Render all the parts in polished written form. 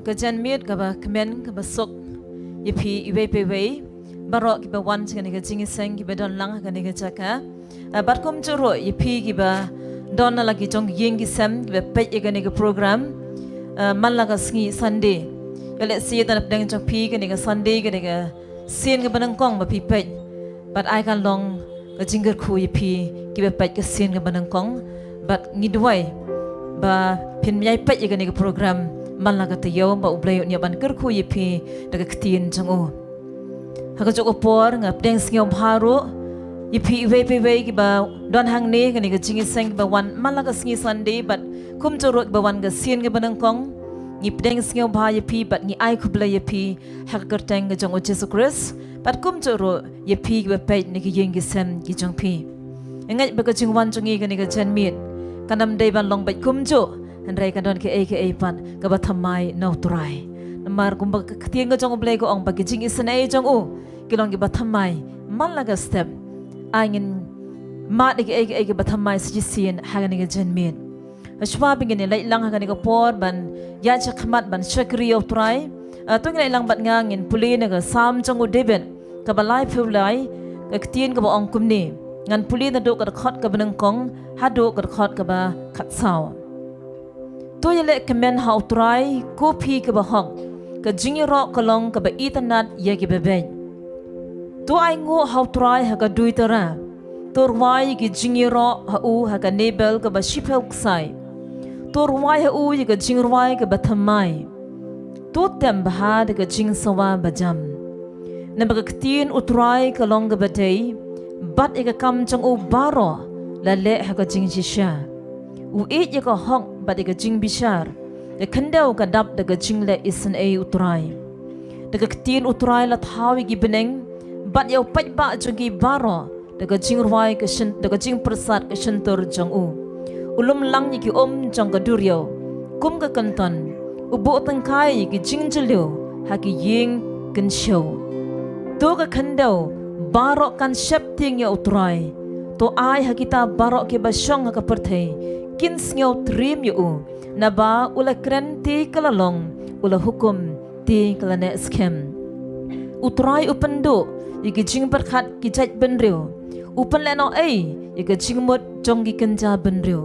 Kajan miat kaba kemen kaba sok ipi iwe pewe barok kiba wan kani ka jingiseng kiba don lang kani ka jaka barkom juro ipi kiba don lagi jong yengi sem kiba pej kani ka program man laga sngi Sunday kale siya tan pedang jong pi kani ka Sunday kani ka sin ka banang kong ba pi pej but I kan long ka jingger khu ipi kiba pej ka sin ka banang kong but ngidwai ba pin myai pej kani ka program man laga tayo ba ublay niya ban kerku yipi daga ktiin jangu haga joko por ngap deng sngom haru yipi iwe pewe ki ba don hang ne kani ga jingi seng ba wan man laga sngi Sunday but kum jorok ba wan ga sin ga banang kong ngip deng sngom ba yipi but ngi ai kublay yipi haga kerteng ga jangu Jesus Christ but kum joro yipi ba pej ni ki yengi sem ki jong pi ngai ba ga jingwan jongi kani ga jan mit kanam dei ban long bai kum jo Andai kan don ke pan ke batamai nau turai. Namar kumba ketiang ke jong blay ko ong bagi jing isan jong kilong ke batamai man laga step. Angin mat ke batamai sejisian hagan ke jenmin. Ashwa bingin ni lang hagan ke por ban ya cakmat ban syakri au turai. Tu ngai lang bat ngangin puli naga sam jong deben ke balai pulai ke ketian ke ong kumni. Ngan puli na do ke khot ke benang kong hado ke khot ke ba khat saw. Tu yelek kemen hau try kopi ke bahang ke jingi rok kalong ke ba internet ye ke beben tu ai ngo hau try ha ka duitara tur wai ke jingi rok ha u ha ka nebel ke ba shipel ksai tur wai ha u ye ke jing rwai ke ba thamai tu tem ba de ke jing sawa ba jam na ba ktin utrai kalong ke ba dei bat e ke kam chang u baro la le ha ka jing jisha uit ya ka hong ba de jing bishar de khandau ka dap de jing le isen utrai de ketin utrai la thawi gi beneng bat yau paj ba jogi baro de jing rwai ka shin de jing prasad ka shin tor jong ulum lang ni ki jong ka duryo kum ka kanton ubo tangkai ki jing jelyo ha ki ying kan show to ka khandau baro kan shapting ya utrai to ai ha kita baro ke basyong ka perthei kin sngau trim yu na ba ula krenti kalalong ula hukum ti kalane scam utrai upendo yiki jing perkhat ki jaj benrio upan leno ai yiki jing mot jong ki kenja benrio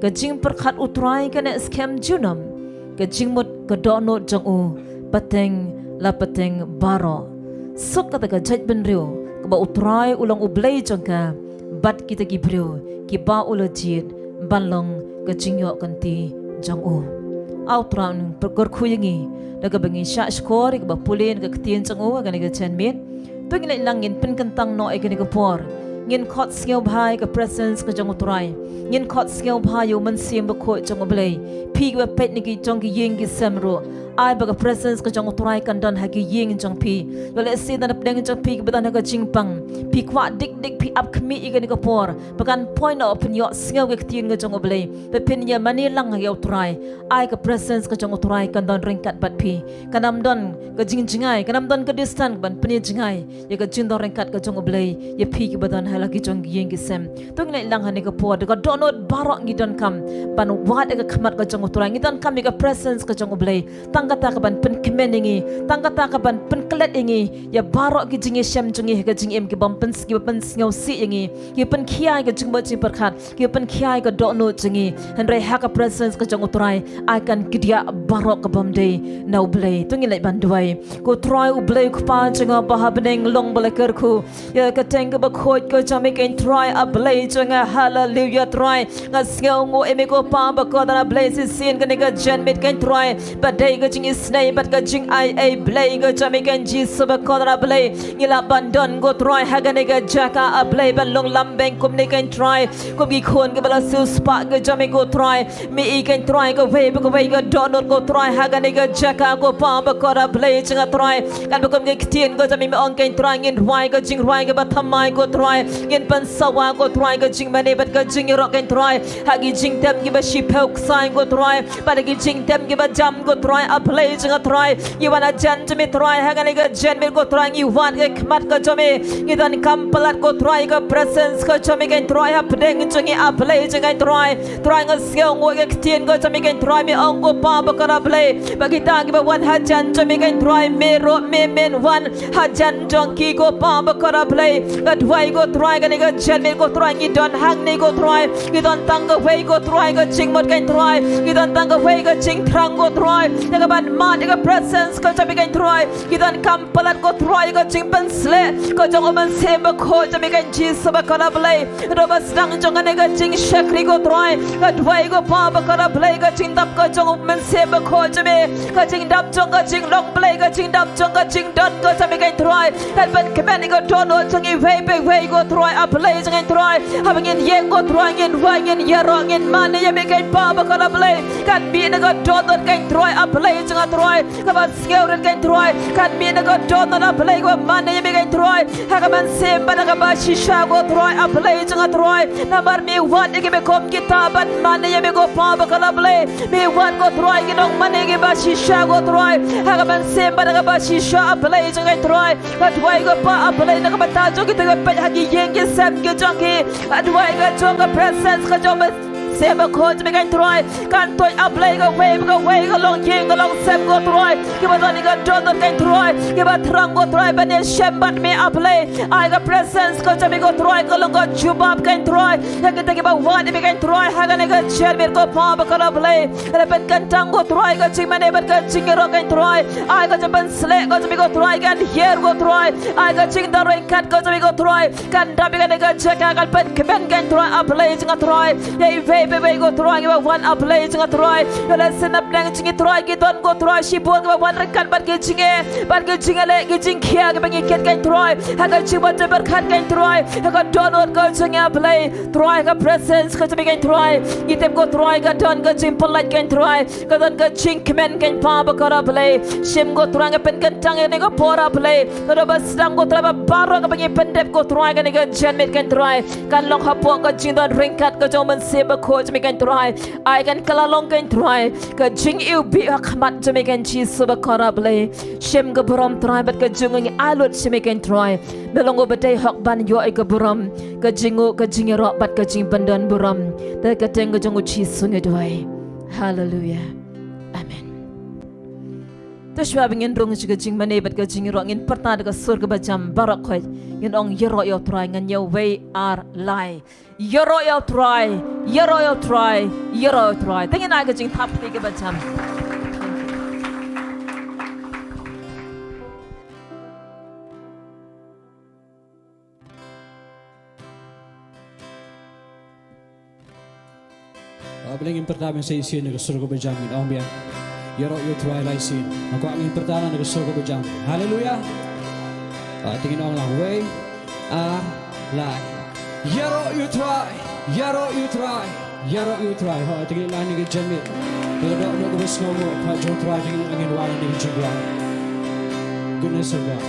ka jing perkhat utrai kana scam junam ka jing mot ka dono jong pateng la pateng baro sok kata ka jaj benrio ka ba utrai ulang ublei jong ka bat kita ki brio ki ba ula jit balong ka jingyo kanti jong outran perkor khuyangi daga bangi sha skor ka ba pulen ka ktien jong ga ni ka chen mit pengilai langin pen kentang no ai ka ni ka por ngin khot skill bhai ka presence ka jong utrai ngin khot skill bhai yo man sim ba kho jong oblei phi ka pet ni ki jong ki yeng ki samro ai ba ka presence ka jong utrai kan don ha ki yeng jong phi yo le si dan pdeng jong phi ka badan ka jingpang phi kwa dik phi up khmi i ka ni ka por pakan point of nyo skill ka tien ka jong oblei pe pin ya mani lang ha yo utrai ai ka presence ka jong utrai kan don ringkat bat phi kanam don ka jingai kanam don ka distance ban pni jingai ya ka jin don ringkat ka jong oblei ya phi ki badan lagi jong yeng gisem tung nai lang hani ka po de ka donot barok ngi don kam ban wat ka khmat ka jong utrai ngi don kam ka presence ka jong oblei tangka ta ka ban pen kemeningi tangka ta ka ban pen klet ingi ya barok ki jingi syam jungi ka jing em ki bam pen ski pen ngau si ingi ki pen khiai ka jing ba chi perkhat ki pen khiai ka donot jingi henre ha ka presence ka jong utrai akan kidia barok ka bam de na oblei tung nai ban duai ko try oblei ku pa jinga ba ha beneng long bale ker khu ya ka teng ka ba khoi ka make and try a blaze nga hallelujah try nga skill ngo emiko pa ba ko da blaze sin ga ga jen mit can try but day ga jing is nay but ga jing I blay ga make and jesus ba ko da blay ngila bandon go try ha ga ga jaka a blay ba long lambeng kum ne can try kum gi khon ga bala sil spa ga make go try me I can try ga way ba ga donor go try ha ga ga jaka go pa ba ko da blay nga try kan ba kum ga tien ga me on can try ngin why ga jing why ga ba thamai go try ngin pan sawa go try ga jing mane bat ga jing rock and try hagi jing tem gi ba ship help sign go try but gi jing tem gi ba jam go try a play jing a try you wanna jan to me try haga ga jen me go try you want ga kmat ga chome gi dan kam palat go try ga presence ga chome ga try ha pdeng jing a play jing a try ga skill ngo ga tien go chome ga try me ong go pa ba ka play ba gi ta gi ba wan ha jan chome ga try me ro me men wan ha jan jong ki go pa ba ka play ga dwai go try ga ga chen me go try gi don hang ne go try gi don tang ga way go try ga ching mot ga try gi don tang ga way ga ching thrang go try ga ban ma ga presence ga chame ga try gi don kam palat go try ga ching ban sle ga jong man se ba kho chame ga ji sa ba kala play ro ba stang jong ga ching shakri go try ga dwai go pa ba kala play ga ching dap ga jong man se ba kho chame ga ching dap jong ga ching long play ga ching dap jong ga ching don ga chame ga try ga ban kemen go tono chang I way go try a play jang try having in ye go try in wang in ye wrong in man ye make it pa ba kala play kan bi na go don kan try a play jang try ka ba skill kan try kan bi na go don a play go man ye make it try ha ka ban se ba na ka ba shisha go try a play jang try na bar me wat ye me kom kitaban man ye me go pa ba kala play me wat go try ki dong man ye ba shisha go try ha ka ban se ba na ka ba shisha a play jang try ka try go pa a play na ka ba ta jo ki ta pa ha ki yeng ki sam ki jong ki adwai ga jong ga presence ga jong se ba ko me ga try kan toy a play ga way ga long king ga long sam go try ki ba don ga don ga try ki ba thrang go try ba ne shem bat me a play I ga presence ga me go try ga long ga jubab ga try ya ki ta ki ba wan me ga try ha ga ne ga cher me ko pa ba ka play le ben kan tang go try ga ching mane ba ga ching ro ga try I ga ban sle ga me go try ga here go try I ga ching da ro kat ga me go try kan da be ga ne ga check ga pen ke ben ga try a play ga try ye ไปก็ทรอยกับวันอัพเลยจึงทรอยก็เลยสนับแรงจึงทรอยกี่ตอนก็ทรอยชีบัวกับวันรักกันบัดก็จึงบัดก็จึงอะไรก็จึงเขียกับเป็นเกียรติกันทรอยหากชีบัวจะบัดขัดกันทรอยหากโดนอดก็จึงอัพเลยทรอยกับ presence ก็จะเป็นกันทรอยยี่เต็มก็ทรอยก็โดนก็จึงพลัดกันทรอยก็โดนก็จึงคอมเมนต์กันพาบก็รับเลยชิมก็ทรอยก็เป็นกันจังนี่ก็พอรับเลยก็เราบัสดังก็ทรอยบาร์ก็เป็นเป็นเด็บก็ทรอยกันนี่ก็เจนเม็ดกันทรอยการลงขับพวกก็จึงโดนริงกัดก็จะมันเสียบโคจะมีกันทรอยไอ้กันกลาลงกันทรอยก็จึงอิวบีอักมัดจะมีกันชีสบก็รับเลยชิมก็บรมทรอยบัดก็จึงงี้อาลุดจะมีกันทรอยเมื่อลงก็บัดได้หักบันย่อยก็บรมก็จึงก็จึงรอบัดก็จึงบันเดินบรมแต่ก็จึงก็จงชีสุนด้วยฮาเลลูยาอาเมนตัวชาวบ้านเงินรงjuga jing mana bat ka jing ro ngin pertanda dekat surga bajam barak khoi ngin ong yero yo try ngan yo way are lie yero yo try tengin aga jing thap ti ke bajam Paling importante sa isin ng surga bajam ngin ong biyan Yero yo try lai sin. Ako ang importante ng surga bajam. Hallelujah. Tingin ong lang way are lie. Yero you try. Tingin lang ni Jamie. Pero no ko bes mo pa jo try tingin ang inwala ni Jigwa. Goodness of God.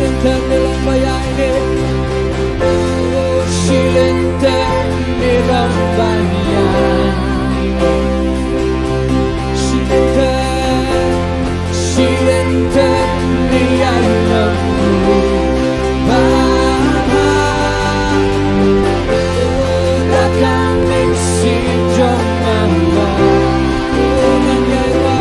Silenten nilong bayain, oh silenten nilong bayain, silenten niyalang Baba, datang mengsijong mama, ngaywa,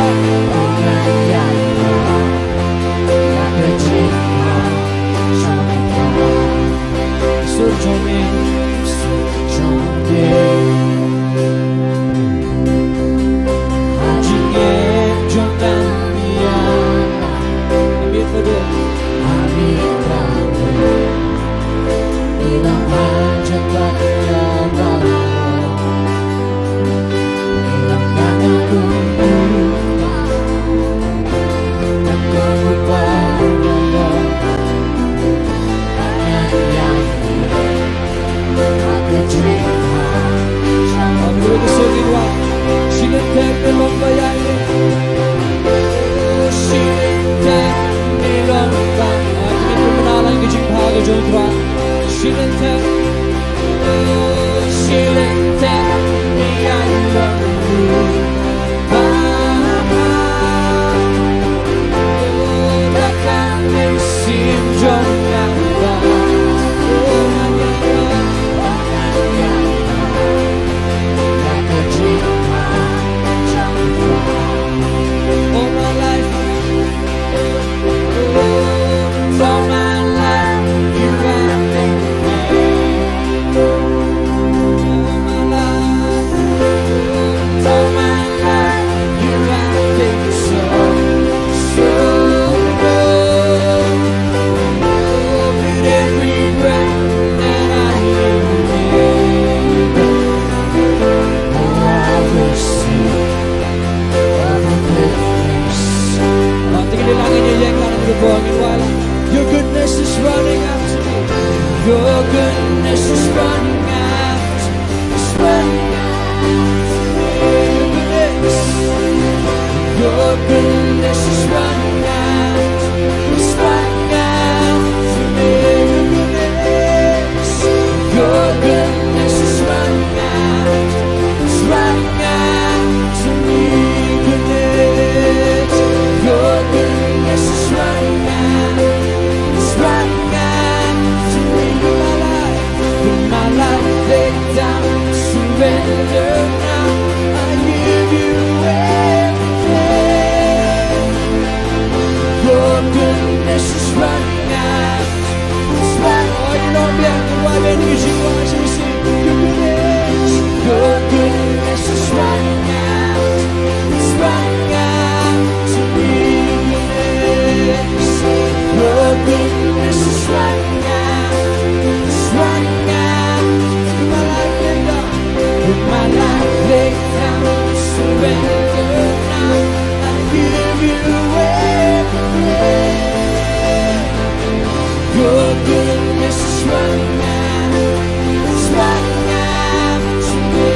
Your goodness is running after me. Your goodness is running after, it's running after me. Your goodness is running after, it's running after me. Your goodness is running after, it's running after me. Goodness, your goodness is running after, it's running after me. In my life, lay down, surrender now. I give you everything. Your goodness is running after, it's running. Oh, you know me, I can write any you want to see. Your goodness is running after, it's running after me. Your goodness is running after, it's running after my life laid down. With my life laid down, surrender now. I give you everything. Your goodness is running after, it's running after me.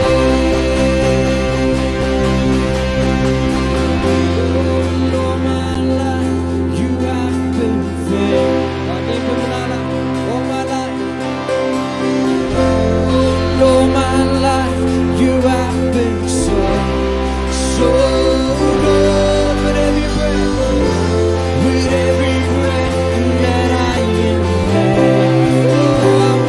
Oh, all my life you have been faithful. All my life, all my life you have been so good. With every breath that I inhale, oh, I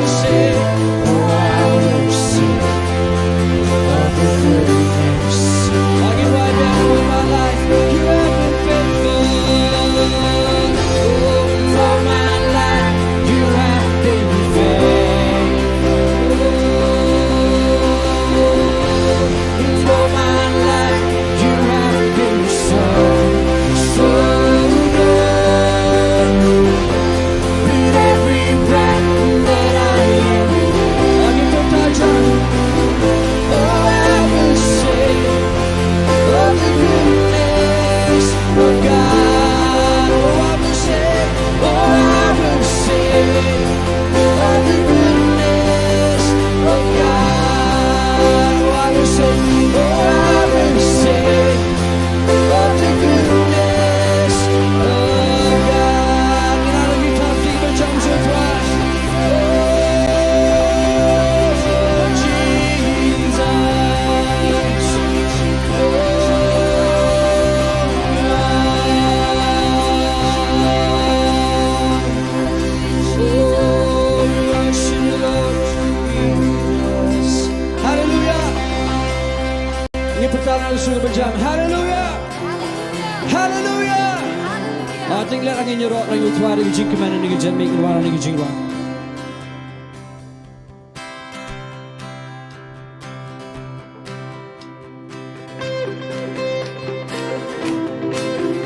pertolongan ng sugo berjam. Hallelujah. Hallelujah. Tinggal angin nyorok ng utwari ng jing kemana ng jan make wala ng jing wa.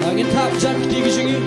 Angin tap jam kiti jingi.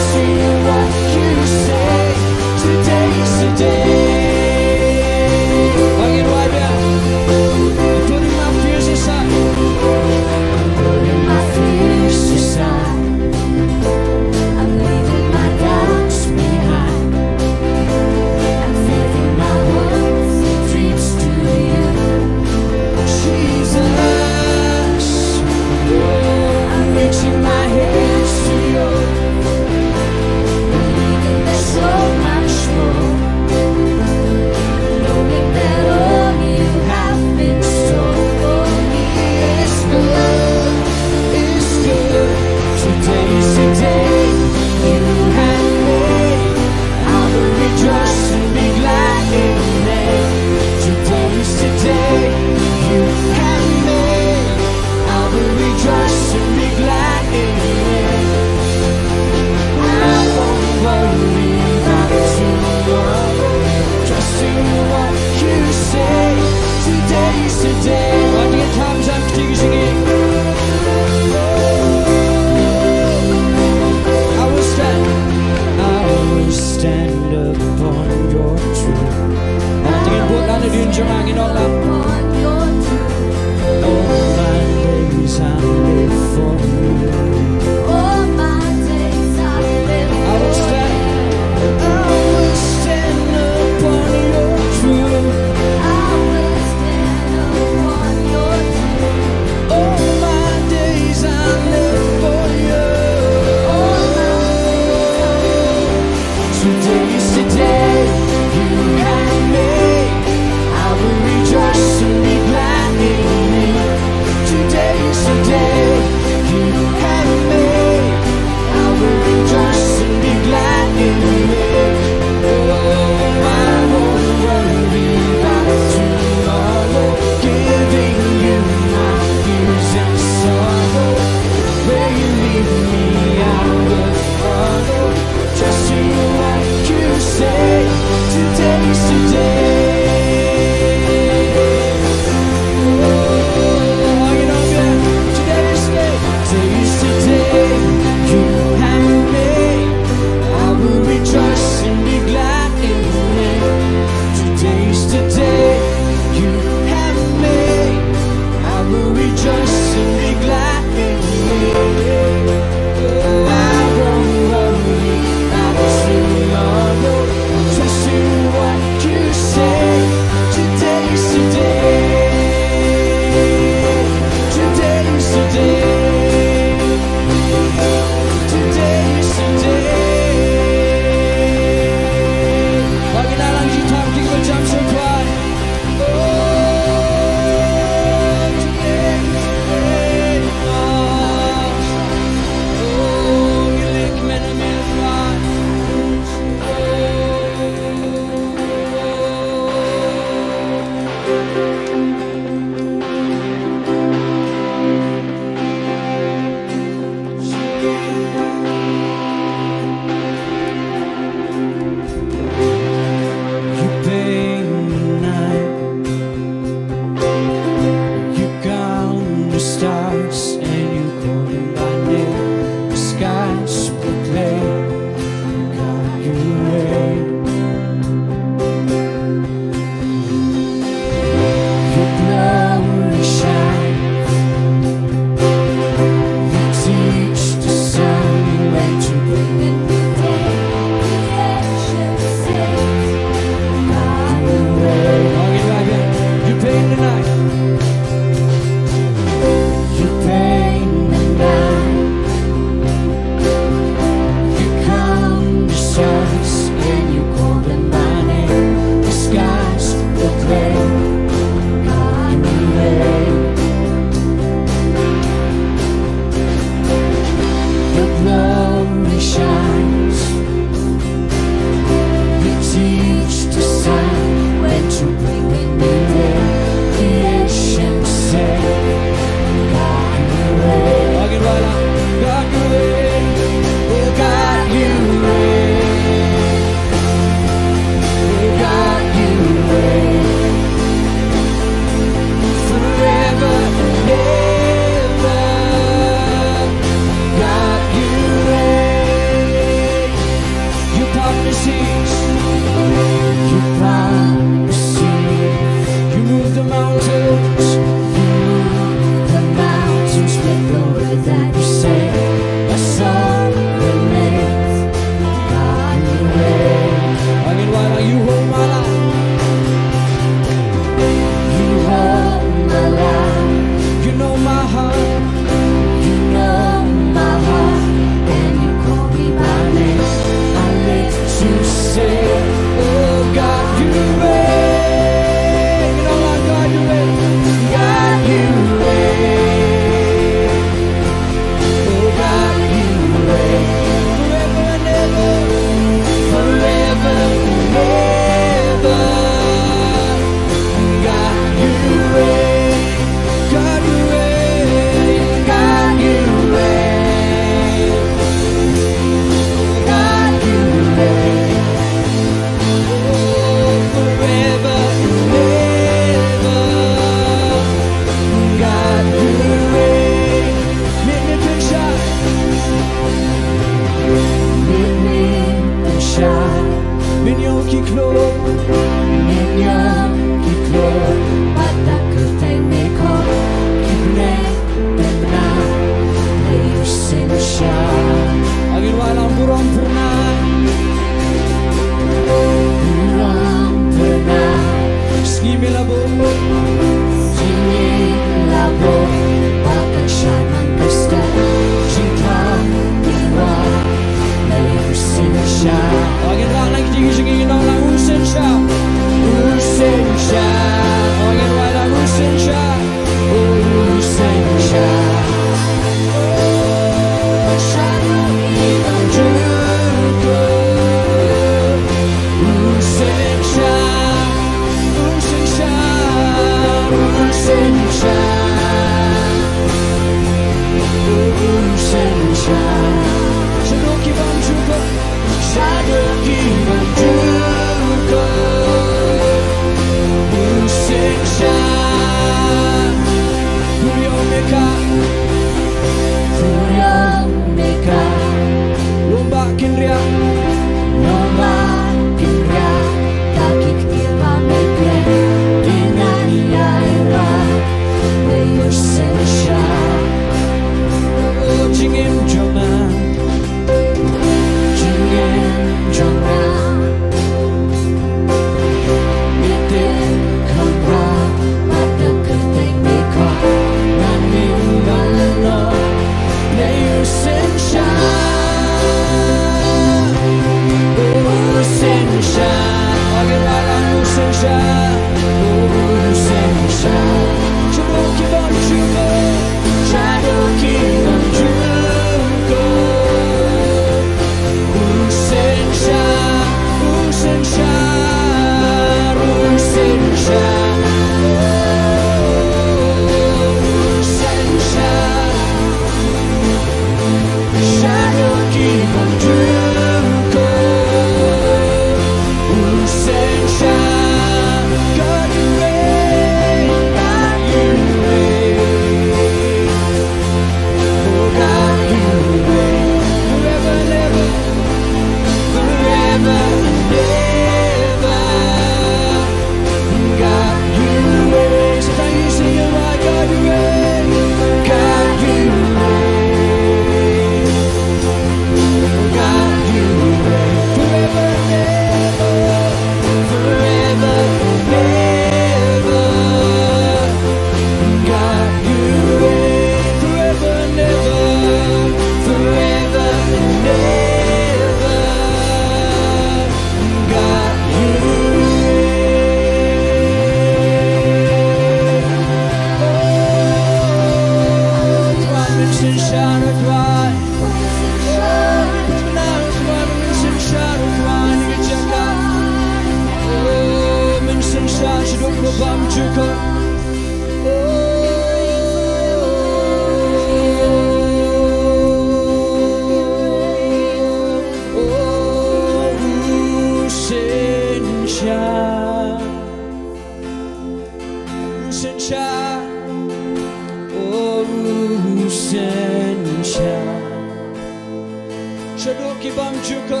Shadow kibam juka,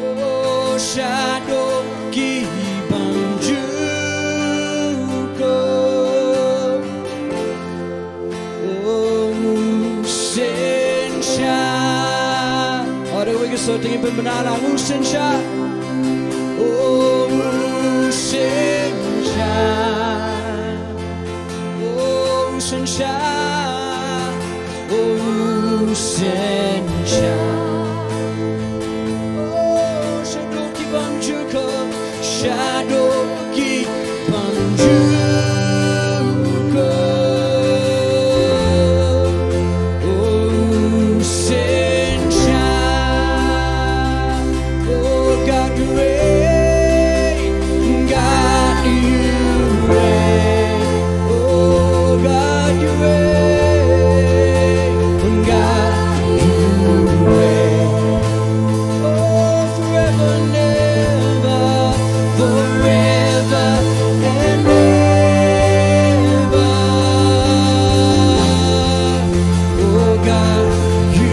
oh shadow kibam juka, oh musensha. Ada wega so tingin pembenala musensha, oh musensha, oh musensha, oh musensha. Shadow keep on Juka. Oh, sunshine. Oh, God, you reign. God, you reign. Oh, God, you reign. God, you reign. Oh, forever and ever. Forever and ever, oh God, you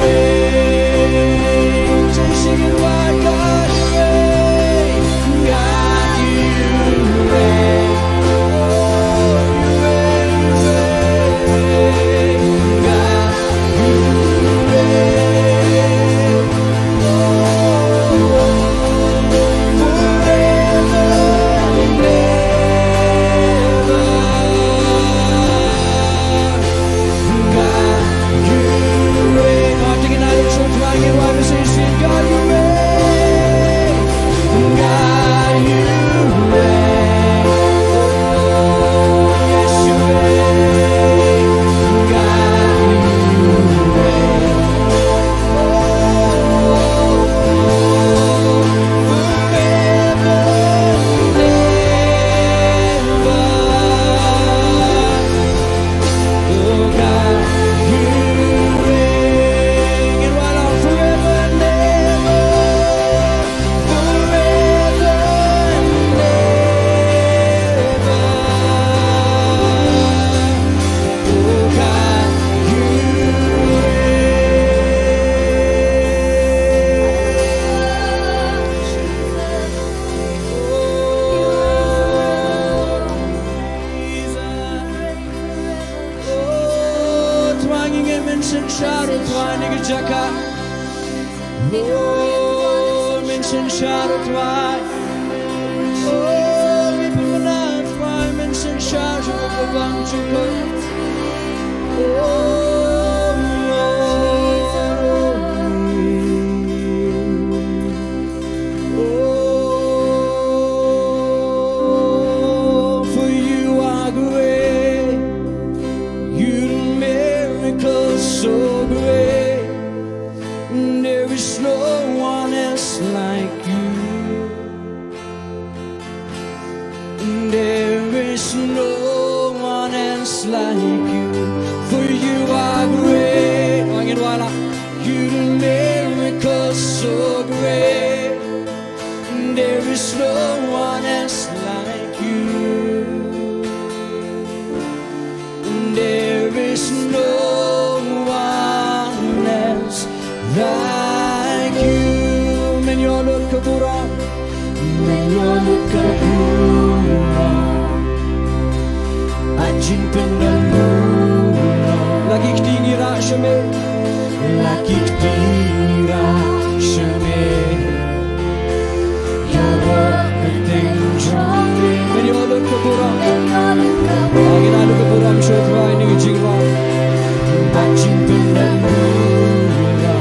reign. Just sing it loud, God, you reign. God, you reign. Oh, you reign, you reign. God, you reign. Shadow twine nigga jacka. Oh, mention shadow twine. Oh, we put an twine. Mention shadow of a bunch of girls. Oh, for you are great. You do miracles so great. There is no one else like you. There is no one else like you. For you are great. You do miracles so great. There is no one else like you. There is no one else like you. Men jag look bra. Men jag look bra. Ajin penalura. Lagi ktingira shame. Lagi ktingira shame. You're everything wrong. Men jag look bra. Lagi na look bra. I'm sure try ni jigra. Ajin penalura.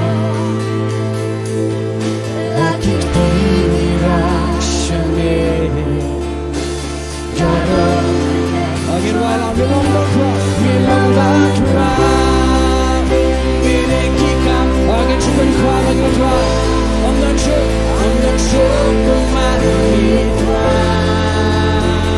Lagi ktingira shame. Again, while I'm along the track, along that track, again, super quiet, like a track, on the truck, of my track.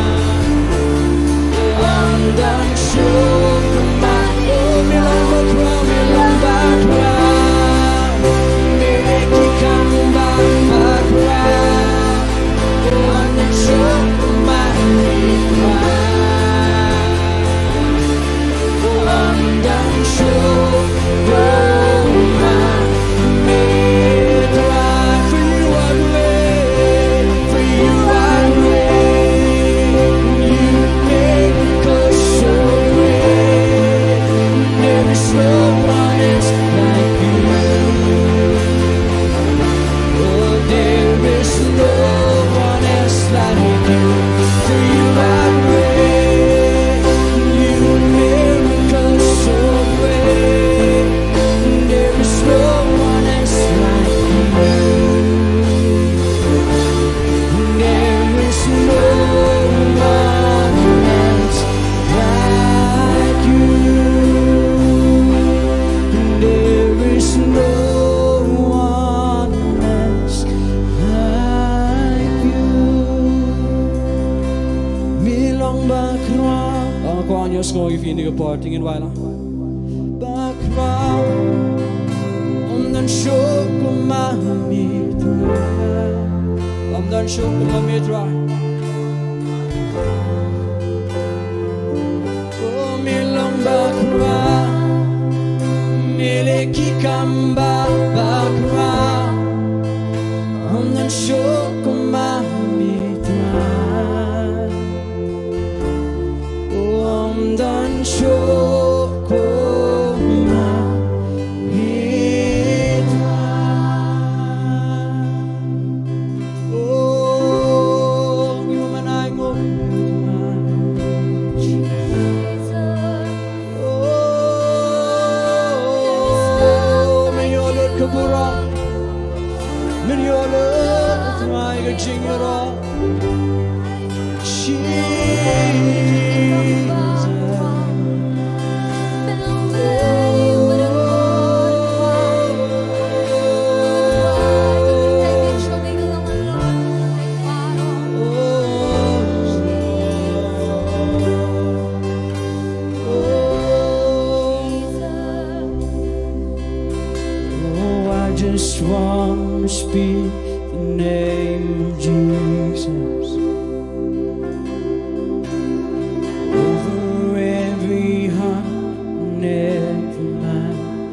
back round. Ako ang Diyos ko, ifindi ka po. Tingin wala. Back round. Om den sjok og mamitra. Om den sjok og mamitra. Oh, milang back round. Miliki kamba back round. Om den sjok og mamitra. Om den sjok og mamitra. Oh, gimanay mo. Oh, men jag låt kabura. Men jag låt mig gå jingera. Just want to speak the name of Jesus over every heart and every mind.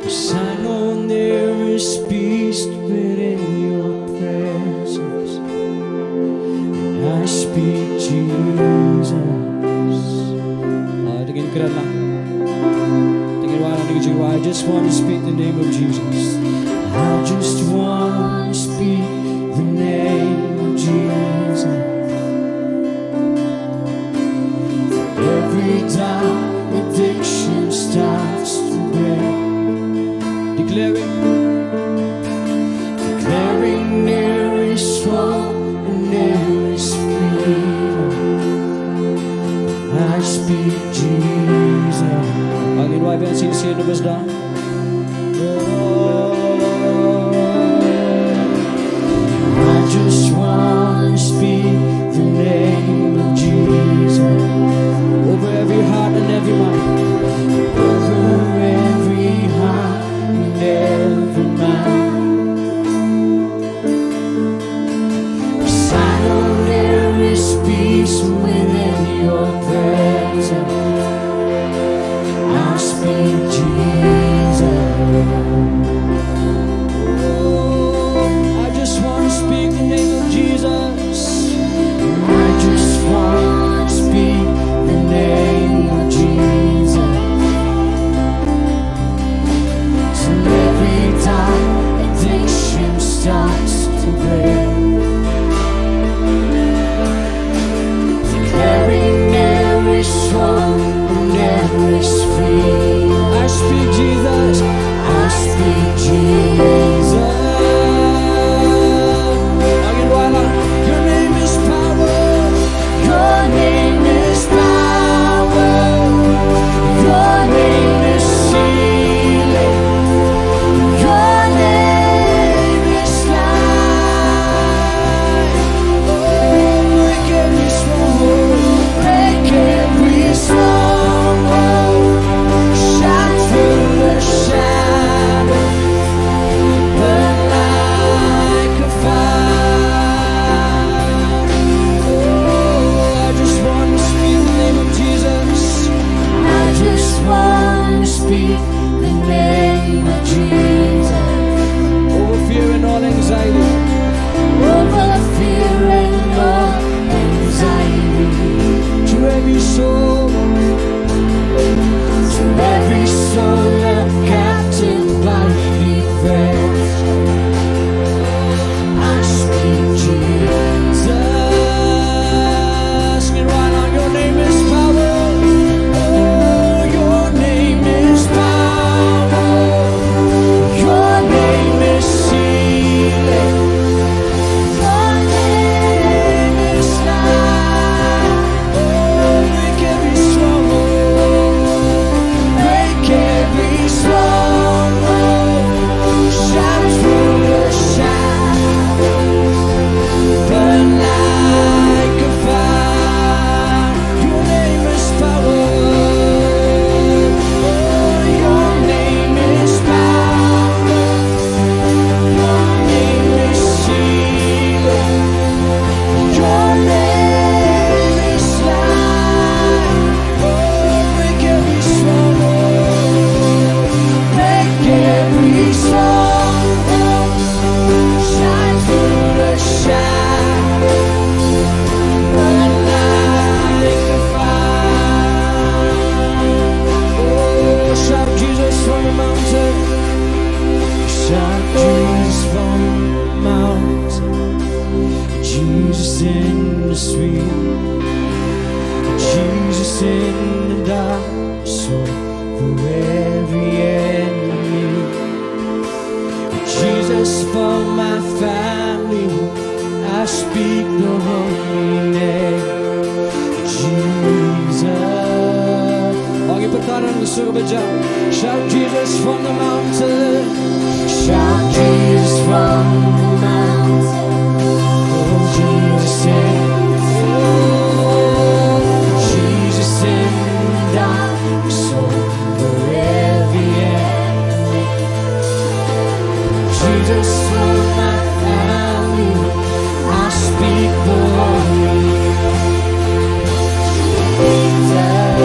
'Cause I know there is peace within your presence. I speak Jesus. Tingin ka lang. I just want to speak the name of Jesus. I just want to speak the name of Jesus. Every time addiction starts to break, declaring there is strong and there is freedom. I speak Jesus. Ang inuwi ba ang sinisino ba sa I just want to speak the name of Jesus over every heart and every mind. Over every heart and every mind. 'Cause I know there is peace within your presence. I speak Jesus. Oh, I just want to speak the name of Jesus. I just want to speak the name of Jesus. So every time addiction starts to break, declaring there is strong and there is free. I speak Jesus. I speak Jesus. Jesus in the sweet, Jesus in the dark, so for every enemy. Jesus for my family, I speak the holy name. Jesus. Bagi perkataan ke surga berjam. Shout Jesus from the mountain. Shout Jesus from the mountain. Oh Jesus in, oh Jesus in the dark, so for every enemy. Jesus for my family, I speak the holy Jesus.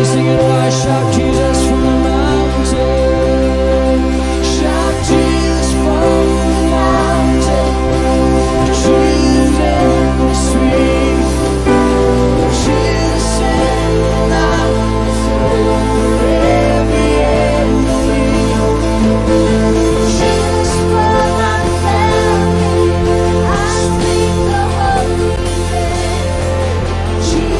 Sing it wide, shout Jesus from the mountain. Shout Jesus from the mountain. Jesus in the sweet, Jesus in the night, for every enemy. Jesus for my family, I speak the holy name. Jesus.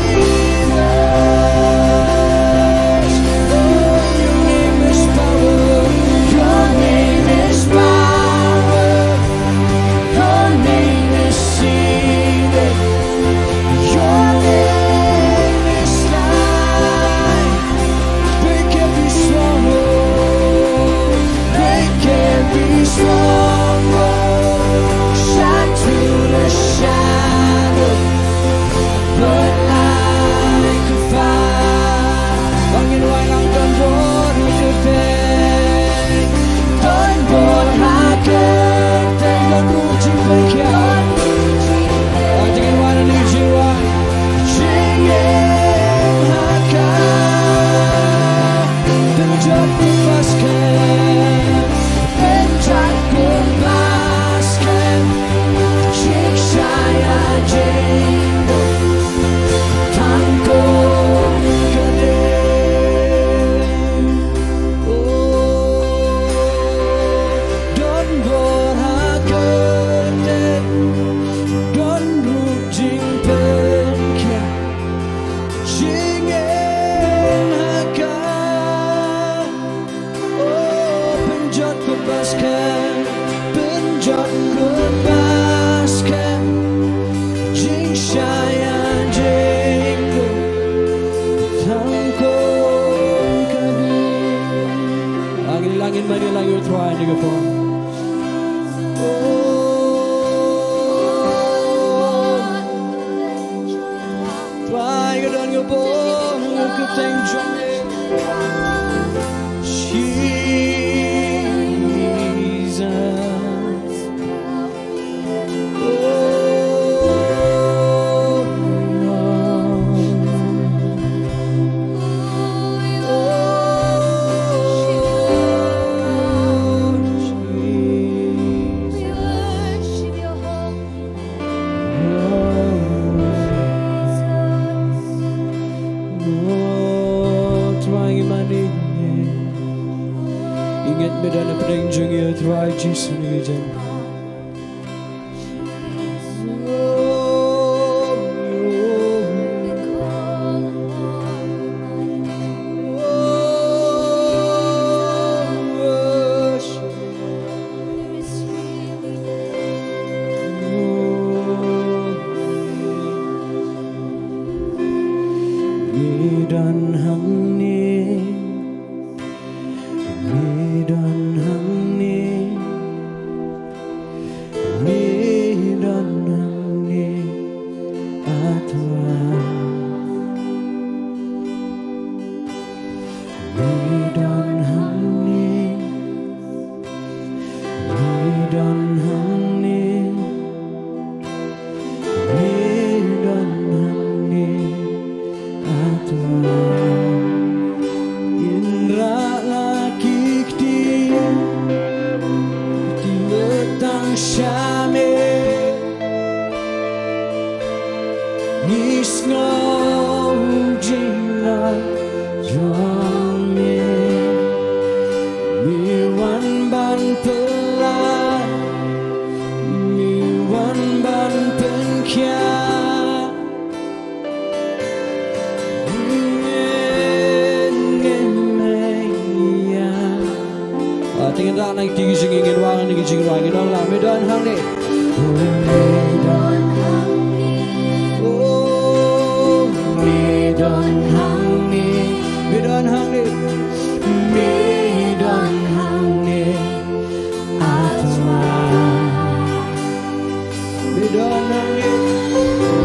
Medan angin,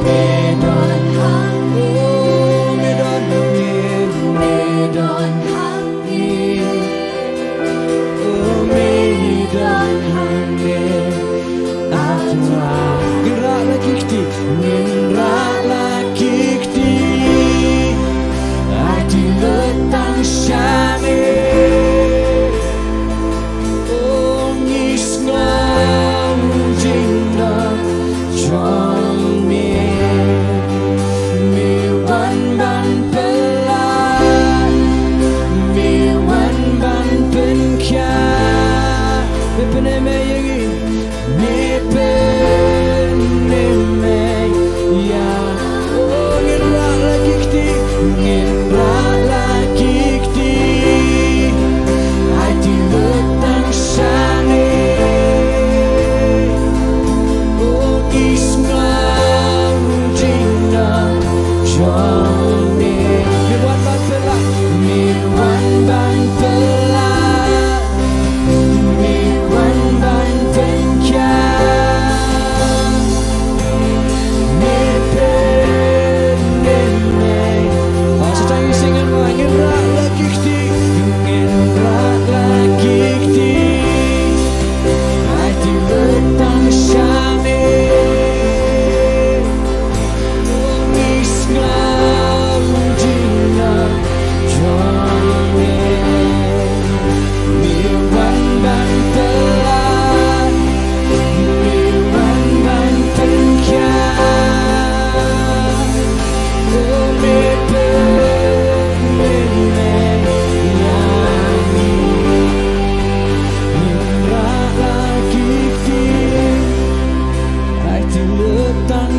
Medan angin, oh medan angin, medan angin, oh medan angin. Atwa gerak lagi kti, gerak lagi kti. Hati letang syame, oh ngis ngam jinda chong me, mi wan ban pelan, mi wan ban pen kya, mi pene me yegi, mi pene me ya, oh gerak lagi kti, gerak lagi kti. Hati letang syane, oh isngam jina jone. Miwan ban pelak, miwan ban pelak, miwan ban penkya. Sedang singan wah gerak lagi kti, gerak lagi kti. Hati letang syame, ngis ngam jina jone. Miwan ban pelan, miwan ban penkya. Oh mepe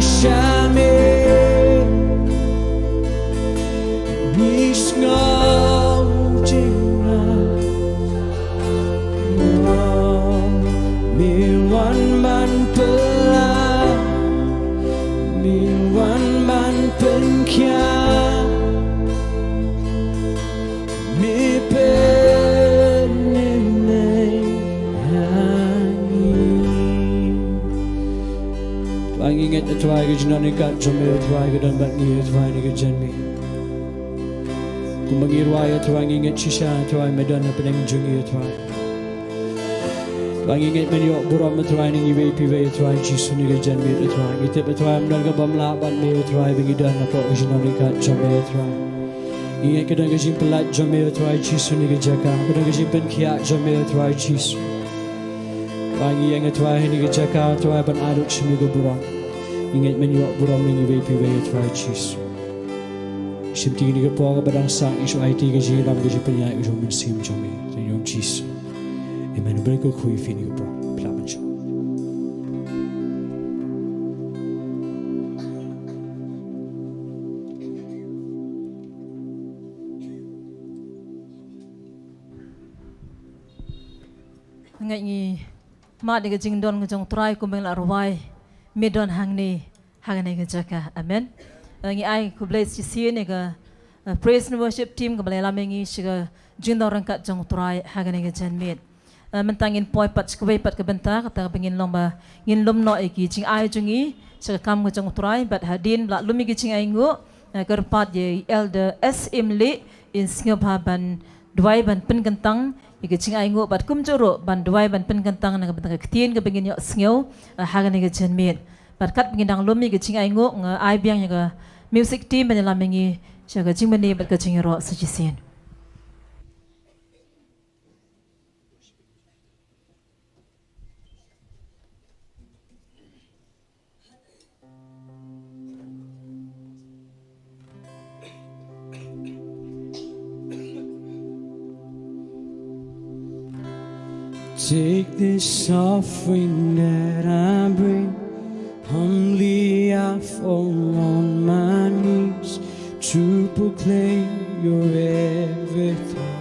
syame, ngis ngam jina, miwan ban pelan, miwan ban penkya, mi penenai angin. Tuan ingat tuan ke jinan ikat jomel tuan ke dan bat ni tuan ke janmi. Ku mengirwaya tuan ingat shisha tuan medan peneng jungi tuan. Tuan ingat meniok buram tuan ini pive tuan jisu ni ke janmi tuan. Kita tuan menal ke bamla bat me tuan bengidan apa ke jinan ikat jomel tuan. Ingat ke dan ke jin pelat jomel tuan jisu ni ke jaka. Ke dan ke jin pen kiat jomel tuan jisu. Pagi yang tuai ni kecaka tuai ban aduk semi ke buram. Ingat menyuak buram ni vepi ve tuai chis. Simti ni ke po ke badang sang isu IT ke jiram ke jipenyai ujo mensim jomi. Tenyong chis. Amen berko kui fini ke buram. Pelaban jo. Ngai ni ma de jing don ngajong try ku meng la rawai me don hang ni hang ni ga jaka amen ngi ai ku bless ci si ne ga praise and worship team ga bala mengi shiga jing don rang ka jong try hang ni ga jan met mentangin poi pat ku wei pat ka benta kata pengin lomba ngin lom no ki jing ai jungi shiga kam ga jong try bat hadin la lumi gi jing ai ngu kerpat ye elder SM le in singaban duai ban pen gentang Iga cing ai ngo bat kum joro ban duai ban pen gantang na bentang ketien ke bengin yo sngeu haga ni ga jenmit bat kat bengin dang lumi ga cing ai ngo nga ai biang ga music team ban la mengi chaga jing mani bat ga cing ro sujisin Take this offering that I bring, humbly I fall on my knees to proclaim your everything.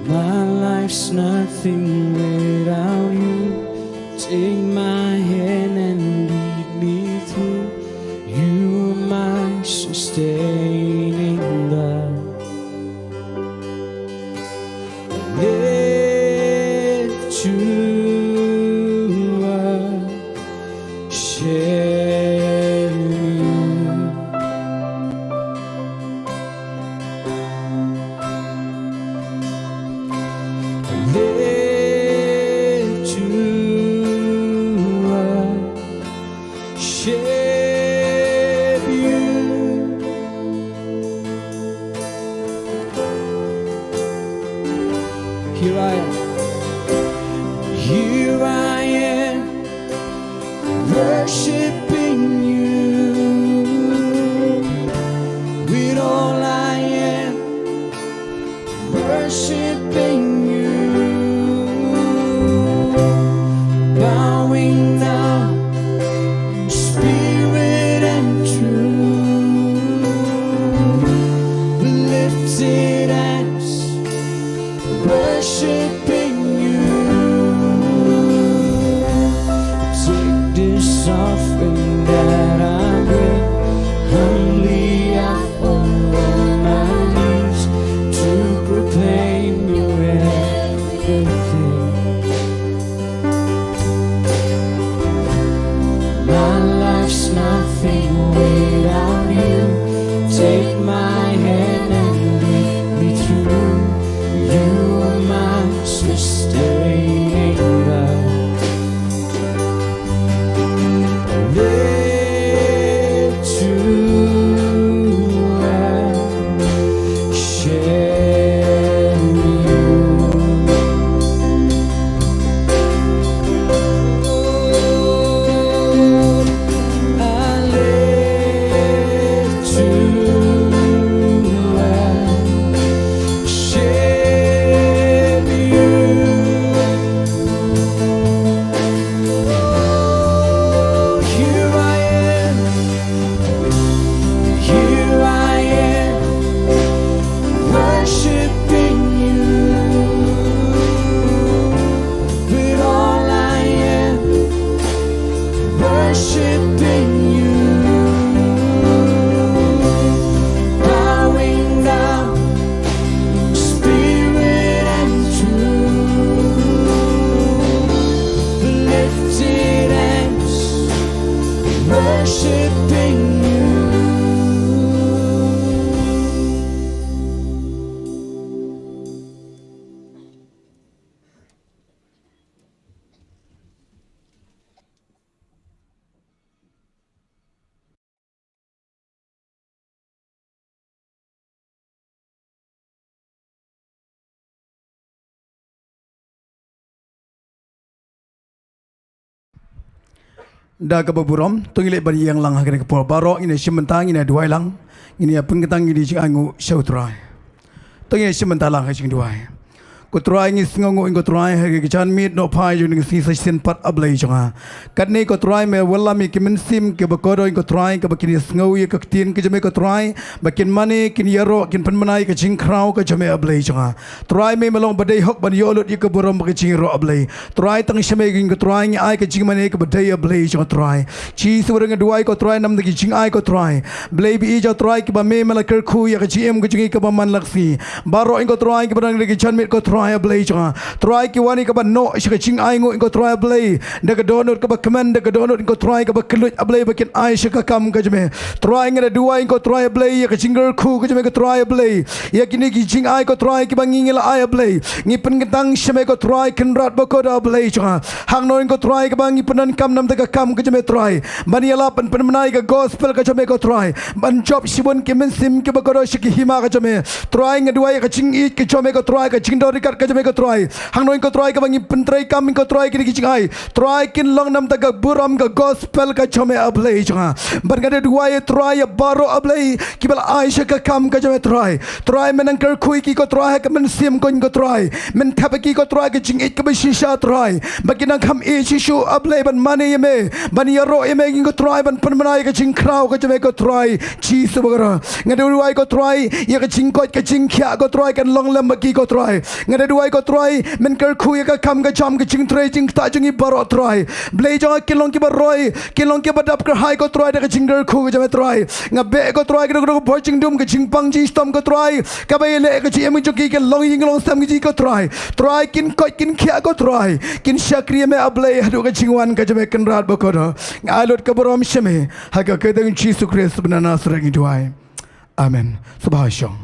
My life's nothing without you. Take my hand and lead me through. You are my sustaining love. Lift to to worship you. Here I am. Here I am, worshiping you with all I am, worshiping you, bowing down in spirit and truth, lifted hands, worshiping you. Take this offering that I bring, humbly I fall on my knees to proclaim your everything. My life's nothing without you. Take my hand and lead me through. You are my sustaining love. Live to worship you. I live to worship you. Here I am, here I am, worshiping you with all I am, worshiping you, bowing down, spirit and truth, lifted hands, worshiping you. Da ka baburom tungile bari yang lang hagre ko baro ina simantang ina duai lang ini apun ketang ini jing angu sautrai tungile simantang ha jing duai ko trai ngi singongo ingo trai ha ge chan mit no phai ju ngi si sin pat ablai jonga katne ko trai me walla mi kimin sim ke bakoro ingo trai ke bakini sngo ye ka tin ke jame ko trai bakin mani kin yaro kin pan manai ke jing krau ke jame ablai jonga trai me malong badai hok ban yolut ye ke borom ke jing ro ablai trai tang shame ge ingo trai ngi ai ke jing mani ke badai ablai jonga trai chi suwar ngi duai ko trai nam de jing ai ko trai blai bi ja trai ke ba me mala ker khu ye ke gm ke jing ke ba man laksi baro ingo trai ke ban ge chan mit ko trai ablai jonga trai ki wani ke ba no shi ke jing ai ngo ingo trai ablai de ke donut ke ba command de ke donut ingo trai ke ba kelut ablai bakin ai shi ka kam ke jame trai ngi duai ingo trai ablai ye ke jing ger khu ke jame ke trai ablai ye kini ki jing ai ko trai ki ba ngi la ai ablai ngi pen ketang shame ko trai ken rat ba ko da ablai jonga hang no ingo trai ke ba ngi penan kam nam de ka kam ke jame trai ban yala pen pen menai ke gospel ke jame ko trai ban job sibon ki men sim ke ba ko shi ki hima ke jame trai ngi duai ke jing i ke jame ko trai ke jing do rikat ke jame ko trai hang no ingo trai ke ba ngi pen trai kam ingo trai ki jing ai trai kin long nam de ka buram ke gospel ke jame ablai jonga ban ga de duai trai baro ablai ki bala ai shi ka kam ke jame trai men ker khui ki ko trai ke men sim ko ingo trai men thap ki ko trai ke jing ik ke ba shisha trai bakin kham e shishu ablai ban mani ye me ban yaro ye me ingo trai ban pan manai ke jing krau ke jame ko trai chi su bagara ngade duai ko trai ye ke jing ko ke jing khya ko trai kan long lam ki ko trai ngade duai ko trai men ker khu ye ka kam ke jam ke jing trai jing ta jing i baro trai blai jo kilong ki ba roi kilong ki ba dap ker hai ko trai de ke jing ker khu ke jame trai ngabe ko trai ke ko bo jing dum ke jing pang ji stom ko trai ka ba ye le ke ji em ju ki ke long ying long sam ki ji ko trai kin ko kin khya ko trai kin shakri me ablai hadu ke jingwan ke jame kan rat ba ko do alot ke borom sheme ha ka ke deng Jesus Christ benana serang duai amen subhanallah.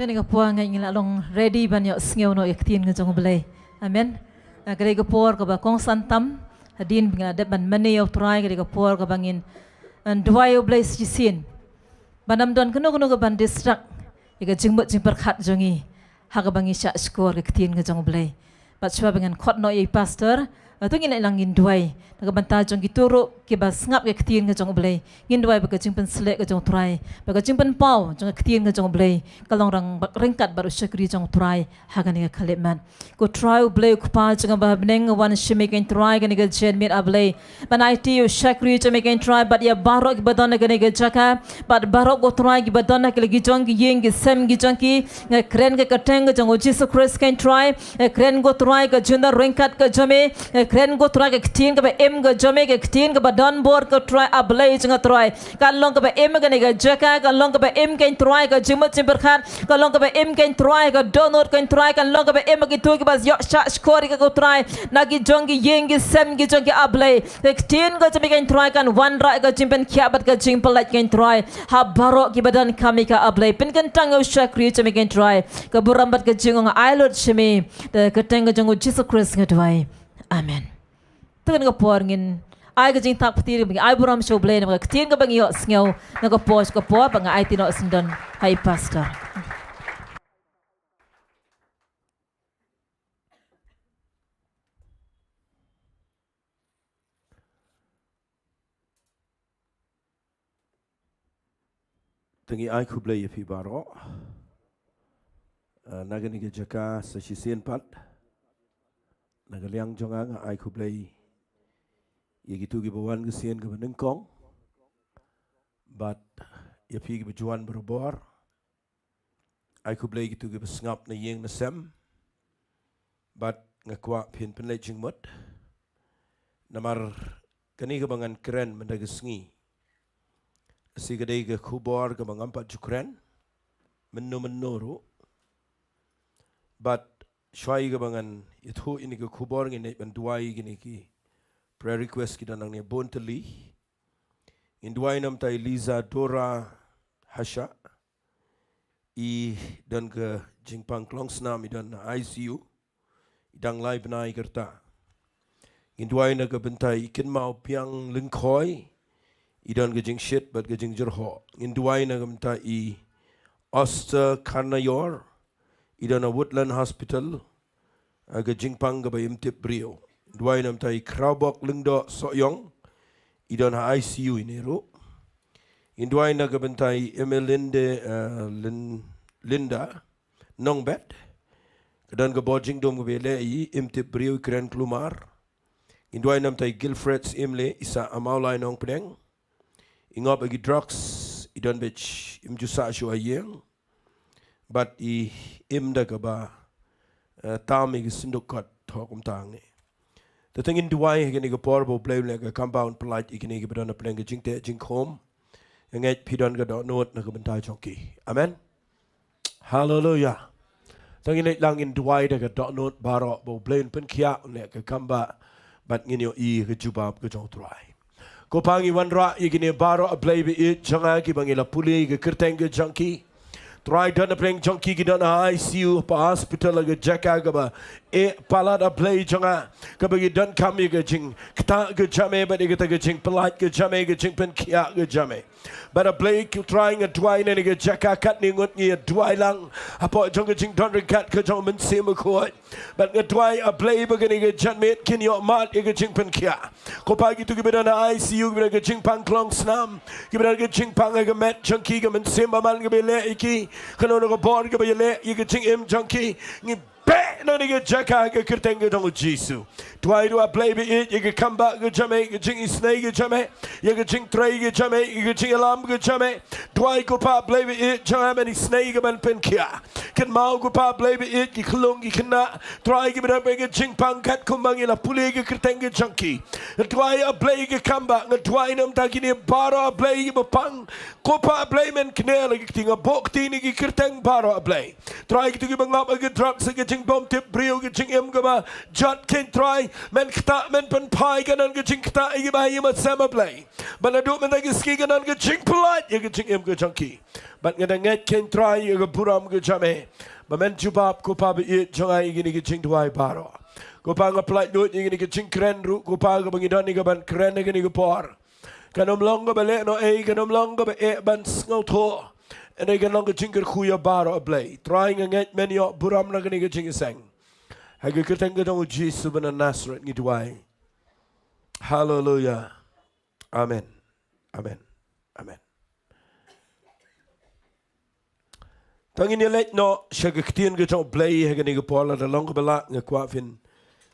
Tani ka puang ngai ngila long ready ban yo sngeu no yaktin ka jong belai. Amen. Kare ka por ka ba kong santam hadin bingla de ban mane yo try kare ka por ka bangin and dwai yo belai sin. Banam don kuno ka ban distract. Ika jingmut jing perkhat jongi. Ha ka bangi sya skor ka ktin ka jong belai. Bat swa bangan khot no ye pastor. Tu ngin langin duai. Naga banta jong kituro ke ba ngap ke ktin ke jong blai. Ngin duai ba ke jing pen selek ke jong trai. Ba ke jing pen pau jong ktin ke jong blai. Kalong rang ringkat baru syakri jong trai haga ni ka man. Ko try blai ku pa jong ba beneng wan shime ken try ke ni ke jen mit ablai. Ban IT you syakri jong ken try but ya barok ke badon ke ni ke jaka. But barok ko try ke badon ke lagi jong ki yeng ke sem ki jong ki kren ke kateng ke jong Jesus Christ ken try. Kren go try ke junda ringkat ke jome. Kren go try ke ktin ke ba em ke jome ke ktin ke ba don bor ke try ablai jeng try kan long ke ba em ke ni ke jaka kan long ke ba em ken try ke jimut sim berkhat kan long ke ba em ken try ke donor ken try kan long ke ba em ke tu ke ba yo sha skor ke ko try nagi jong ki yeng ki sem ki jong ki ablai ke ktin ke jome ken try kan wan ra ke jimpen khabat ke jing pelat ken try ha barok ki badan kami ka ablai pin kan tang yo shakri jome ken try ke burambat ke jingong ailot shimi de ke teng ke jong Jesus Christ ke try amen. Tukan ka por ngin ai ka jing tak pati bang ai buram show blay na ka tin ka bang yo sngew na ka pos ka por bang ai tino sindon hai pastor. Tengi ai ku blay pi baro nagani ke jaka sa sisien pat nagaliang jonga nga ai ku blay gitu gi bawan ke sien ke benengkong but ya pi gi bajuan berbor ai ku blay gitu gi besngap na yeng na sem but ngakwa pin pen lejing mut namar kani ke bangan keren mendagesngi si gadai ke kubor ke bangampat jukren menuru but syai ke bangan itu ini ke kubor ngene banduai gini ki prayer request kita nang ni bonteli induai nam tai Liza Dora Hasha i dan ke jingpang klongsnam i dan ICU idang lai benai kerta induai na ke bentai ikin mau piang lengkoi i dan ke jing shit but ke jing jerho induai na ke bentai i Oster Karnayor i dan Woodland Hospital ke jingpang ke bayim tip brio Dwai nam tai Krabok Lingdo Soyong idon ha ICU ini ro indwai na gabentai Emelinde Linda Nongbet kedan ke bojing dom gebele i imtip brio kren klumar indwai nam tai Gilfreds Imle isa amaulai nong pedeng ingop bagi drugs idon bech imjusa shu ayeng but i imda gaba tami gisindukot thokum tang ni Tetengin duai hegini ke porbo blame like compound polite ikini ke bedana peleng ke jingte jingkom ngai pidon ke dot note na ke bentai chongki amen hallelujah tengin langin duai de ke dot note baro bo blame pen kia ne ke kamba bat ngin yo i ke jubab ke jong try ko pangi wanra ikini baro blame i changa ki bangila puli ke kerteng ke jongki try dona peleng jongki ki dona ICU pa hospital ke jaka ke ba palada play jonga kabagi don kami ke jing kta ke jame but ke ta ke jing pelat ke jame ke jing pen kia ke jame but a play trying a dwai ne ke jaka kat ni ngot ni dwai lang apo jong ke jing don kat ke jong men sim ko but ke dwai a play begini ke jame kin yo mat ke jing pen kia ko pa gitu ke bedana ICU ke jing pang klong snam ke bedana ke jing pang ke met junkie ke men sim man ke bele iki kono ko bor ke bele ke jing im junkie ni no ni ke jaka ke kerteng ke dong Jesu tuai do a play be it you come back ke jame ke jing snake ke jame you ke jing tray ke jame ke jing alarm ke jame tuai ko pa play be it jame ni snake man pen kia ken mau ko pa play be it ki klong ki kena tuai ke bera ke jing pangkat kumbang ila puli ke kerteng ke junkie tuai a play ke come back tuai nam ta kini bara play ke pang ko pa play men knel ke tinga bok ti ni ke kerteng bara play tuai ke tu ke bangap ke drugs ke jing bom tip brio ke jing em ke ba jat ken try men kta men pen pai kanan ke jing kta i ba yima sama play baladu men ke ski kanan ke jing polite ke jing em ke junkie But ngadang ken try ga buram ga jame. Bamen jubab ko pa bi jongai gini gi ching duai baro. Ko pa nga plai do gini gi ching kren ru ko pa ga bangidan ni ga ban kren gini ga por. Kanom long ga bele no kanom long ga be ban sngo tho. And I ga long ga ching ga khuya baro ablay. Trying ngat men yo buram na gini gi ching sang. Ha ga kerteng ga dong Jesus ben Nazareth ni duai. Hallelujah. Amen. Amen. Amen. Tangin yelek no shaga ktien ga tong play ha gani ga pola da long bala nga kwa fin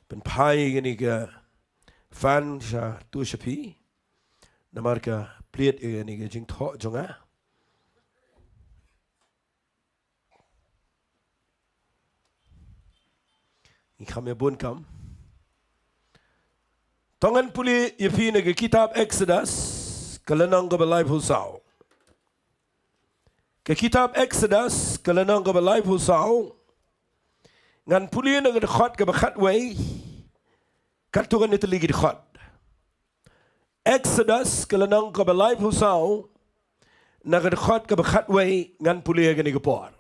pen pai gani ga fan sha tu shapi na marka pliet gani ga jing tho jonga ni khame bon kam tongan puli yepi na ga kitab Exodus kalanang ga balai phusao ke kitab Exodus kalanang ka balay pusaw ngan puli na khot ka bakhat way katugan ito ligid khot Exodus kalanang ka balay pusaw na khot ka bakhat way ngan puli ya gani ka por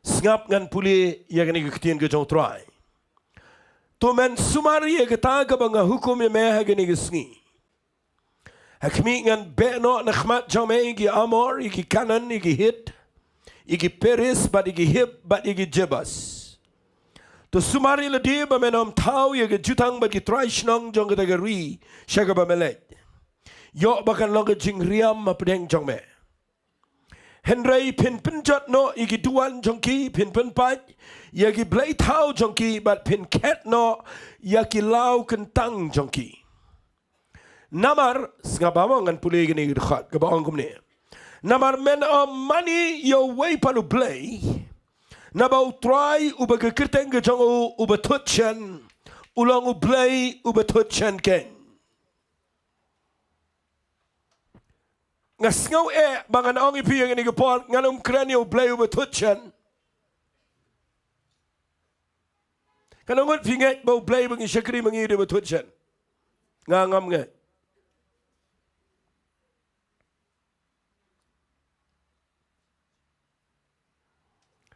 ngap ngan puli ya gani ka ktien ka jong try to men sumari ya ka ka banga hukum ya me ha gani ka sngi Hakmi ngan beno nakhmat jame igi Amor, igi Kanan, igi Hit, igi Peris, but igi Hib, but igi Jebus. To sumari ladi ba menom tau igi jutang ba gi traishnong jong ga ri shaga ba melet. Yo bakan long jing riam ma pedeng jong me. Henry pin pinjat no igi duan jongki pin pin pat yagi blay tau jongki but pin ket no yaki lau kentang jongki. Namar ngabawang ngan puli gini khat gabawang kumne. Namar men money yo way palu play. Nabaw try uba kekirteng gejong uba tutchen ulang play uba tutchen ken. Ngasngaw bangan ong ipi gini gepon nganum kranio play uba tutchen. Kanangot pinget bau play bangi syakri bangi uba tutchen. Ngangam ngat.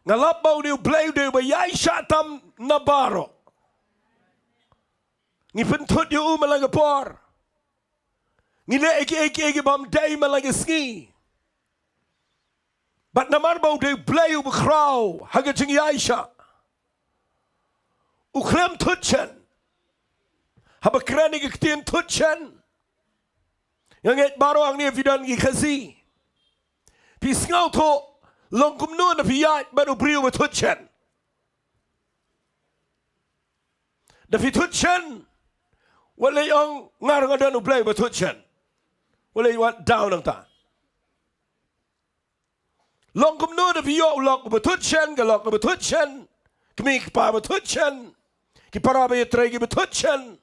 Ngalabaw niyo play niyo ba yay syatam nabaro. Ngipentut niyo malaga por. Ngine eki bam day malaga ski. But namarbaw niyo play niyo bakraw haga jing yay sya. Uklem tutchen. Haba krani giktin tutchen. Yang baro ang niya vidan gikazi. Pisngaw to. Long kumno na piyat baru beriu betutchen. Dafi tutchen. Walay ang ngarang ada nu play betutchen. Walay wat down ang ta. Long kumno na piyat ulok betutchen galok betutchen. Kemik pa betutchen. Kiparabe yetregi betutchen.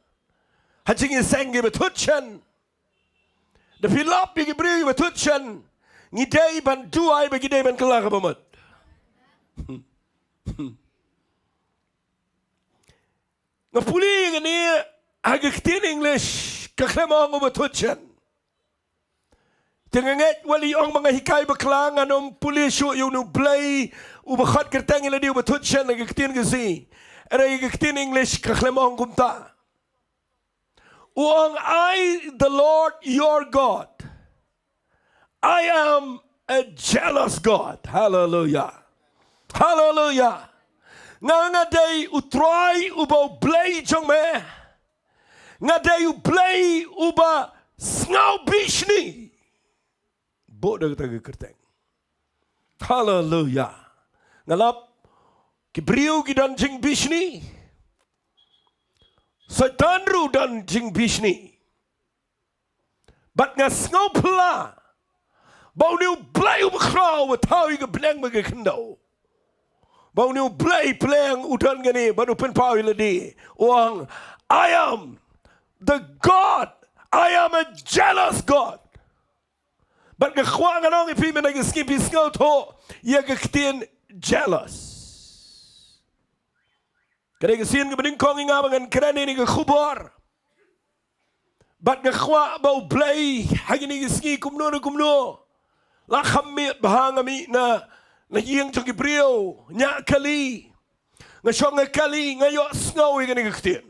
Hajing sengi betutchen. Dafi lap bigi beriu betutchen. Ngidai ban duai bagi dai ban kelak apamat. Ngapuli ngani agak tin English kaklemong ubatutchen. Tenganget wali ong mga hikay baklang anom pulisyo yung nublay ubakhat kerteng ila di ubatutchen agak tin kasi. Era agak tin English kaklemong kumta. Uang I the Lord your God. I am a jealous God. Hallelujah. Hallelujah. Nga day utray uba blay jong me. Nga day ublay uba snaw bishni. Bodoh kita kerteng. Hallelujah. Ngalap kibriu gidan jing bishni. Satan dan jing bishni. But nga snaw pula. Bau niu play ubakhrau watau iga blang baga kendo. Bau niu play udan gani baru pen pau iladi. Uang, I am the God. I am a jealous God. But ngakwa nganong ipi menagi skipi scout ho yaga ktien jealous. Kada kasin ka bading kong ingabangan karani ni kubor. But ngakwa bau play hagi ni ski kumno na kumno. la khamit bahangami na yeng jong Gibril nya kali ngashong kali ngayo sngaw igani gktien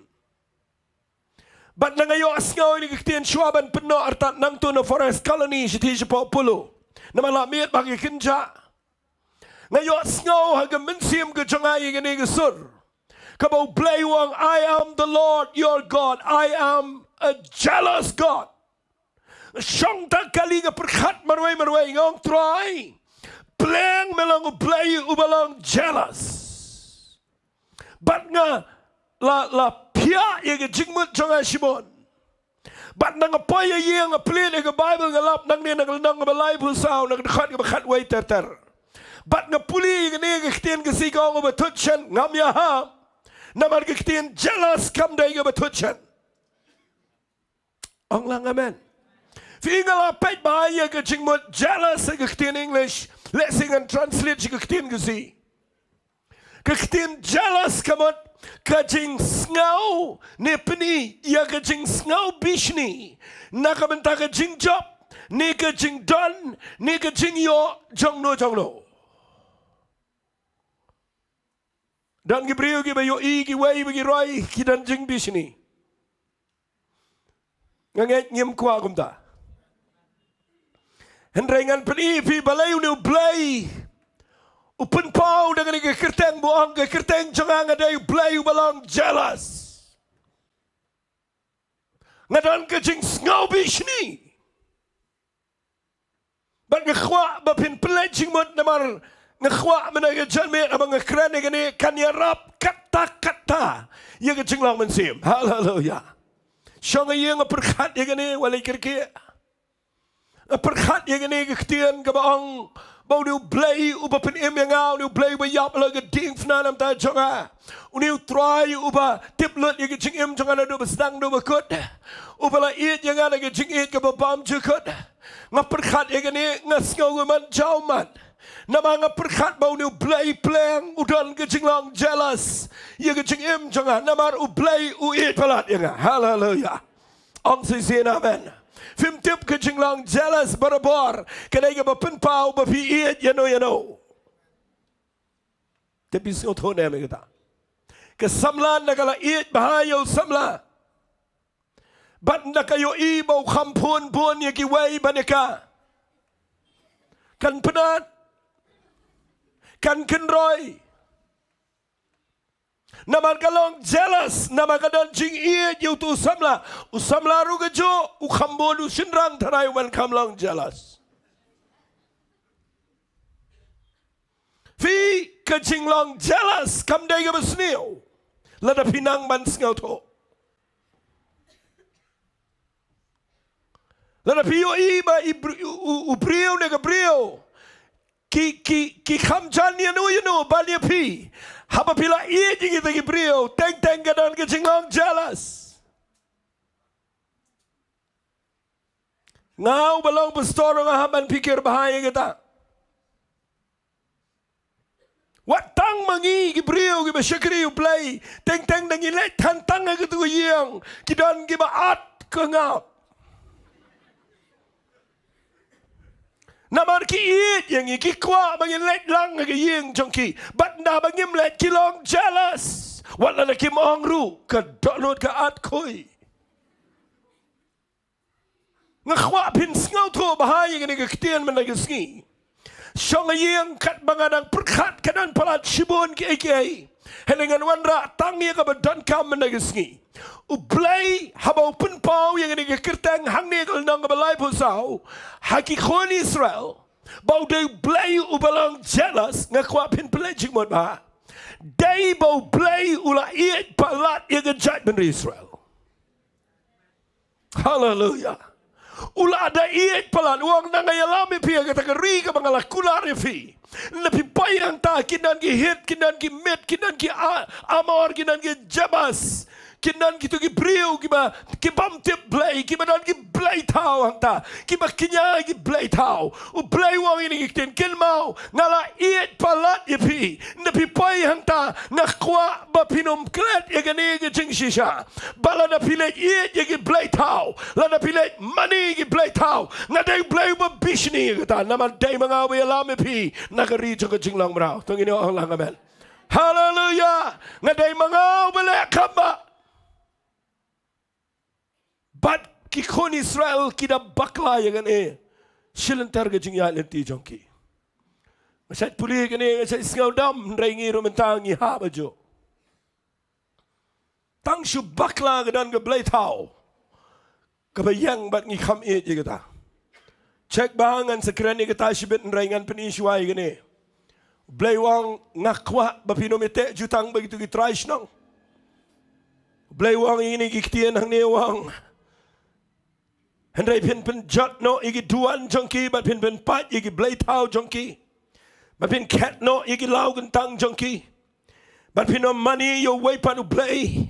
bat na ngayo sngaw igani gktien shuaban peno artat nang tu na forest colony shiti sipo pulo na malamit bagi kinja ngayo sngaw haga mensim ke jongai igani gesur kabau blaywang I am the Lord your God, I am a jealous God. Shong ta kali nga perkhat marway ngong try pleng melang blay ubalang jealous. Bat nga la pia ye ge jingmut jonga Shimon. Bat nga poya ye nga plin ye Bible nga lap nang ni nang balay pusaw nang khat nga khat way ter. Bat nga puli ye ne ge ktien ge sigong ba tutchen ngam ya ha. Namar ge ktien jealous kam dai ge ba tutchen. Ong lang amen. Fingala pet ba ye ge jingmut jealous ge ktien English. Let's sing and translate ge ktien ge si. Kektin jealous kamot kajing sngaw ne peni ya kajing sngaw bishni na kamenta kajing job ne kajing don ne kajing yo jongno dan Gibril gi bayo I gi wai gi roi ki dan jing bishni nganget nyem kwa kumta hendrengan peni pi balay ne blay Upen pau dengan ke kerteng buang ke kerteng jangan ada blay balang jealous. Ngadan ke jing ngau bishni. Bat ngkhwa ba pin pledging mot namar ngkhwa mana ke jalme abang ngkran ngene kan ya rap kata ye ke jing lang mensim. Haleluya. Shong ye ngaperkhat ye ngene walai kirke. Ngaperkhat ye ngene ke ktien ke baang Bau niu blay uba pen em yang au niu blay uba yap lagi ding fnanam ta jonga. Uniu try uba tip lut ye jing em jonga na do besdang do bekut. Uba la eat yang ada ke jing eat ke babam jukut. Ngaperkhat ye gani ngasngau man jauman. Nama ngaperkhat bau niu blay pleng udan ke jing long jealous. Ye ke jing em jonga namar u blay u eat palat yang. Hallelujah. Ong si amen. Fim tip ke jing lang jealous barabor kadai ke bapen pau bapi iet you know tapi sing thon em kita ke samlan na kala iet bahayo samla bat na kayo I bau khampun pun ye ki wai baneka kan penat kan kenroi Nama kalong jealous, nama kadan jing iye yu tu usamla ruga jo ukhambo du sinrang tarai wan kamlang jealous. Fi ka jing long jealous kam day ga basniu, lada pinang man sngaw to. Lada piyo iba ubriu ne gabriu. Ki kham chan you know balia pi. Haba pila iye jingi tagi brio teng gadan ke jingong jealous. Ngau balong pastor nga haman pikir bahaya kita. Wat tang mangi ki brio ki basyakri play teng dangi let tantang ke tu yang kidan ki ba at ke ngap. Namar ki iit yang ki kwa bangin let lang ke yeng jongki bat na bangim let kilong jealous wala na kim ongru ka donot ka at koi ngkhwa pin sngaw to bahaya ngani ka ktien man nagi sngi shong yeng kat bangadang perkhat kadan palat shibon ki aka helengan wanra tangi ka badan kam man nagi sngi ublay habau pun pau yang ngani ka kertang hang ni kal nang balai pusau haki khon Israel bau de blay ubalang jealous ngakwa pin pledging mod ba dai bau blay ula iet palat yang judgment Israel. Hallelujah. Ula ada iet palat uang nangayalami pia kata keri ka mga lakulari fi napi payang ta kinan ki hit kinan ki met kinan ki amor kinan ki jabas kinan gitu ki brio ki ba ki bam tip blay ki ba dan ki blay tau hang ta ki ba kinya ki blay tau u blay wang ini ki ten kin mau ngala iet palat ye pi na pi pai hang ta na kwa ba pinom klet ye gani ki jing shisha bala na pilet iet ye ki blay tau la na pilet money ki blay tau na dai blay ba bishni ki ta na man dai mga we la me pi na ka ri jong jing lang brao tong ini ang lang amen hallelujah nga dai mga bele kamba but ki kon Israel ki da bakla yang ne silentar ga jing ya lenti jongki masat puli ga ne sa isngau dam rengi rumentang ni ha bajo tang shu bakla ga dan ga blai tau ka bayang bat ngi kham e je ga ta check bangan sekrani ga ta shibet rengan penisuai ga ne blai wang ngakwa ba pinomete jutang begitu ki traish nang blai wang ini ki tien hang ne wang Henry pin jot no igi duan junkie but pin pat igi blade tau junkie but pin cat no igi laugan tang junkie but pin no money yo way panu play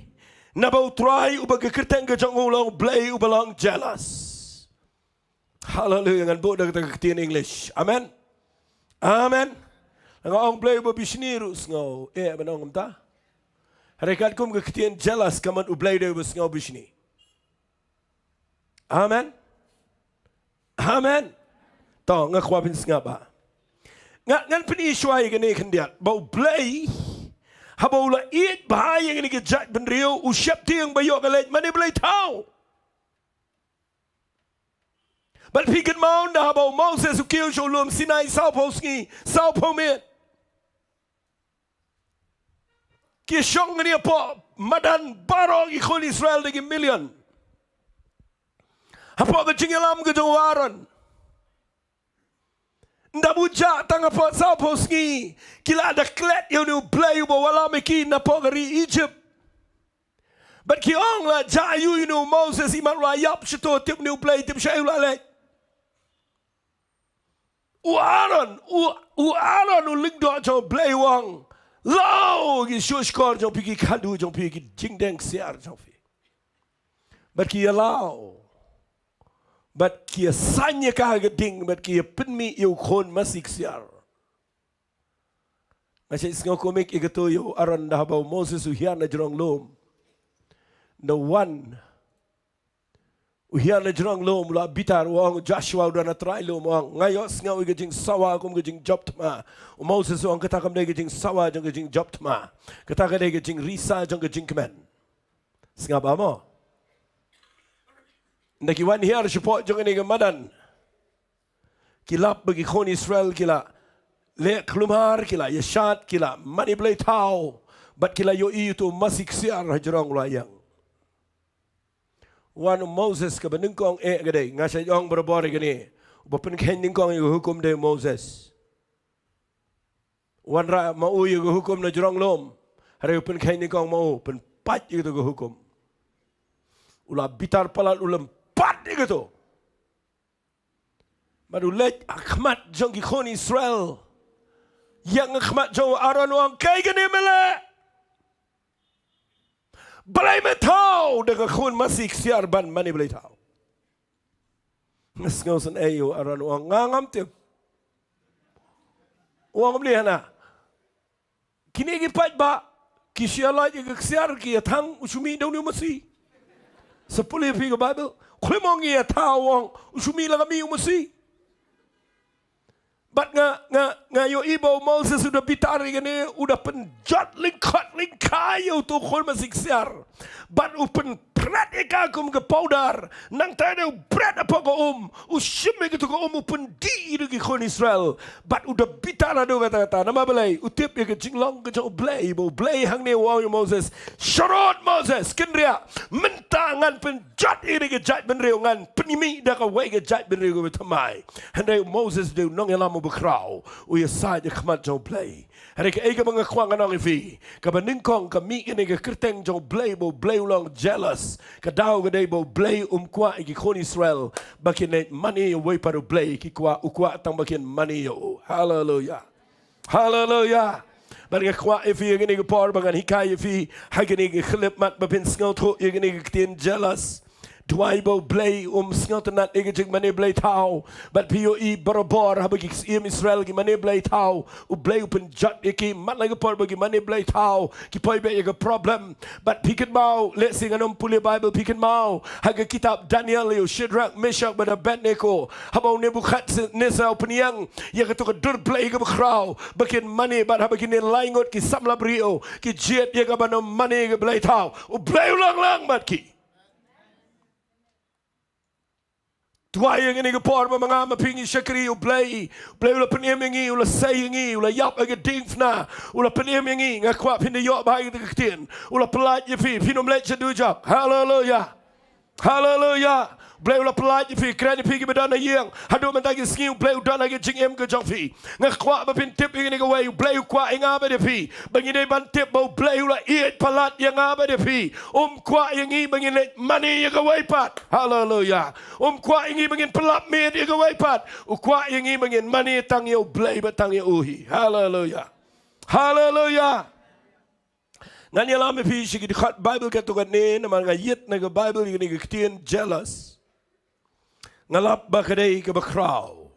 nabo try uba gekirteng ke jong ulong play ubalang jealous hallelujah ngan bo dak in English amen amen ngong play uba bisnirus ngo benong ta rekat kum gekitien jealous kaman u play de ubas ngo bisni Amen. Amen. To nga kwa bin nga ba. Ngan pini shwai gani kandiat. Bau blay. Habau la eat bahai yang ni kejat ben rio usyap tiang bayok galet mani blay tau. But pikin maun dah habau Moses ukil sholum Sinai sao posngi sao pomit. Kishong ni apa madan barong ikon Israel lagi million. Apa ke cingelam ke jawaran? Nda buja tang apa sa posngi kila ada klet yang ni play uba wala meki na pogari Egypt. But ki ong la jayu you know Moses iman rayap shito tip ni play tip shayu la le. U Aaron u lingdo jo play wang. Lao ki shush kor jo piki kadu jo piki jingdeng siar jo fi. But ki allow but kia sanya ka gading but kia penmi yu kon masik siar masih isngau komik igato yu aron dah bau Moses uhian na jrong lom the one uhian na jrong lom la bitar wang Joshua udah na try lom wang ngayo sngau igajing sawa kum gajing job tma Moses wang kata kam dai gajing sawa jong gajing job tma kata ka dai gajing risa jong gajing kemen sngap amo Naki wan hiar support jong ini gemadan. Kilap bagi kon Israel kila le klumar kila yashat kila mani blay tau but kila yo itu masik siar hajrong layang. Wan Moses ke benengkong gede ngasai jong berbor gini. Bapen kendingkong yu hukum de Moses. Wan ra mau yu hukum na jrong lom. Hari pen kendingkong mau pen pat yu tu hukum. Ulah bitar palat ulam pat gitu. Madulet akhmat jong kon Israel. Yang akhmat jong Aaron wang kay gani mele. Balay metau dengan kon masih siar ban mani balay tau. Ngasngausan ayo Aaron wang ngangam tiap. Wang beli hana. Kini gipat ba kisialai siar ki thang usumi daw ni masih. Sepuluh piga Bible. Klemong ia tawang usumi lang kami umasi. But nga yo ibo Moses sudah bitari gani udah penjat lingkat kayu tu kol masik siar. But upen prat ikakum ke powder nang tade prat apa ko ushime gitu ko upen di itu kon Israel. But udah bitara do kata nama belai utip ya ke jinglong ke blay hang ne wow Moses. Sharot Moses kendria mentangan penjat ini ke jat benreu ngan penimi dah ka wai ke jat benreu ke tamai. Handai Moses do nong elam bekrau uya saja khmat jong play. Hari ke ega mga kwang anong ifi. Kabaningkong kami ini ke kerteng jong play ulang jealous. Kadao gaday bo play kwa iki kon Israel. Bakin money away paru play ki kwa ukwa tang bakin money yo. Hallelujah. Hallelujah. But nga kwa if you gonna par bangan hikay if you hagani clip mat babin sngot ho you gonna get jealous. Dwaibo blay sngot nat egejik mane blay tau but POE barabor habagi im Israel gi mane blay tau u blay open jat iki mat lagi par bagi mane blay tau ki poi be a problem but picket mau let's sing anom puli Bible picket mau haga kitab Daniel yo Shadrach Meshach but Abednego habau Nebuchadnezzar peniang ya ka to dur blay ga bekrau bakin mane but habagi ne laingot ki samla brio ki jet ya ga banom mane ga blay tau u blay lang mat ki Tuai yang ini kepor memang mapingi syakri uplay ula peniemingi ula sayingi ula yap aga dingfna ula peniemingi ngakwa pinda yok bahagi tektin ula pelat yefi pinom leceh dujak hallelujah hallelujah Blay ula pelat yefi kerana pergi berdana yang hadu mentagi skiu blay udah lagi jingem ke jangfi ngakwa bapin tip ini ke way blay kwa inga bedepi bagi dei ban tip bau blay ula iet pelat yang apa depi kwa yangi bagi let money yang ke way pat hallelujah kwa ingi bagi pelap med yang ke way pat kwa yangi bagi money tang yo blay batang yo uhi hallelujah hallelujah Ngani alam pi sigi di khat Bible ka to ne na mga yet na Bible ni kitien jealous ngalap ba kadai ka bakraw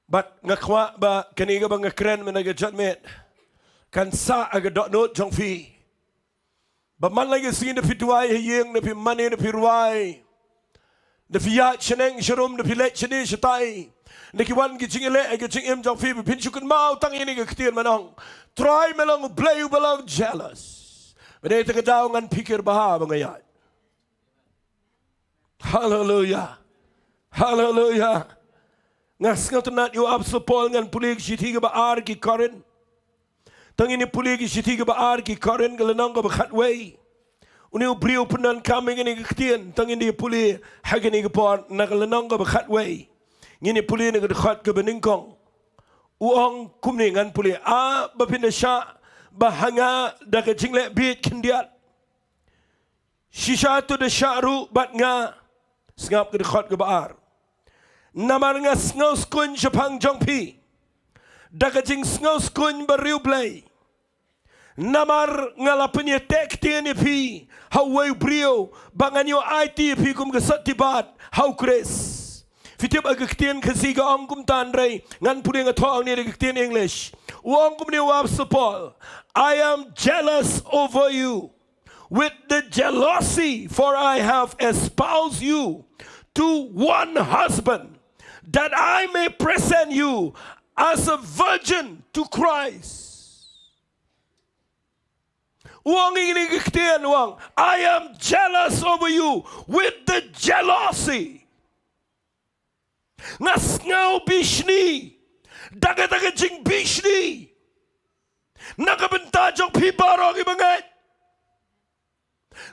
but ngakwa ba kaniga ba ngakren man aga judgment kan sa aga dot note jong fi ba man lagi sin de fituai yeng de pi mani de pi ruai de fi ya cheneng jerom de pi le cheni shatai de ki wan gi jingele aga jingem jong fi pin chukun mau tang ini ga kitien manong try melang blay belang jealous bade te daw ngan pikir baha bangayat Hallelujah. Hallelujah. Ngasngat nat yo Apostle Paul ngan pulig sitiga ba ar ki Korin. Tangini pulig sitiga ba ar ki Korin galanang ba khatway. Uni ubrio punan kaming ni kitien tangini puli hagani gapon nagalanang ba khatway. Ngini puli ni khat ka beningkong. Uong kumni ngan puli a ba pinasya ba hanga da ka jingle bit kindiat. Shisha tu de syaru bat nga Sngap ke dekat ke baar. Namar nga sngaw skun Jepang jongpi. Dagajing sngaw skun beriu blay. Namar nga lapanya tek tiani pi. Hawai brio. Banganyo IT pi kum kesat tibat. Haw kres. Fitip agaktian kesiga angkum tanrei. Ngan pudi nga toang ni agaktian English. Uangkum ni wab sepol. I am jealous over you. With the jealousy, for I have espoused you to one husband, that I may present you as a virgin to Christ. I am jealous over you with the jealousy. Ngasngau bishni, daga jing bishni, nagabentajok pibarong ibangat.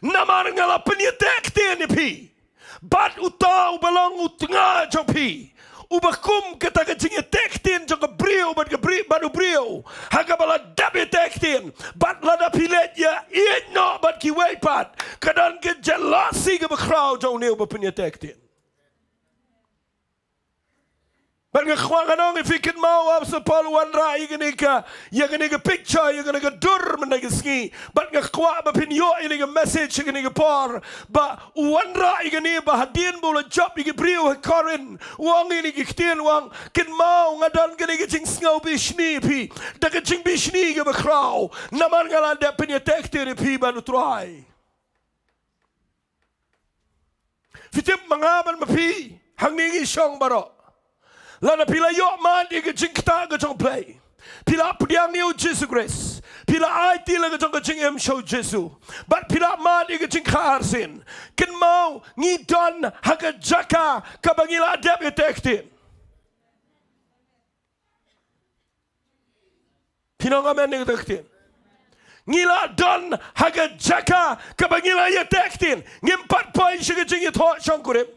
Namar ngala penyetek tiani pi. Bat utau balang utnga jong pi. Ubakum kita kecingnya tek tian jong brio bat gebri badu brio. Haga bala dabi tek tian. Bat lada pilet ya iet no bat kiwai pat. Kadan ke jealousy ke bakrau jong neu ba penyetek tian. But ngakwanganong if you can mau up sa paluan ra igani ka picture igani ka dur managi ski but ngakwa ba pinyo igani message igani ka por ba uwan ra igani ba hadin bola job igi brio Korin wang ini kitien wang kin mau ngadan gani jing sngaw bishni pi daga jing bishni ga ba kraw naman ngala de pinya tekte pi ba no try fitip mangaban mapi hangningi syong baro Lana pila yok man ika jingkta ka jong play. Pila pudiang niu Jesus Christ. Pila ai tila ka jong ka jing em show Jesus. But pila man ika jingka arsin. Kin mau ngidon haka jaka kabangila adep itektin. Pinong amen ika tektin. Ngila don haka jaka kabangila itektin. Ngimpat poin siya ka jing ito siyang kurip.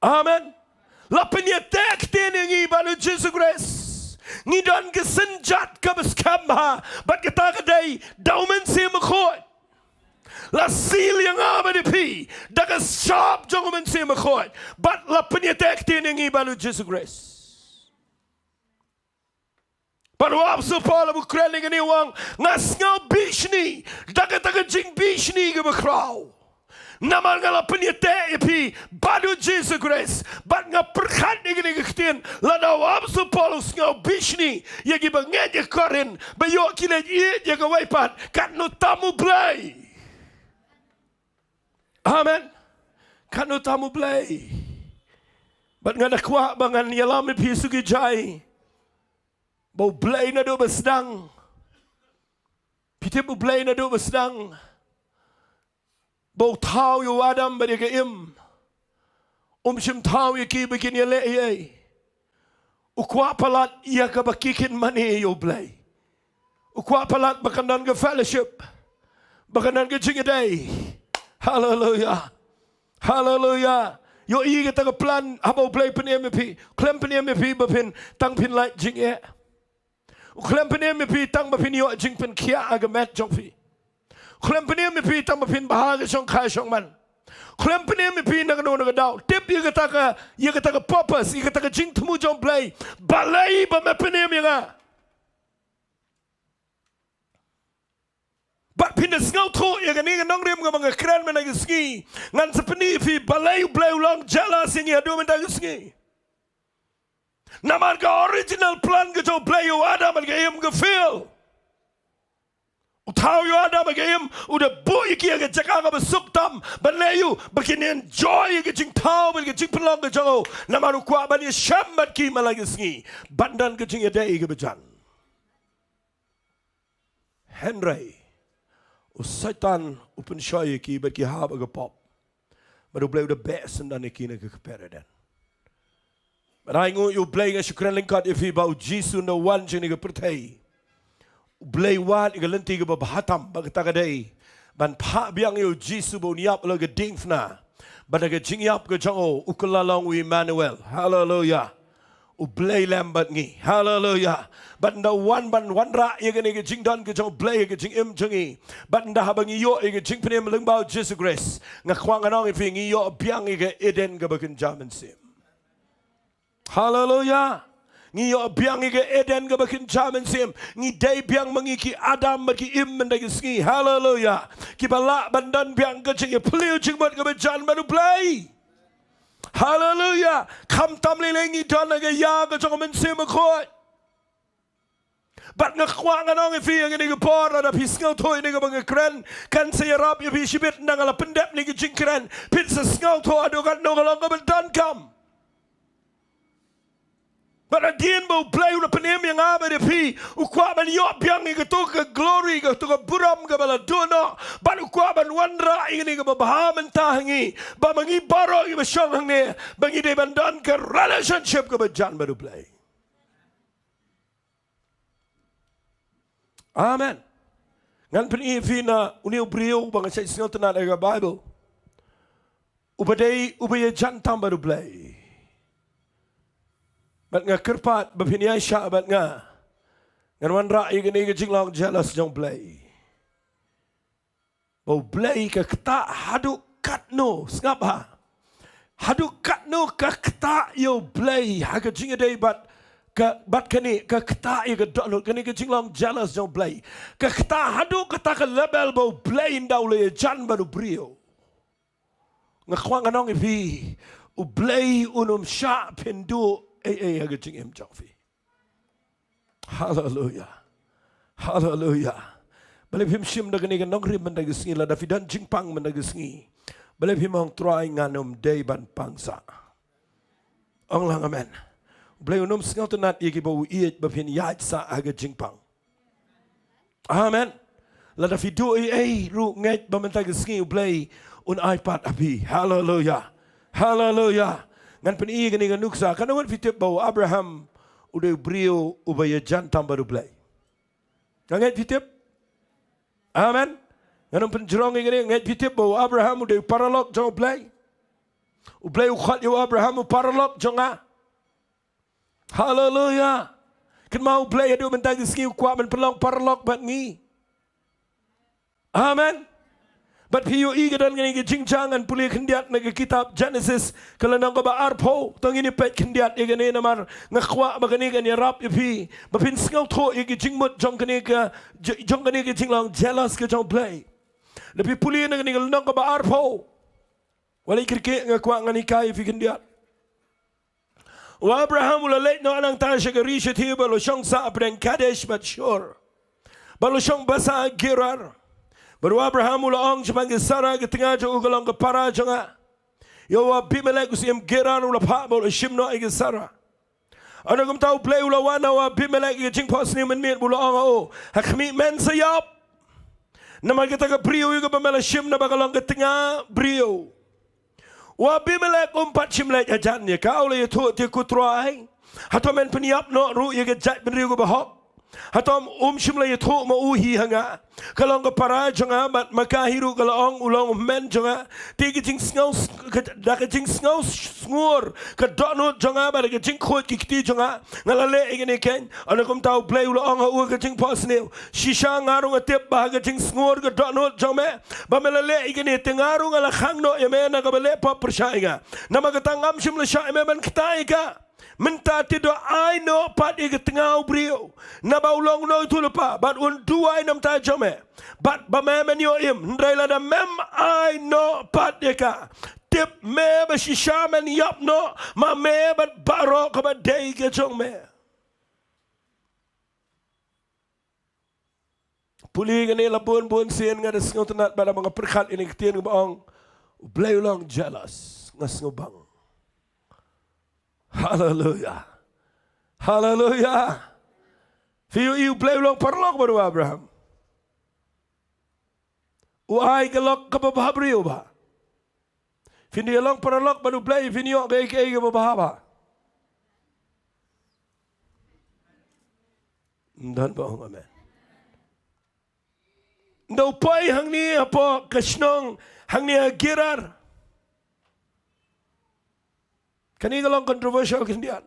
Amen. Lapanya tek tiningi balu Jesus Christ. Ngidan kesenjat kabeskamba. Bat kita kadai daumen si mekot. La sil yang apa di pi. Daga sharp jongumen si mekot. Bat lapanya tek tiningi balu Jesus Christ. Baru Apostle Paul abu kren ni gani wang ngas ngau bishni daga jing bishni ke bakrau. Namal ngala penyete epi badu Jesus Christ bat ngaperkat ni gani ketien lada Apostle Paul ngau bishni ye gi banget ye korin bayo kile ye ye gawaipat kat no tamu play. Amen. Kat no tamu play. Bat ngada kuah bangan yalam epi sugi jai. Bau belai na do bersedang. Pitip bu belai na do bersedang. Bau tau yo Adam bagi ke im. Shim tau ye ki bikin ye le ye. Ukwa palat ia ka bakikin mani yo belai. Ukwa palat bakanan ke fellowship. Bakanan ke jingadai. Hallelujah. Hallelujah. Yo i kita ke plan habau belai penem pi. Klem penem pi bapin tang pin light jing ye. Klem penem me pi tang bapin yo jing pen kia agamet jong fi. Klem penem me pi tang bapin bahag jong kai jong man. Klem penem me pi nagano nagadao. Tip ye kata ka purpose ye kata ka jing temu jong play. Balai ba me penem ye nga. Bat pindas ngau tro ye gani nang rem ga mga kran man agi ngan sa peni fi balai play ulang jealous ye adu man agi Naman ka original plan ka jo play yo Adam al gayam ka feel. Utaw yo Adam al gayam uda buy ki ka jaka ka basuk tam balayu bakin enjoy ka jing taw ka jing pelong ka jo naman ukwa ban ye shambat ki malagisngi bandan ka jing yadai ka bajan. Henry usaitan upun shoy ki bat ki hab ka pop. Baru play the best and dan ki na ka kaperadan. But I know you play a shukran lingkot if you about Jesus no one jini ke pertai. Play wat ke lenti ke bahatam bagata day. Ban pa biang you Jesus bo niap lo ke dingfna. But ke jingyap ke jango ukula long wi Emmanuel. Hallelujah. U play lambat ngi. Hallelujah. But no one ban one ra ye ke ke jing don ke jong play ke jing im jangi. But nda habang yo ke jing penem lengbao Jesus Christ. Ngakwang anong if ngi yo biang ke Eden ke bakin jaman sim. Hallelujah. Ngiyo biang ke Eden ke bakin jaman sim. Ngi day biang mangiki Adam bagi im mendagi ski. Hallelujah. Kibala bandan biang ke jing peliu jing mat ke bajan baru play. Hallelujah. Kam tam lilengi don ke ya ke jong men sim ko. Bat ngakwang anong ifi ang ni ke por ada pisngau toy ni ke bang kren kan sayarap ye bisibit nangala pendep ni ke jing kren pit sa ngau to adokan no kalong ke bandan kam. But again, bo play una penem yang abe de pi. Ukwa ban yo biang ni ketu ke glory ke tu ke buram ke bala dono. Ban ukwa ban wanra ini ke bahaman tahangi. Ba mangi baro ke basyong hang ni. Bangi de bandan ke relationship ke bajan baru play. Amen. Ngan pen ifina uniu brio bang sa singal tanat ke Bible. Ubadai ubaya jantam baru play. Bat nga kerpat bapini Aisyah bat nga ngan wan ra ye gani jing long jealous jong play. Bau play ka kata hadu kat no ngap ha. Hadu kat no ka kata yo play ha ka jing day bat kani ka kata ye ka download kani ka jing long jealous jong play. Ka kata hadu kata ka label bau play ndaw le jan baru brio. Nga kwang anong ipi u play unum sha pendu agajing im jofi. Hallelujah. Hallelujah. Balai him shim dagani kan nongri mendagisngi la dafidan jingpang mendagisngi. Balai him ong try nganum day ban pangsa. Ong lang amen. Balai unum singaw tunat yagi bau iet bapin yait sa aga jingpang. Amen. La dafidu ru ngait bamandagisngi balai un iPad api. Hallelujah. Hallelujah. Ngan peni gani nuksa kanawan fitip bau Abraham udah brio ubaya jantam baru play. Ngan fitip. Amen. Ngan penjerong gani ngan fitip bau Abraham udah paralog jong play. Uplay ukhat yo Abraham paralog jonga. Hallelujah. Kan mau play adu mentagi ski kwa men pelong paralog bat ngi. Amen. But piyo igadan ngani ke jingjangan puli kendiat na ke kitab Genesis kalanang ka ba arpo tangini pet kendiat igani namar ngakwa magani kan yarap ipi bapin sngau tho igi jingmut jong kani ke jinglang jealous ke jong play lepi puli na ngani kalanang ka ba arpo wala ikirke ngakwa ngani kai fi kendiat wa Abraham ula late no anang ta siya karisha tiba lo siyang sa apreng Kadesh Matsur balo siyang basa Gerar baru Abraham ula ong siya Sarah ke tengah jo ugalang ke para jonga yo Abimelech usim Gerar ula pa balo shimno ige Sarah ano kum tau play ula wana wa Abimelech ige jing pos ni men ula ong o hakmi men sayap nama kita ke brio ige pamela shim na bagalang ke tengah brio wa Abimelech umpat shimlek ajan ya kau le tu ti kutrai hato men peniap no ru ige jat ben rio ke bahok hatom shimla yatho ma uhi hanga kalong ka para jonga mat makahiru kalong ulong men jonga tigi jing sngaw da ka jing sngaw sngur ka dono jonga ba ka jing khot ki kiti jonga ngalale igene ken ana kum tau play ulong u ka jing posne shisha ngaru atep ba ka jing sngur ka dono jome ba melale igene tengaru ngala khangno yemena ka bele pa pershaiga nama ka tangam shimla sha emen kitaiga Menta tidak I no pat ige tengah brio na ba ulong no itu lupa but un dua nam ta jome but ba me men yo im ndrai la da mem I no pat deka tip me ba shisha men yap no ma me ba baro ka ba dei ke jong me puli ngani la bon sen ngada sngau tenat ba mga perkhat ini ketien ba ong blay ulong jealous ngas ngobang Hallelujah. Hallelujah. Fiyo iu play ulong parlok baru Abraham. Uai kelok ke bababrio ba. Fini ulong parlok baru play fini ok ke bababa. Dan ba amen. Ndau pai hang ni apa kasnong hang ni Gerar. Kani galong controversial kendian.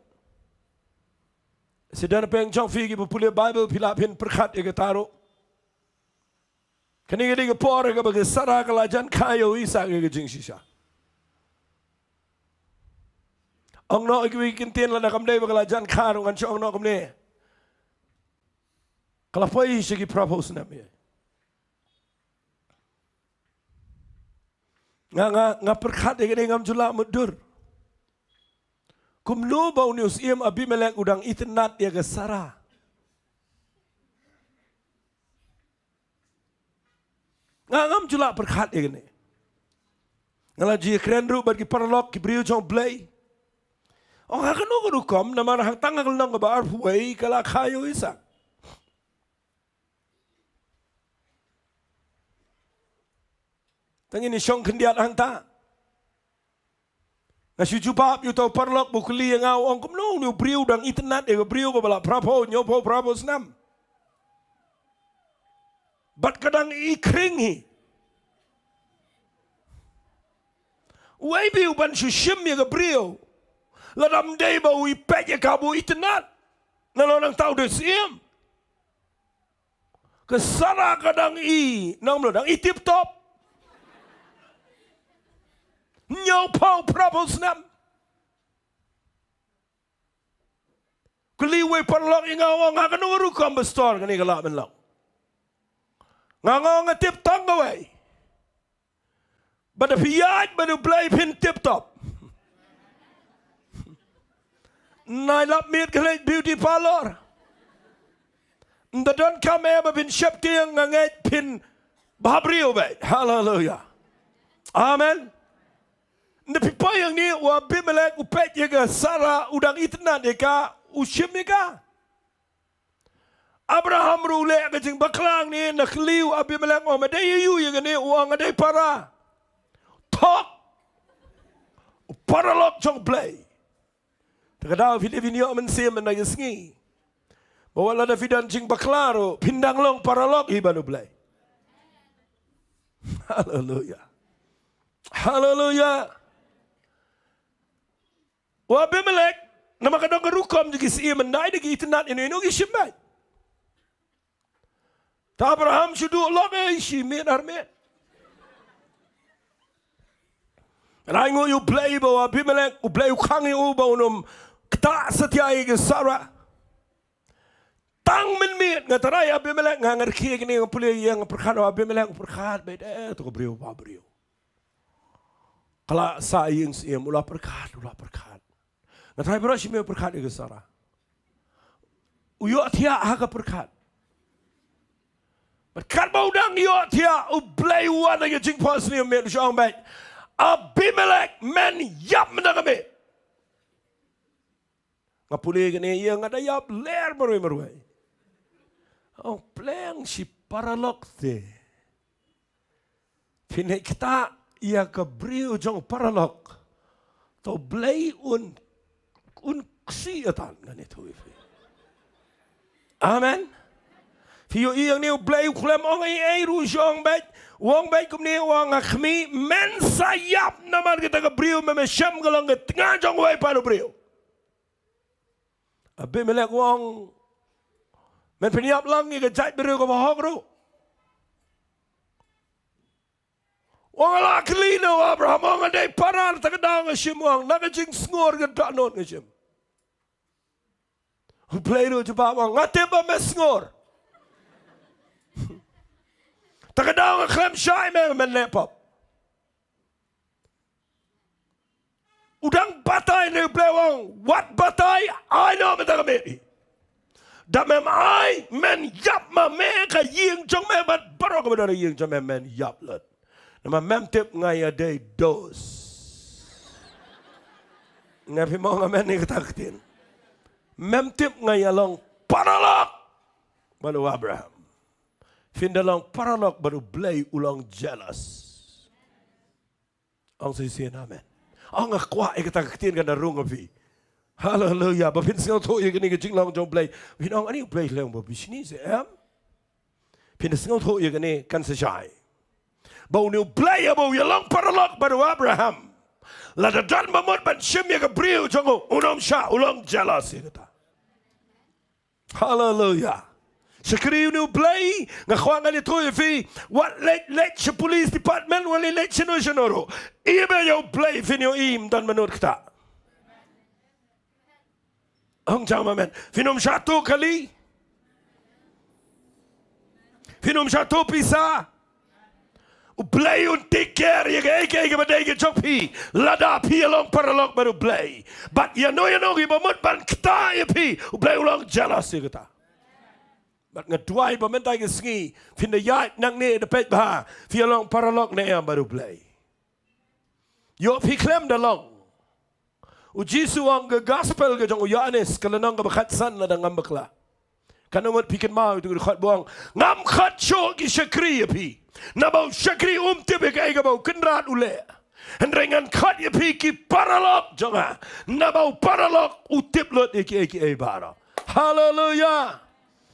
Sedar peng chong figi popular Bible pilapin perkhat ege taro. Kani gedi ke por ege bagi Sarah kalajan kayo Isa ege jing sisa. Ong no ege wikin tien lana kamdei bagalajan karo ngan chong no kamne. Kalapoi segi propose nami. Nga perkhat ege ngam jula mudur. Kum no bau news iam Abimelech udang itnat ya ke Sarah. Ngam jula perkhat ya gini. Ngala ji keren ru bagi paralok ki brio jong blay. Oh hakan no rukom nama hang tanggal nang ba arfuai kala kayo Isa. Tangini syong kendiat hang ta. Nasi jubab you tau parlok bukli yang awang kum no ni brio dang itnat e brio ba bala prapo nyopo prapo snam. Bat kadang ikring hi. Wai biu ban shim ya brio. Ladam dei ba wi pet ya kabu itnat. Nalonang tau de sim. Kesara kadang nang dang tip top. Nyaw pau prabos nam. Kuliwe parlok ingaw nga kanuru kam bestor kani kala men lang. Nga tip tang away. Bada piyat bada play pin tip top. Nai lap meet great beauty parlor. Don't come ever been shepti nga nget pin babrio bay. Hallelujah. Amen. Napi pa yang ni wa Abimelech upet yaga Sarah udang itna deka ushim nika. Abraham rule aga jing baklang ni nakliu Abimelech o madai yu yaga ni uang adai para. Talk. Paralok jong play. Takadaw Filipino man sim na yasingi. Bawala na fidan jing baklaro pindang long paralok ibanu play. Hallelujah. Hallelujah. Wa Abimelech nama kadang rukom di kisi menai di itnat ini no gishimai. Ta Abraham shudu loge shi min arme. Rango you play bawa Abimelech u play khangi u ba unum kta satyai ke Sarah. Tang min mit ngatarai Abimelech ngangar ki kini ngapuli yang perkhat Abimelech perkhat bet to brio ba brio. Kala sa ing sim ulah perkhat. Ngatarai bro shime perkhat ke Sarah. Uyo thia ha ka perkhat. Perkhat ba udang yo thia u play one ke jing pas ni met shong bet. Abimelech men yap menangame. Ngapuli kini yang ada yap ler marui. Oh pleng si paralok te. Pine kita ia ke brio jong paralok. To blay un ksiatan kan itu. Amen. Fio yang ni blay klem ong ai ru jong bet. Wong baik kumni wong akmi men sayap naman kita ke brio memesham galang ke tengah jong wai padu brio. Abimelech wong men peniap lang ke jai brio ke bahok ru. Wong ala kelino Abraham wong adai parar tak dang shim wong nak jing snor ke dak non ke shim. Play ru jeba wong ngate ba mes snor. Takadaw nga klem shy men lepop. Udang batay na plewang. What batay? I know me takami. Damem I men yap ma me ka ying jong me bat baro ka badara ying jong me men yap lat. Nama mem tip ngaya day dos. Ngapi mo nga men ni kataktin. Mem tip ngaya long paralak. Baru Abraham. Findalang paralok baru blay ulang jealous. Ang sisiyan amen. Ang akwa ikata katin ka na rung api. Hallelujah. Bapin siya to yung kini kajing lang jong blay. Pinang ani blay lang ba bisini si em. Pinasiyaw to yung kini kan sa siyay. Bau niyo blay abo yalang paralok baru Abraham. Lada dan mamot ban siyam yung kabriyo jong unom siya ulang jealous ikata. Hallelujah. Sekali ni play ngakwangan itu fi what let the police department wali let senoro ia be yo play finyo im dan menurut kita ang jama men finom satu kali finom satu pisa play un take care ya ke badai jopi lada pi along paralog baru play but ya no gibamut ban kita ya pi play ulang jealous kita. But ngadwai pamentay ke sengi pinayat nang ni dapet bah fialong paralog na yang baru play. Yo piklem dalong. Ujisu ang gospel ke jong Yohanes kalanang kabakatsan na dang bakla. Kanamot pikin mau itu khat buang ngam khat cho ki syakri pi. Nabaw syakri tibe kay gabaw kenrat ule. Hendrengan khat ya pi ki paralog jonga. Nabaw paralog utip lot iki bara. Hallelujah.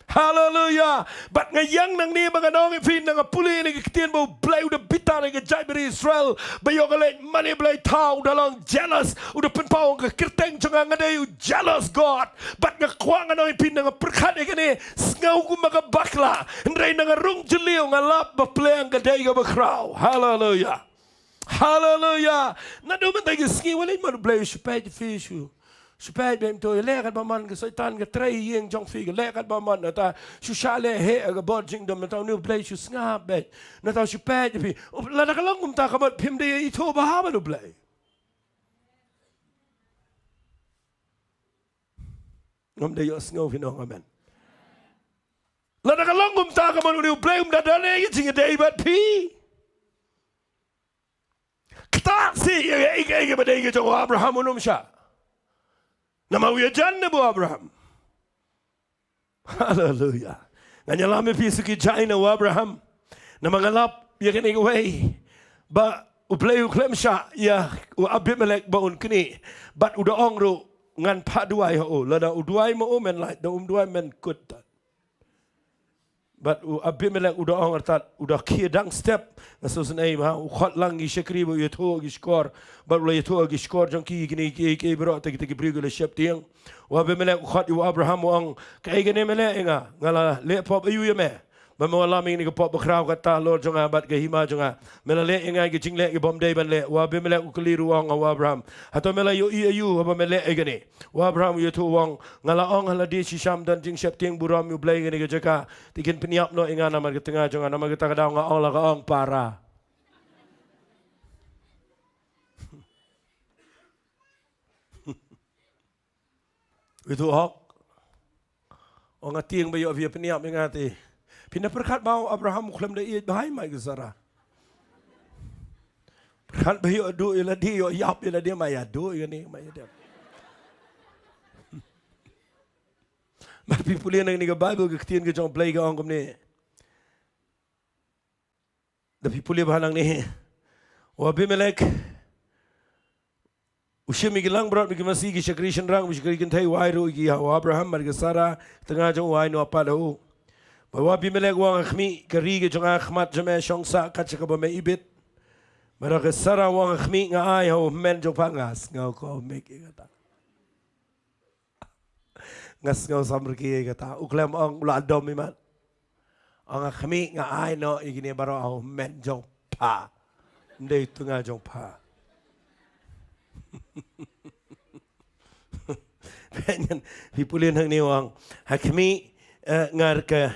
Hallelujah. But ngayang nang ni mga nong ifin nang puli ni kitien mo blay udah bita ni kajay beri Israel bayo galet mani blay tau dalang jealous udah penpau ke kirteng jangan ngaday jealous God. But ngakwang nong ifin nang perkat ni kani ngau ku mga bakla ndray nang rung jeliw ngalap baplayang gaday ka bakraw. Hallelujah. Hallelujah. Naduman tayo ski walay mo blay shupay fish you. Supaya bem tu lekat baman ke setan ke tray yang jong fi ke lekat baman nata susale he ke bodjing dom nata new play su ngap bet nata supaya fi la da kalong umta kamat pim de itu bahaba nu play ngom de yo sngo fi no amen la da kalong umta kamat nu play da dane jing de bat pi kta si ke badai ke jong Abraham unum sha nama uya janne bu Abraham. Hallelujah. Nganyalami pisuki China u Abraham. Nama ngalap ya kini way. Ba uplay uklem sha ya u Abimelech ba un kini. But udah ongru ngan pa duai ho. Lada uduai mo men like da duai men kut. But Abimelech udah ong artat udah kiedang step ngasos nai ha ukhat lang gi shekri bo yeto gi skor but le yeto gi skor jong ki gini ki bro te ki brigo le shep tiang wa Abimelech ukhat u Abraham wang kai gene mele nga ngala le pop ayu ye me Bamalam ini ke pop berkerau kata Lord jonga bat ke hima jonga. Melale ingai ke jingle ke bomdai banle. Wa bimele ukeli ruang wa Abraham. Atau mela yu iu apa mele egani. Wa Abraham yu tu wang ngalaong haladi sisham dan jing syap tiang buram yu blai gani ke jaka. Tikin peniap no inga nama ke tengah jonga nama kita kadang ngaong la kaong para. Itu hok. Orang tiang bayu via peniap ingati. Pina perkat bau Abraham klaim dah ia bahai mai ke Sarah. Perkat bayu adu ialah dia yap ialah dia mai adu ini mai dia. Tapi pulih nang ni ke Bible ke ketian ke jong play ke orang ni. Tapi pulih bahalang ni. Wabimelek. Usia migilang berat bagi masih ke syakrishan rang usia kerikan thai wairu ki Abraham mar ke Sarah tengah jong wai no apa dah. Bawa Abimelek wang akhmi kari ke jong akhmat jame shongsa kaca ke bame ibit. Mereka Sarah wang akhmi ngai hau men jong pangas ngau ko mek kata. Ngas ngau samar ki kata. Uklam ang ula adom iman. Ang akhmi ngai no igini baro hau men jong pa. Ndai tengah jong pa. Pengen pipulin hang ni wang akhmi ngar ke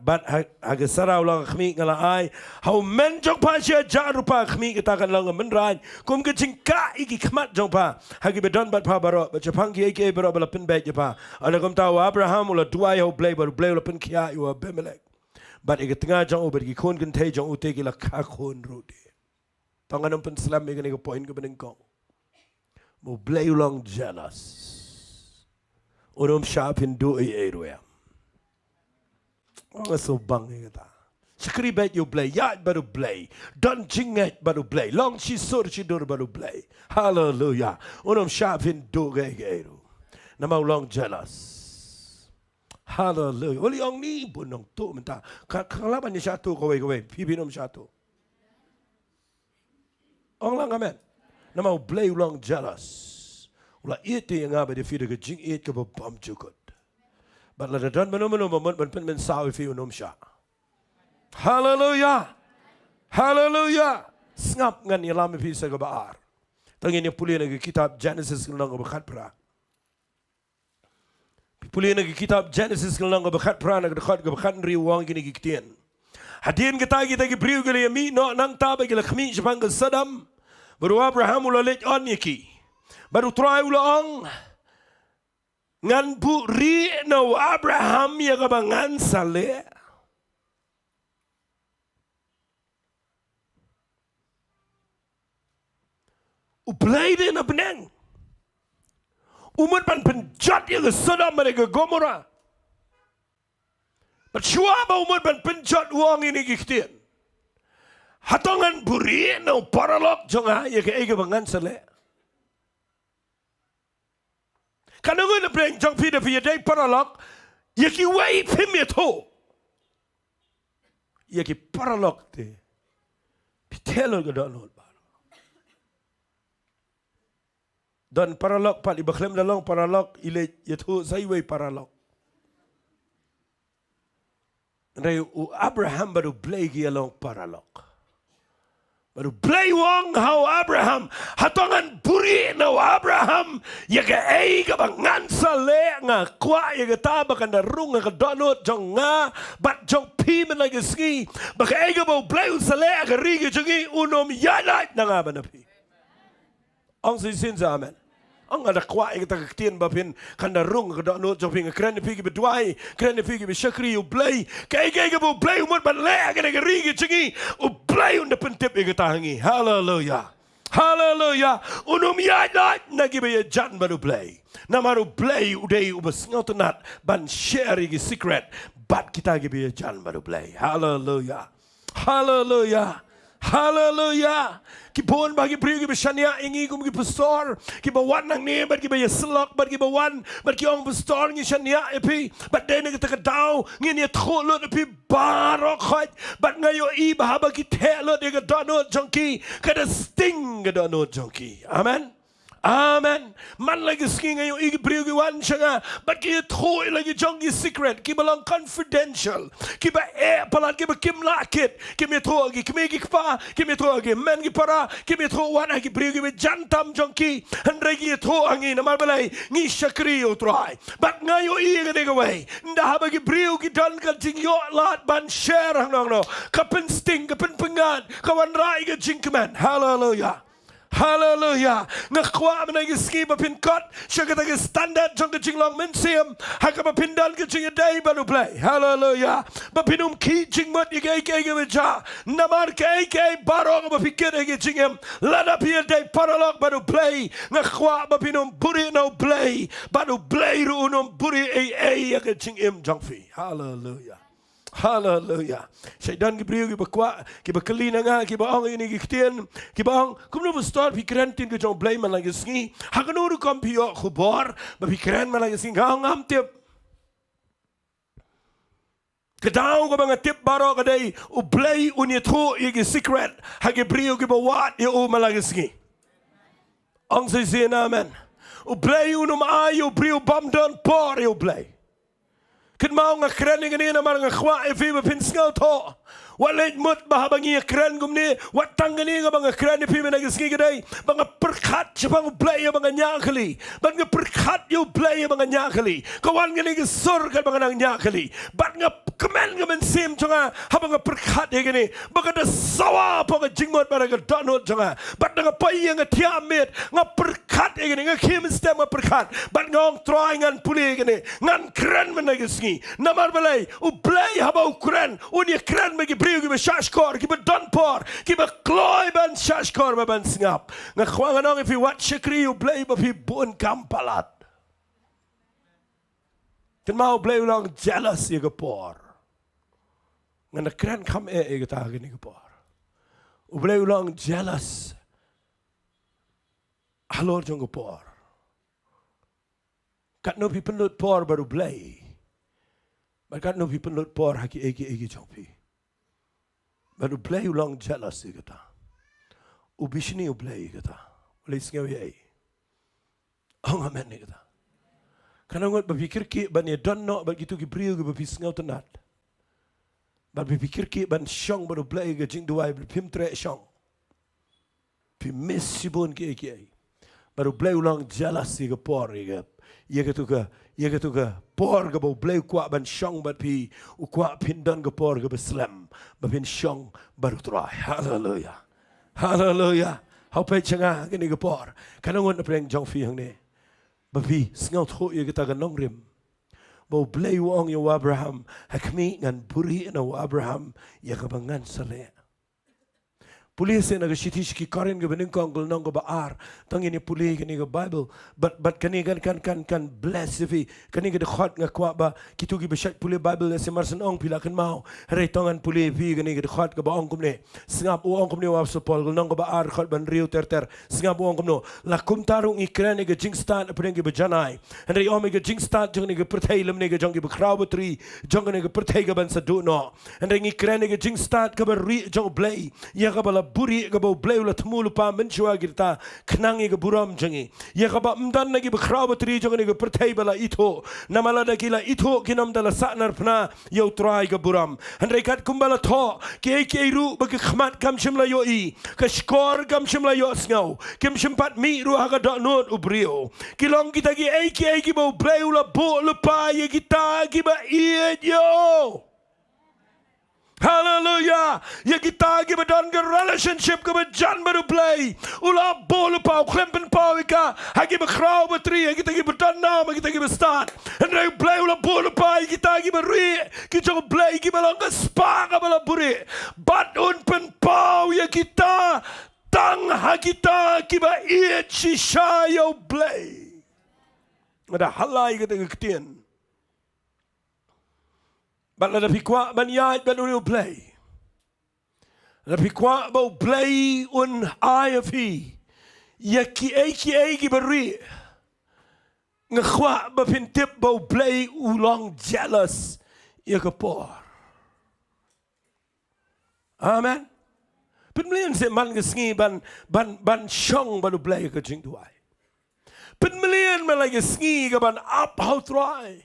bat hag sarau lang khmi ngala ai hau men jong pa sia jarupa khmi kita kan lang men ran kum ke cingka iki khmat jong pa hag bedon bat pa baro ba japang ki ke baro bala pen ba pa ala kum taw Abraham ula duai hau blai bar blai ula pen kia yu Abimelek bat ik tengah jong uber ki khon kan thai jong ute ki la kha khon ru de panganam pen slam me ke point ke beneng kong mo blai long jealous urum sharp in do area. Oh, so bang kata. Sekali bet you play, yat baru play, don jinget baru play, long si sur si dur baru play. Hallelujah. Unum syafin do gay. Nama long jealous. Hallelujah. Oli ong ni pun nong tu mentah. Kalau banyak satu kowe, pipi nom satu. Ong lang amen. Nama play long jealous. Ulah itu yang apa dia fira ke jing it ke bam cukup. But la dan menu men saw if you sha. Hallelujah. Hallelujah. Ngap ngan ilam pi sa gabar. Tangin ni puli nagi kitab Genesis nang bakat pra. Puli nagi kitab Genesis nang bakat pra nag dekat bakat ri wang gini gitien. Hadin kita gi priu gele mi no nang ta ba gele khmi jbang sadam. Baru Abraham ula let on yaki. Baru try ula ong ngan bu ri no Abraham ya ka ngan sale. Uplay din na benang. Umat pan penjat ya ke Sodom dan ke Gomora. Percuma ba umat pan penjat uang ini kiktian. Hatongan buri no paralog jonga ya ke ege ngan sale. Kalau kita bring jong pida pida day paralog, ya ki way pimit ho. Ya ki paralog te. Pitelo ke don. Dan paralog pat ibaklem dalong paralog ile yatu sayway paralog. Ray Abraham baru play along paralog. Baru play wong how Abraham hatongan puri na Abraham ya ka ay ka bangan sale nga kwa ya ka taba kan darung nga donot jong nga bat jong pi man like ski baka ay ka ba play sale ka rigi jongi unom yalat na nga ba na pi. Ang sin sa amen. Ang ada kwa kita ketian bapin kanda rung kada no joping kren pigi bedwai kren pigi be shakri u play kai bu play umot ban le kana rigi chingi u play unda pentip kita hangi hallelujah hallelujah unum ya nagi be jan baru play namaru play udai ubasngotenat ban share gi secret bat kita gi be jan baru play hallelujah hallelujah hallelujah. Kipon bagi priu ki besania ingi kum ki pastor ki bawan nang ni bat ki ba yeslok bat ki bawan bat ki ong pastor ngi shania epi bat de ne ka daw ngi ni tholot epi barok khot bat ngayo i bahaba ki thelot de ka donot jonki ka sting ka donot jonki amen Amen. Man lagi ski ngayon igibriw giwan siya nga. Ba't kaya toy lagi jong secret. Kiba lang confidential. Kiba palat kiba kimlakit. Kimi to agi kimi gikpa. Kimi to agi men gipara. Kimi to wan agi briw giba jantam jong ki. Handray gi to angi na marbalay. Ngi syakriyo try. Ba't ngayon iya nga nigaway. Ndaha bagi briw gidan ka jing yo lat ban share hang no. Kapen sting kapen pengan. Kawan rai ka jing keman. Hallelujah. Hallelujah. Ngakwa man ay ski bapin kot. Siya ka tagi standard jong kaching long mensiam. Haka bapindan kaching a day baru play. Hallelujah. Bapinum ki jing mot igay kay gameja. Namar kay kay barong bapikir ay jing em. Lada piya day paralog baru play. Ngakwa bapinum buri no play. Baru play ruunum buri ay kaching em jong fi. Hallelujah. Hallelujah. Syaitan gibriu gibakwa, gibakalina nga, gibaong ini giktian, gibaong kumno start pikiran tin ko jong blame man lagi singi. Hakanuru kampio khubor, ba pikiran man lagi singi ngam tip. Kadang ko mga tip baro kaday ublay unito igi secret, hagibriu gibawat yo malagi singi. Ang saysin amen. Ublay unum ayo briu bamdan por yo blay. Kan mau nga kren ni na marang khwa e fi pin sngaw to walay mut bahabangi kren gumni wat tangani nga mga kren fi na gisgi gaday mga perkat sa pang play mga nyakali bat nga perkat yo play mga nyakali kawan nga ni gisur ka mga nang nyakali bat nga kemen nga men sim nga habang nga perkat e gani baga da sawa pa nga jingmot para nga donot nga bat nga pay nga tiamit nga perkat e gani nga kim stem nga perkat bat nga ong try ngan puli gani ngan kren man na gisgi namar balay u play haba u kren unya kren magi briu giba shashkor giba donpor giba kloy ban shashkor ba ban singap nga khwanga nong if you watch shakri u play ba pi bun kampalat kan mau play ulang jealous ye gapor nga na kren kam e gata gani gapor u play ulang jealous halor jong gapor kat no pi penut por baru play Bakat no people not poor haki egi jopi. Baru play ulang jealous kata. Ubishni uplay kata. Ulis ngaw yai. Ang amen ni kata. Karena ngot berpikir ki ban ye don no ban gitu ki priu ki bapis ngaw tenat. Ban berpikir ki ban syong baru play ke jing duai berpim tre syong. Pi miss sibon ki egi. Baru play ulang jealous ke poor ke. Ia ketuka por ke bau blay kuat ban syong bat pi kuat pindan ke por ke beslam bapin syong baru try. Hallelujah. Hallelujah. How pay changa kini ke por. Kana ngon preng jong fi hang ne. Bapi sngaw tho ia kita kan nong rim. Bau blay wong yo Abraham hakmi ngan buri na Abraham ia kabangan sale. Pulis na gashitish ki karin ga bening kongol nong ga baar tang ini puli kani ga Bible but kani kan bless if kani ga khot nga kwa ba kitu gi beshat puli Bible se marsan ong pila kan mau re tongan puli vi kani ga khot ga ba ong kumne singap ong kumne wa so pol nong ga baar khot ban riu ter singap ong kumno la kum tarung ikran ga jing stan apeng ga janai and re ome ga jing stan jong ni ga perthai lam ni ga jong gi kraw tri jong ni ga perthai ga ban sa du no and re ikran ga jing stan ga ba ri jong blay ya ga buri ga bau blay ula tmulu pa menchua girta knangi ga buram jangi ya ga ba mdan nagi ba khraw tri jong ni ga perthai bala ito namala da kila ito kinam dala sanar pna yo trai ga buram handai kat kumbala tho ke ru ba ga khmat kam shimla yo I ka skor kam shimla yo sngaw kim shimpat mi ru ha ga da not ubrio kilong kita gi bau blay ula bo lu pa ye kita gi ba yo Hallelujah. Ya kita gi badon ge relationship ge jan baru play. Ula bol pau klempen pau ika. Hagi be kraw be tri kita gi badon na kita gi be start. And they play ula bol pau kita gi be ri. Ki jo play gi balong ge spa ga bala buri. But un pen pau ya kita tang ha kita gi ba I chi sha yo play. Ada halai ge te ktien. But let it be quiet, but yet, but we'll play. Let it be quiet, but play un eye of he. Yaki eki bari. Ngkhwa ba pin tip bo play ulong jealous yakapor. Amen. Pin mlian se man ngi ban shong ba play ka jing duai. penmelian malagi sngi kaban up how try.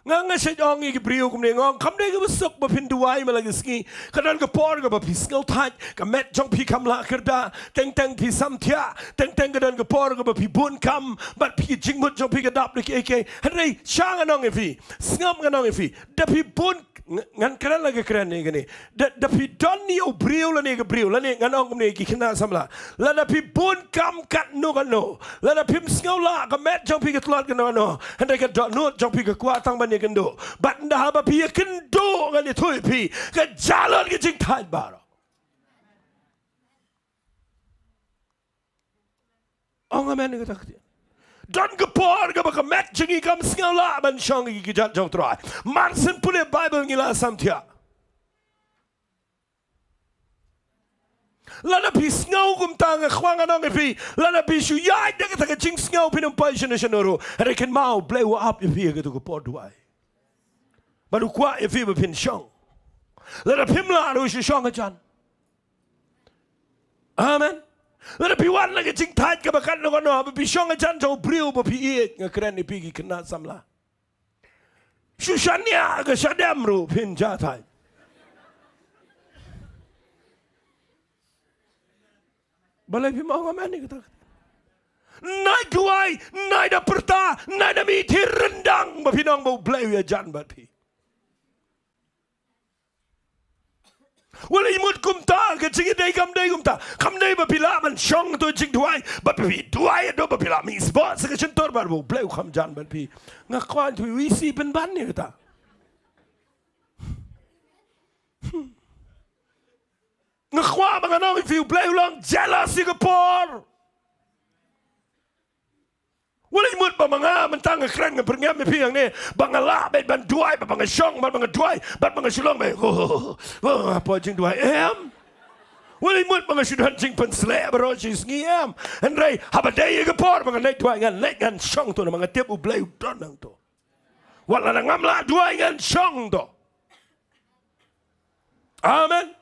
Ngang siya ang ikibriyo kum ne ngong kam ne ka besok ba pinduay malagi ski kadan ka por ka ba pisngaw tat ka met jong pi kam la kerda teng pi samtia teng kadan ka por ka ba pi bun kam bat pi jingmut jong pi ka dap ni ke henry chang anong ifi ngam anong ifi da pi bun ngan kran lagi kran ni gani da pi don ni o briyo la ni ka briyo la ni nganong kum ne ki kina samla la da pi bun kam kat no ka no la da pi sngaw la ka met jong pi ka tlot ka no henry ka do no jong pi ka kwa tang ban kendo bat ndah ba pi kendo ngan itu pi ke jalan ke jing thai baro ong amen ke tak don ke por ke ba mat jingi kam skala ban shong ki jat jong trai marsen pule bible ngila samtia lana pi snau kum tang khwang anong pi lana pi shu yai de ka jing snau pinum pa shenoro re ken mau blow up pi ke to ko por duai baru kuat ifi berpin shong. Lada pimla anu shong ajan. Amen. Lada piwan lagi cing tat ke bakan no kono berpi shong ajan jauh beriu berpi iet ngakeren ni pigi kena samla. Shushania ke shadam ru pin jatai. Balai pimau amen ni kata. Nai kuai, nai da perta, nai da miti rendang berpinang bau bleu ajan berpi. Wala imut kumta ke jingi dai kumta kam dai ba pila man shong to jing duai ba pi duai do ba pila mi spot se ke chentor bar bo bleu kham jan ban pi nga kwan tu wi si ben ban ni ta nga kwa ba nga no fi bleu long jealous Singapore wala imut ba mga mentang keren nga perngam mi piang ni bangala bet ban duai ba bang shong ba bang duai ba bang shulong be apa jing duai wala imut ba sudan jing pen sle bro jis ngiem andrai haba day ga por ba ngai duai ngan lek ngan shong to mga tiap u blai don nang to wala ngam la duai ngan shong to amen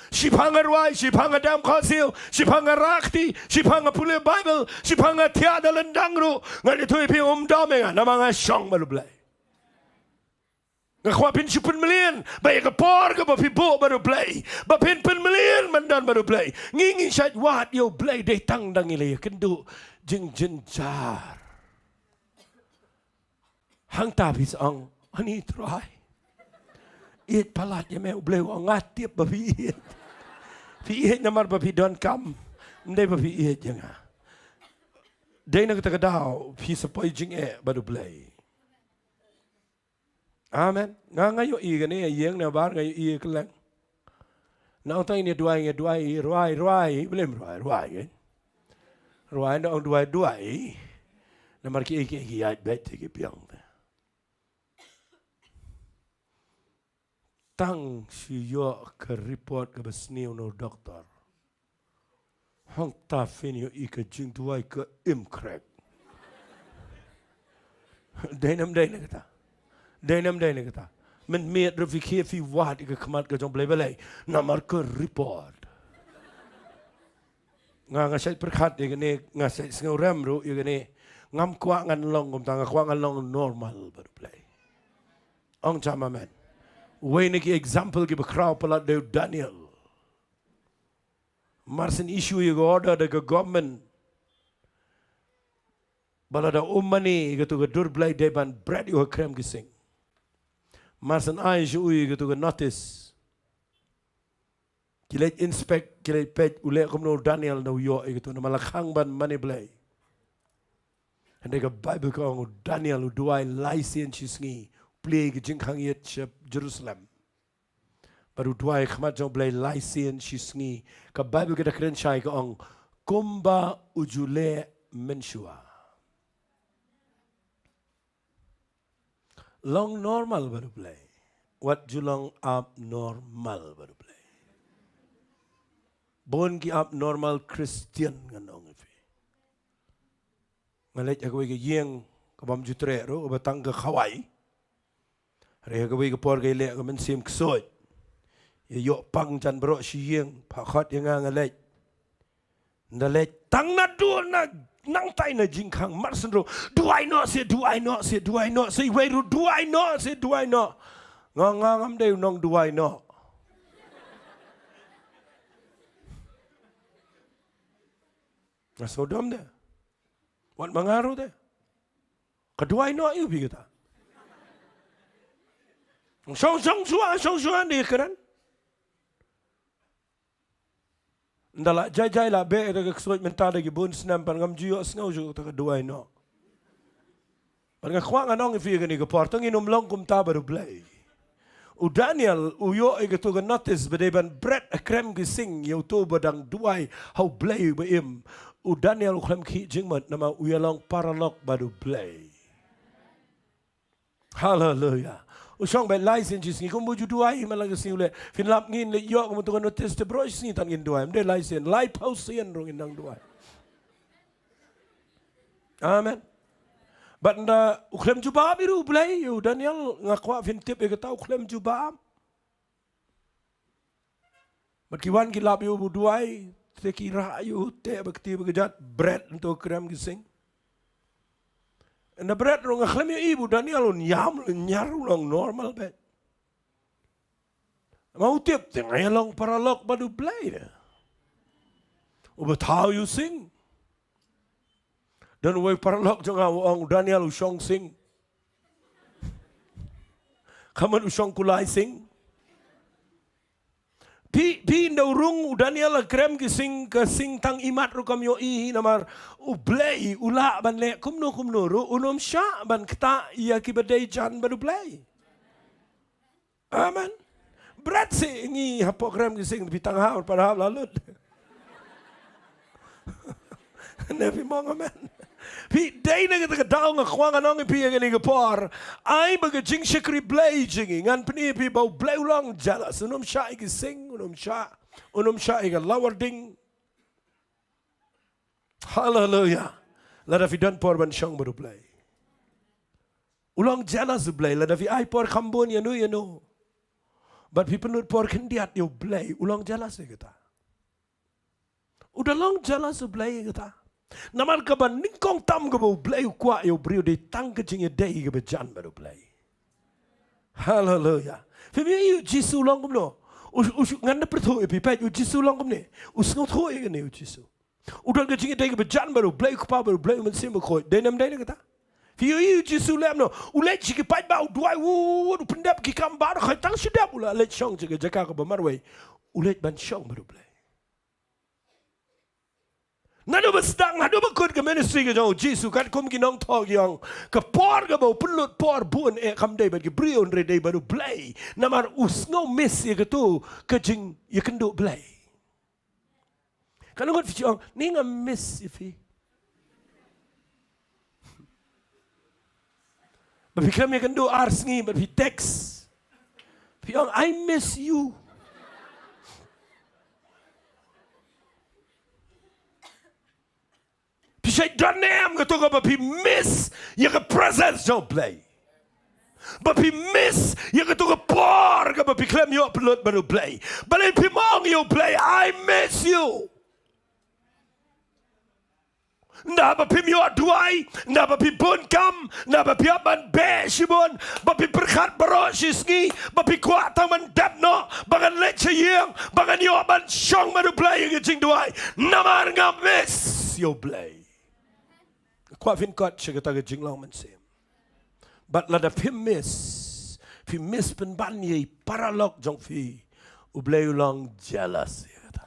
Sipanga ruai, sipanga dam khasil, sipanga rakti, sipanga pule Bible, sipanga tiada lendangru, ngani tu ipi damenga, namanga shong baru belai. Ngakwapin sipun melian, baik ke por ke bapi bo baru belai, bapin pen melian mandan baru belai. Ngingi syait wat yo belai deh tang dangile kendu jing jenjar. Hang tapis ang ani try. Iet palat ya meu belai ngat tiap bapi iet. Pi iet namar bapi don kam, ndai bapi iet janga. Dai nak takadau pi sapoi jing baru belai. Amen. Ngayo i gani yeng na bar ngayo i kelang. Nau tai ni duai ruai belum ruai kan. Ruai na duai. Namar ki ayat bet ki piang. Tang si yo ke report ke besniu no doktor. Hang ta fin yo i ke jing duai ke imkrek. Dainam kata. Dainam kata. Men met refikir fi wat ke kemat ke jong belai namar ke report. Ngasai perkat ye gani ngasai sengau ram ru ye gani ngam kwa ngan long kum tang kwa ngan long normal baru belai. Ong chama men. Wene ki example ki bekrau pelat de Daniel. Marsen issue ye order de government. Balada umani gitu ke dur belai de ban bread yo krem gising. Marsen ai issue gitu ke notice. Kilet inspect kilet pet ule komno Daniel no yo gitu na malakang ban mani belai. Hande ke Bible ko Daniel duai license singi. Play ke jingkang yet Jerusalem. Baru dua khmat jong play license shisngi. Ka Bible kita keren syai ke ong kumba ujule menshua. Long normal baru play. What julong abnormal baru play. Bon ki abnormal Christian nganong ifi. Ngalet aku ke yeng kabam jutre ro batang ke khawai. Raya kawai ke por ke lek ke mensim kesot. Ya yok pang jan berok siyeng. Pakot yang ngalek. Nalek tang na do na nang tai na jing khang mar san ro do I not say do I not say do I not say wait do I not say do I not ngam de nong do I not Nasodom de wat mangaru de ka do I not you bi kita song suan ni keran ndala jai la be de ksoj mentada gi bun snam pan ngam jiyo snau ju ta do I not pan nga khwang anong fi ni ko portong inum long kum ta baru blai u Daniel u yo e to ga notice be ban bread a krem gi sing yo to badang duai how blai be im u Daniel kham khi jingmat nama u yalong paralok baru blai hallelujah Usang by license ni kung mo juduay malaga singule finlap ngin le yo kung tukan notice de bro ni tan ngin duay mde license life house yan rong inang duay Amen But uklem juba biru blay you Daniel ngakwa fintip e kata uklem juba But kiwan kilap yo buduay te kira yo te bakti bagajat bread untuk krem gising Na bread rong akhlem yo ibu Daniel on yam nyaru long normal bet. Mau tip te ngayalong paralok badu play de. But how you sing? Dan way paralok jong awang Daniel usong sing. Kaman usong kulay sing. Pi no rung Daniel krem ki sing ka sing tang imat ro kam yo I namar u blay ula ban le kumno ro unom sha ban kta ya ki badai jan badu blay Amen Brat se ngi hapo krem ki sing pi tang ha para lalut Nevi mong amen Pi day na kita daw nga kwang anong ipi ang nga par ay baga jing shikri blay jingi ngan pini pi baw blay ulang jealous unom siya igising unom siya igalawarding hallelujah lada fi dan por ban siyang baru blay ulang jealous blay lada fi ay por kambon yano but pi penut por kendiat yo blay ulang jealous kita udah long jealous blay kita Naman ka ba ningkong tam ka ba blay kwa yo brio de tang ka jing day ka ba jan ba blay. Hallelujah. Femi yu Jisu long kum no. Nganda pertho epi pa yu Jisu long kum ne. Usngo tho e ne yu Jisu. Udan ka jing day ka ba jan ba blay ko pa ba blay man sim ko. Denam day na ka ta. Fi yu Jisu lem no. Ule chi ki pa ba duai wu pendap ki kam ba ka tang sidap ula le chong chi ka jaka ka ba marway. Ule ban chong ba blay. Nado bestang, nado bakut ke ministry ke jauh Jisu kat kum kinong tog yang ke por ke bau pelut por bun kam day bagi brion re day baru blay namar usngo miss ye ke tu ke jing ye kendo blay. Kalau ngot fiong ni ngam miss ifi. But kam ye kendo ars ngi but fi text. Fiong I miss you. Say danem gato ka ba miss your presence don't play. But miss you gato ka por ka ba klem yo upload ba play. But if mong you play I miss you. Na ba yo duai, na ba bun kam, na ba ban be shibon, ba perkhat baro shisngi, ba kwa taman dapno, bangan leche yeng, bangan yo ban shong ba play yung jing duai. Namar nga miss you play. Kwa fin kot siya kata jing long man sim. But lada fi miss pen ban ye paralok jong fi ublay long jealous kata.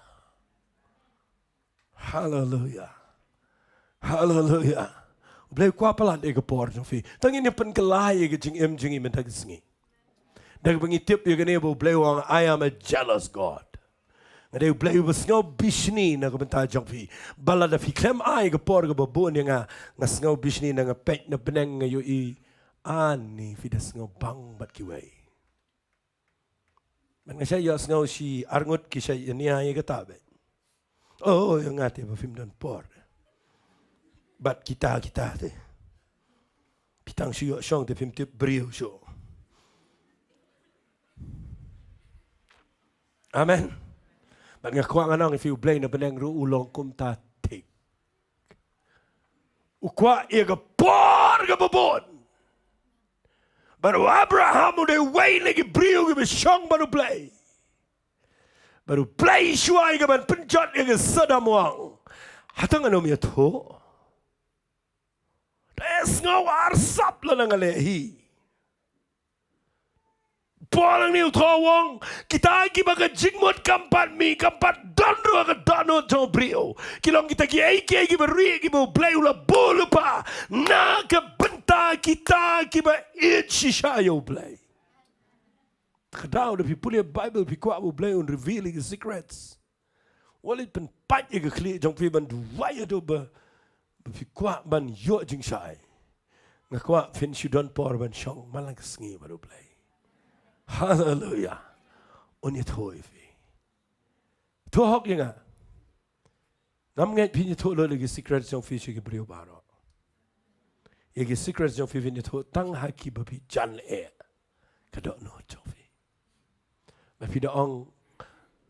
Hallelujah. Hallelujah. Ublay kwa palan e kapor jong fi. Tangin ni pen kalay e jing jing imen tagisngi. Dag bangitip ye gane ublay wang I am a jealous God. Ngade ublay ubasngaw bishni na kumenta jong fi. Bala da fi klem ay kapor ka babun nga ngasngaw bishni na nga pek na beneng nga yu I ani fi das ngaw bang bat kiway. Man nga siya yasngaw si arngot ki siya niya ay katabe. Oh yung ate ba film dan por. Bat kita te. Pitang siyo siyong te film tip brio siyo. Amen. Bang nga kuwang anong if you blay na beneng ru ulong kum ta tik. Ukwa ia ke por ke babon. Baru Abraham udah way lagi beriu ke besyong baru play. Baru play syuai ke ban penjat ke Sodom wang. Hatang anom ya tu. Es ngawar sap lah ngalehi. Polang ni utawang kita lagi baga jingmut kampat mi kampat donro ke dono to brio kilong kita ki ai beri ki bo play ula bolu pa na ke benta kita ki ba it shisha yo play kadau de pipule bible pi kwa bo play on revealing the secrets walit pen pat ye ke kli jong pi ban duai do ba pi kwa ban yo jing shai ngakwa fin shudon por ban shong malang sngi ba do play. Hallelujah. Unyat hoi fi. Tu hok yenga. Nam ngai pi ni tu lo lagi secret jong fi chi brio baro. Ye ge secret jong fi ni tu tang ha ki ba pi jan e. Kadok no jong fi. Ba pi da ong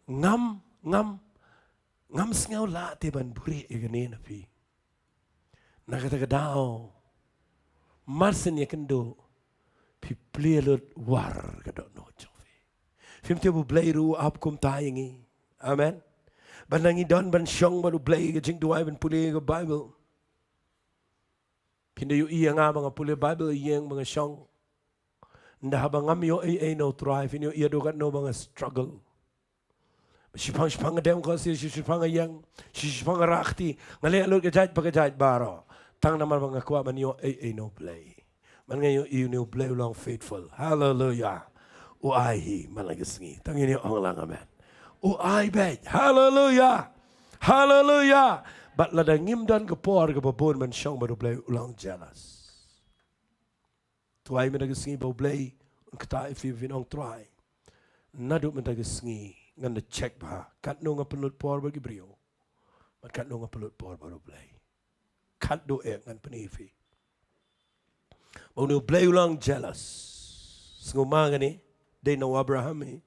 ngam sngau la te ban buri e ge ne na pi. Na kata kadao. Marsen ye kendo. Pi plelot war kadok no jofi. Fim te bu blay ru ap kum tayengi. Amen. Banangi don ban syong baru blay ke jing duai ban pule ke Bible. Pinda yu iya nga mga pule Bible iyang mga syong. Nda habang ngam yo ay no thrive in yo iya dogat no mga struggle. Sipang dem ko si sipang yang sipang rakti ngale alot ke jait pagajait baro. Tang naman mga kwa man yo ay no play. Man ngayon you play long faithful. Hallelujah. Uai malagasngi. Tangin niyo ang lang amen. Uai bet. Hallelujah. Hallelujah. But ladangim dan kapor kapabon man siyang marublay ulang jealous. Tuay malagasngi baublay kata if you vinong try. Nado malagasngi nganda check ba. Katno nga pelut por bagi brio. Mat katno nga pelut por marublay. Katdo ngan penifi. Mau ni play ulang jealous. Sengumang ni, they know Abraham ni.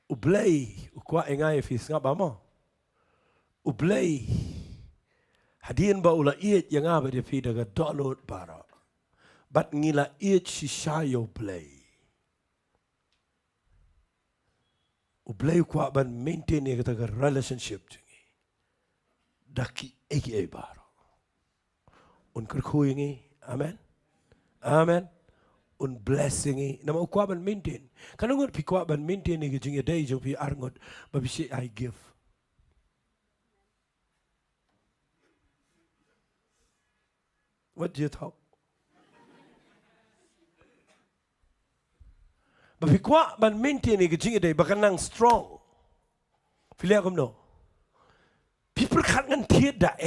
Ublay, ukwa engay fis nga ba mo? Ublay, hadian ba ula iit yang nga ba di pida ka download para. But ngila iit si sayo play. Ublay kwa ban maintain ni kata relationship jingi. Daki eki baro. Un kerkui ngi, amen, amen. Un blessing ngi. Nama ukwa ban maintain. Kanungot pi kwa ban maintain ni jingi day jo pi arngot babisi I give. What do you talk? Tapi kuat ban maintain ni kecing day bahkan nang strong. Filia kamu no. People kan ngan tiada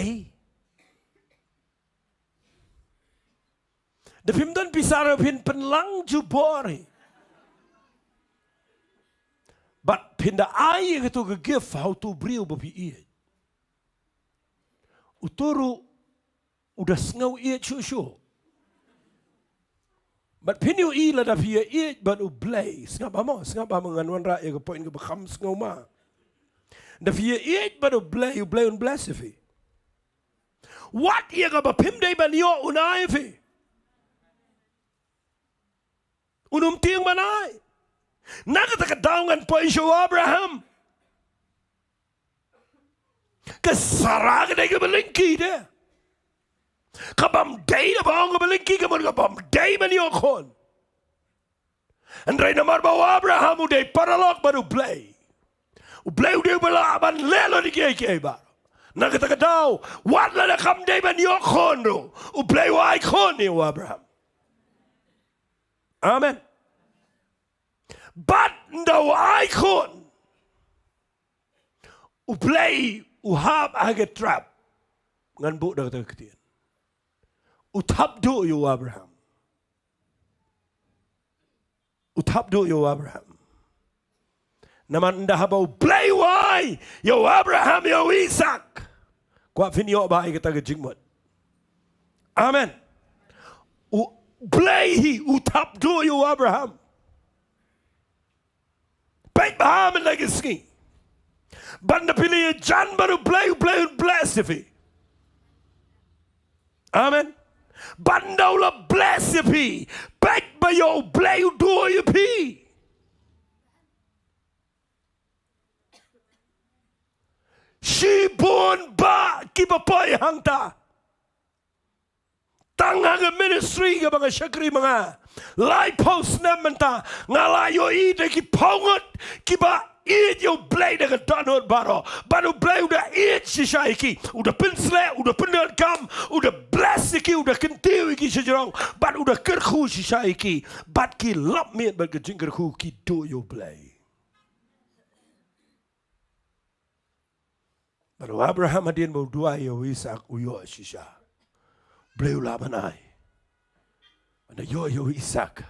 Dapim dan pisara pin penlang jubori. But pinda ai itu ke give how to brio babi iye. Uturu udah sengau iye cu. But pinyu ila da pia it but ublay. Sengap amo nganuan ra ke point ke bekam sengau ma. Da pia it but ublay un bless ifi. What ia ka ba pim day ban yo unai ifi. Unum tiang manai. Nakata ka daungan po isyo Abraham. Kasaraga na ka balingki de. Kabam day na ba ang kabalingki ka mo kabam day man yung kon. Andray na marbaw Abraham uday paralog ba ublay. Ublay uday balaban lelo ni kaya ba. Nakata ka daw. Wala na kam day man yung kon ro. Ublay wa ay kon ni Abraham. Amen. But no icon. Uplay uhab aget trap. Ngan bu dah kata ketian. Utap do you Abraham. Utap do you Abraham. Naman dah habau play why yo Abraham yo Isaac. Kuat finyo ba ay kata kejingmot. Amen. Play he utap do you Abraham. Baik bahaman lagi sengi. Banda pilih jan baru play bless if Amen. Banda ula bless if baik bayo play do if Si pun ba kipapoy hangta. Tangang ministry ka mga syakri mga light post naman ta ngalayo ide ki pongot kiba it yo blade ka donor baro baru blade udah it si shaiki udah pinsle udah penel kam udah bless ki udah kentiwi ki sejarong bat udah kerku si shaiki bat ki lap miet bat ke jingkerku ki do yo blade. Baru Abraham adin mau dua yo Isaac uyo shisha. Beliau labanai. Ada yo Isaac.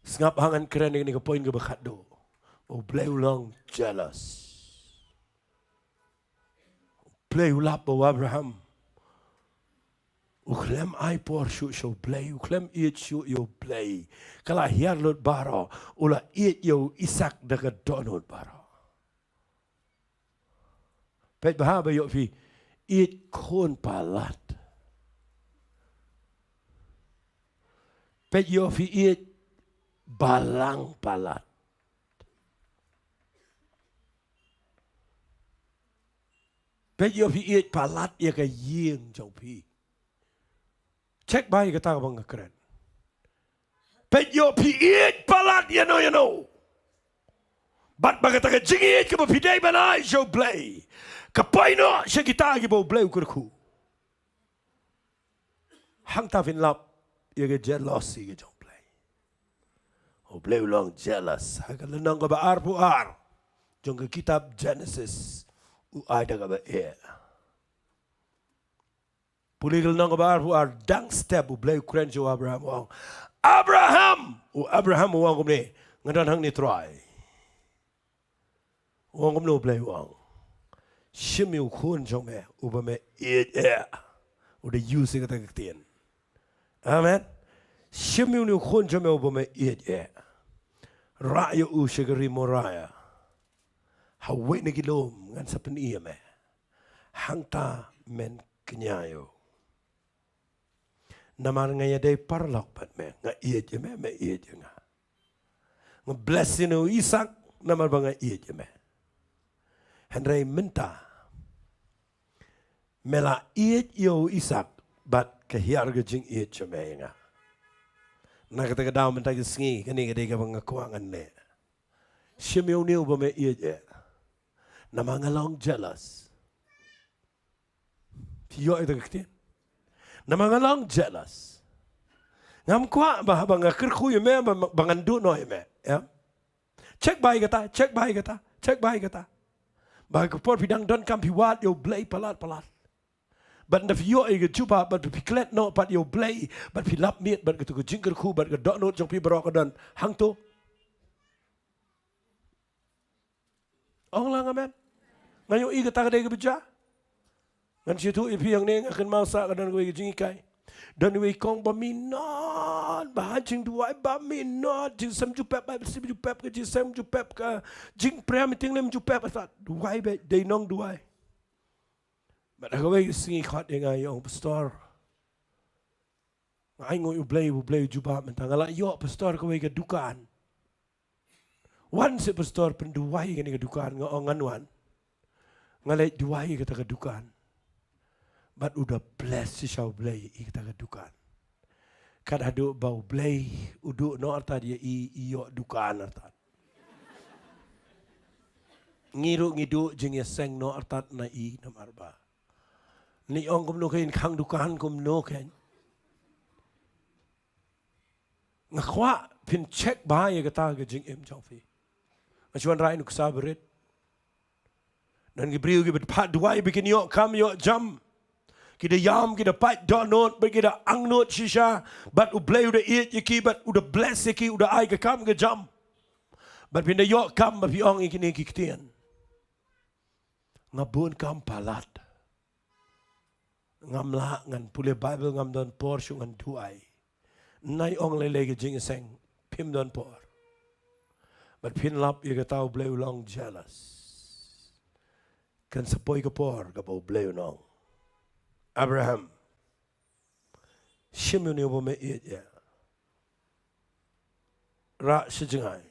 Sengap hangan keren ni ke poin ke bakat do. Oh beliau long jealous. Beliau lap bawa Abraham. Uklem ai por show beliau. Uklem iet show yo beliau. Kalau hiar lot baro. Ula iet yo Isaac dekat donut baro. Pet bahaba yo fi it kon palat. Pet yo fi it balang palat. Pet yo fi it palat ya ka yeng jauh pi. Cek baik kata bang keren. Pet yo fi it palat you know. Bat bagata ka jingit ka fi day banai show play. Kapai no siya kita agi bau bleu kurku. Hang ta fin lap ia ke jealous i ke jong play. Oh bleu long jealous. Haga lenang ka ba pu ar. Jong ke kitab Genesis u ada ka ba Puli ke lenang ka ba pu ar dang step u bleu kren jo Abraham wang. Abraham wang kumne ngadan hang ni try. Wang kumno bleu wang. Shimiu kun jong me uba me udah use kata ketian. Amen. Shimiu ni kun jong me uba me Raya u shagari moraya. Hawe ni gilom ngan sapen iya me. Hangta men kenyayo. Namar ngaya day parlok pat me nga me nga. Nga blessing u Isaac namar ba nga me. Henry minta mela yo Isaac bat kehiar gejing cemenga. Nak kata daw minta kesengi kani kade ka mga kuangan ne. Shimiu ni uba me na mga long jealous. Tiyo ito kaktin. Na mga long jealous. Ngam kwa ba bang kerku me bangandu no me. Check baik kata. Bagai por pidang don kam piwat yo blay palat. But if you are jupa, but if you no, but you blay, but if you lap meat, but you jingle ku, but you don't know jong pi berok dan hang tu. Ong lang amen. Ngayon iga tagaday ka beja. Ngan siya tu ipi yang ni akan masa kadan ko jingikai. Dan we kong baminon, bahan jing duai baminon, jing sem jupep, sim jupep ke jing sem jupep ke jing prem ting lem jupep asat duai be day nong duai. But ako ay singi khat yang ayong pastor. Ay ngoy ublay jubah mentangala yo pastor ko ay kadukan. Wan si pastor penduai kani kadukan ngongan wan. Ngalay duai kata kadukan. But udah bless si siya ublay kita kadukan. Kada do bau blay udu no arta dia iyo dukan arta. Ngidu jeng seng no artat na nam arba. Ni ong kumno kain kang dukan kumno kain. Ngakwa pin check bahaya kata ke jeng jong fi. Ngacuan rai nuk sabarit. Dan gibriu gibet pat duai bikin yo kam yo jam. Kita yam kita pat donut kita angnut shisha but ublay udah eat yaki but udah bless yaki udah ai ke kam ke jam. But pinda yo kam but piong ikini kiktian. Ngabun kam palat. Ngamla ngan pule Bible ngam don por syung ngan duai. Nai ong lele ke jing seng pim don por. But pin lap ia ka tau bleu long jealous. Kan sepoi ka por ka bau bleu nong. Abraham. Shimyu ni obo me iet ya. Ra sejengai.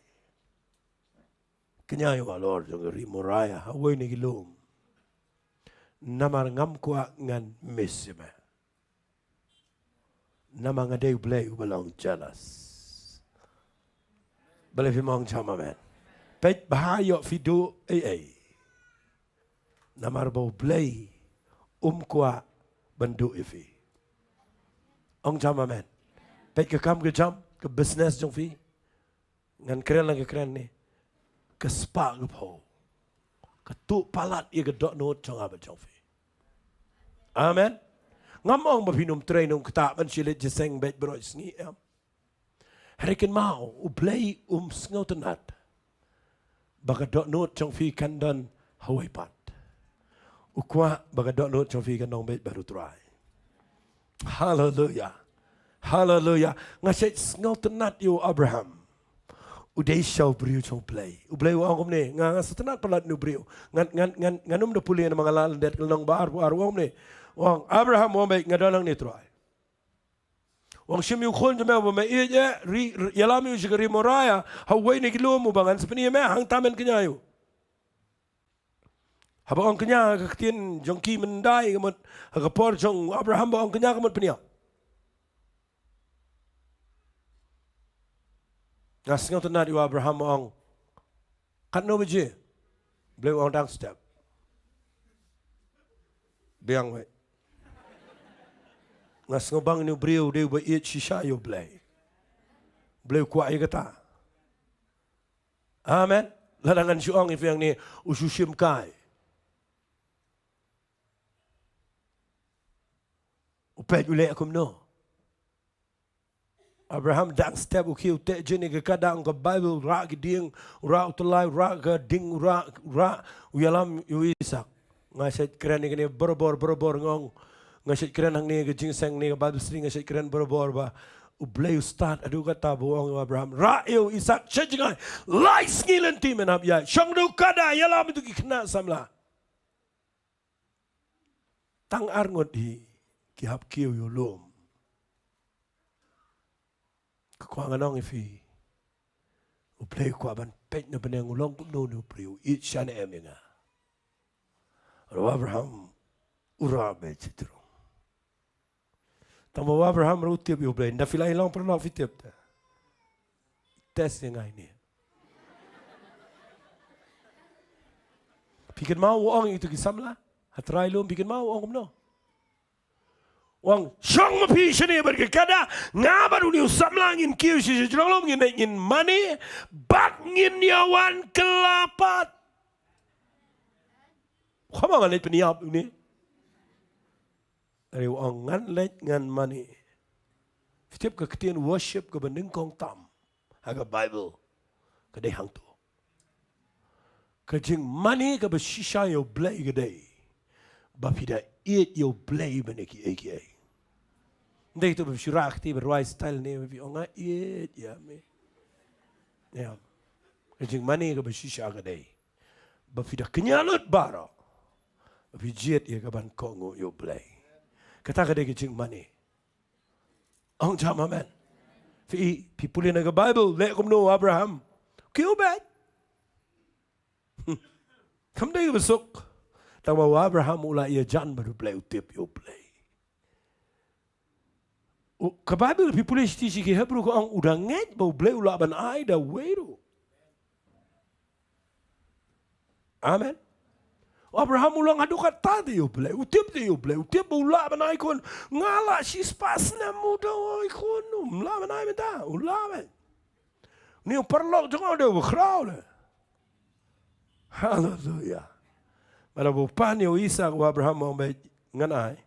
Kenyai wa Lord jong ri moraya hawai ni gilum. Namar ngam kwa ngan misime. Nama ngadeu bleu belong jealous. Boleh firman sama men. Pet bahaya video Namar bau blei kwa bendu ifi. Ong sama men. Pet ke kam ke jam ke business jong fi. Ngan keren lagi keren ni. Ke spa ke po. Ke tu palat ia ke dok not jong apa jong fi. Amen. Ngamong bapinum trainum ketak man silit jeseng bet beroi sengi am. Harikin mau ublei sengau tenat. Baga dok not jong fi kandan hawai pat. Ukwa baga dok not jong fi kandong bet baru try. Hallelujah. Hallelujah. Ngasyait sengau tenat yo Abraham. Udai syau beriu jong play. Ublei wa angom ni. Nga setenat palat nu beriu. Nganum da puli na mga lalan det kalong bar wang ni. Wang Abraham wang baik ngadalang ni try. Wang shimyu khon jame wa me iya yalami u shigari moraya hawai ni kilo mo bangan sepeni me hang tamen kenyayu. Haba ang kenya kaktin jongki mendai kamot hagapor jong Abraham ba ang kenya kamot penia. Ngasngaw tanad yu Abraham ang katno beje bleu ang dang step. Biang we. Ngasngaw bang ni brio de ba it shisha yu blei. Bleu kwa ay kata. Amen. Ladangan syuang if yang ni usushim kai. Upet ule akum no. Abraham dang step ukiu te jeni ke kadang ke Bible ra ke ding ra utelai ra ke ding ra uyalam yu Isak. Ngaset keren ni kene berbor ngong. Ngaset keren hang ni ke jingseng ni ke Bible string ngaset keren berbor ba. Ubleu start adu kata buang Abraham ra yu Isak cejingai lai ngilen tim enap ya. Syong du kada yalam itu kena samla. Tang arngot hi kihap kiu yu lom. Kekuangan orang ifi. Uplay ko aban pet na benang ulong kuno ni upliu it siya na eminga. Aro Abraham urabe citro. Tamo Abraham rutip uplay. Na fila ilang pernah fitip ta. Test yang ini. Pikir mau orang itu kisamla. Hatrai lom pikir mau orang kumno. Wang syong mapi sini berkata ngabar uni usamlangin kiu si jelong ngin money bak ngin yawan kelapat. Kamu ngan let peniap ini? Dari wang ngan let ngan money. Setiap keketian worship ke bendeng kong tam, agak Bible kedai hang tu. Kejeng money ke bersisa yo blay kedai. Bapida eat yo blay beneki aka. Hindi ito bersyurak, ito berway style ni, mabi nga it, ya me. Ya, kajing mani ka bersisya ka day. Bapida kenyalot baro. Bapi jet ya kaban kongo yo play. Kata ka day kajing mani. Ang jama man. Pipuli na ka Bible, le kumno Abraham. Kiyo bad. Kam day ka besok. Tawa Abraham ula iya jan baru play utip yo play. Kababil pipuli stisi ki Hebrew ko ang udanget bau bleu laban ai da weru. Amen. Abraham ulang adu kata dia bleu utip bau laban ai kon ngala si spas na muda ai kon laban ai menta ulaban. Ni perlok jong ada bekrau le. Hallelujah. Pada bupan yo Isa ko Abraham mau nganai.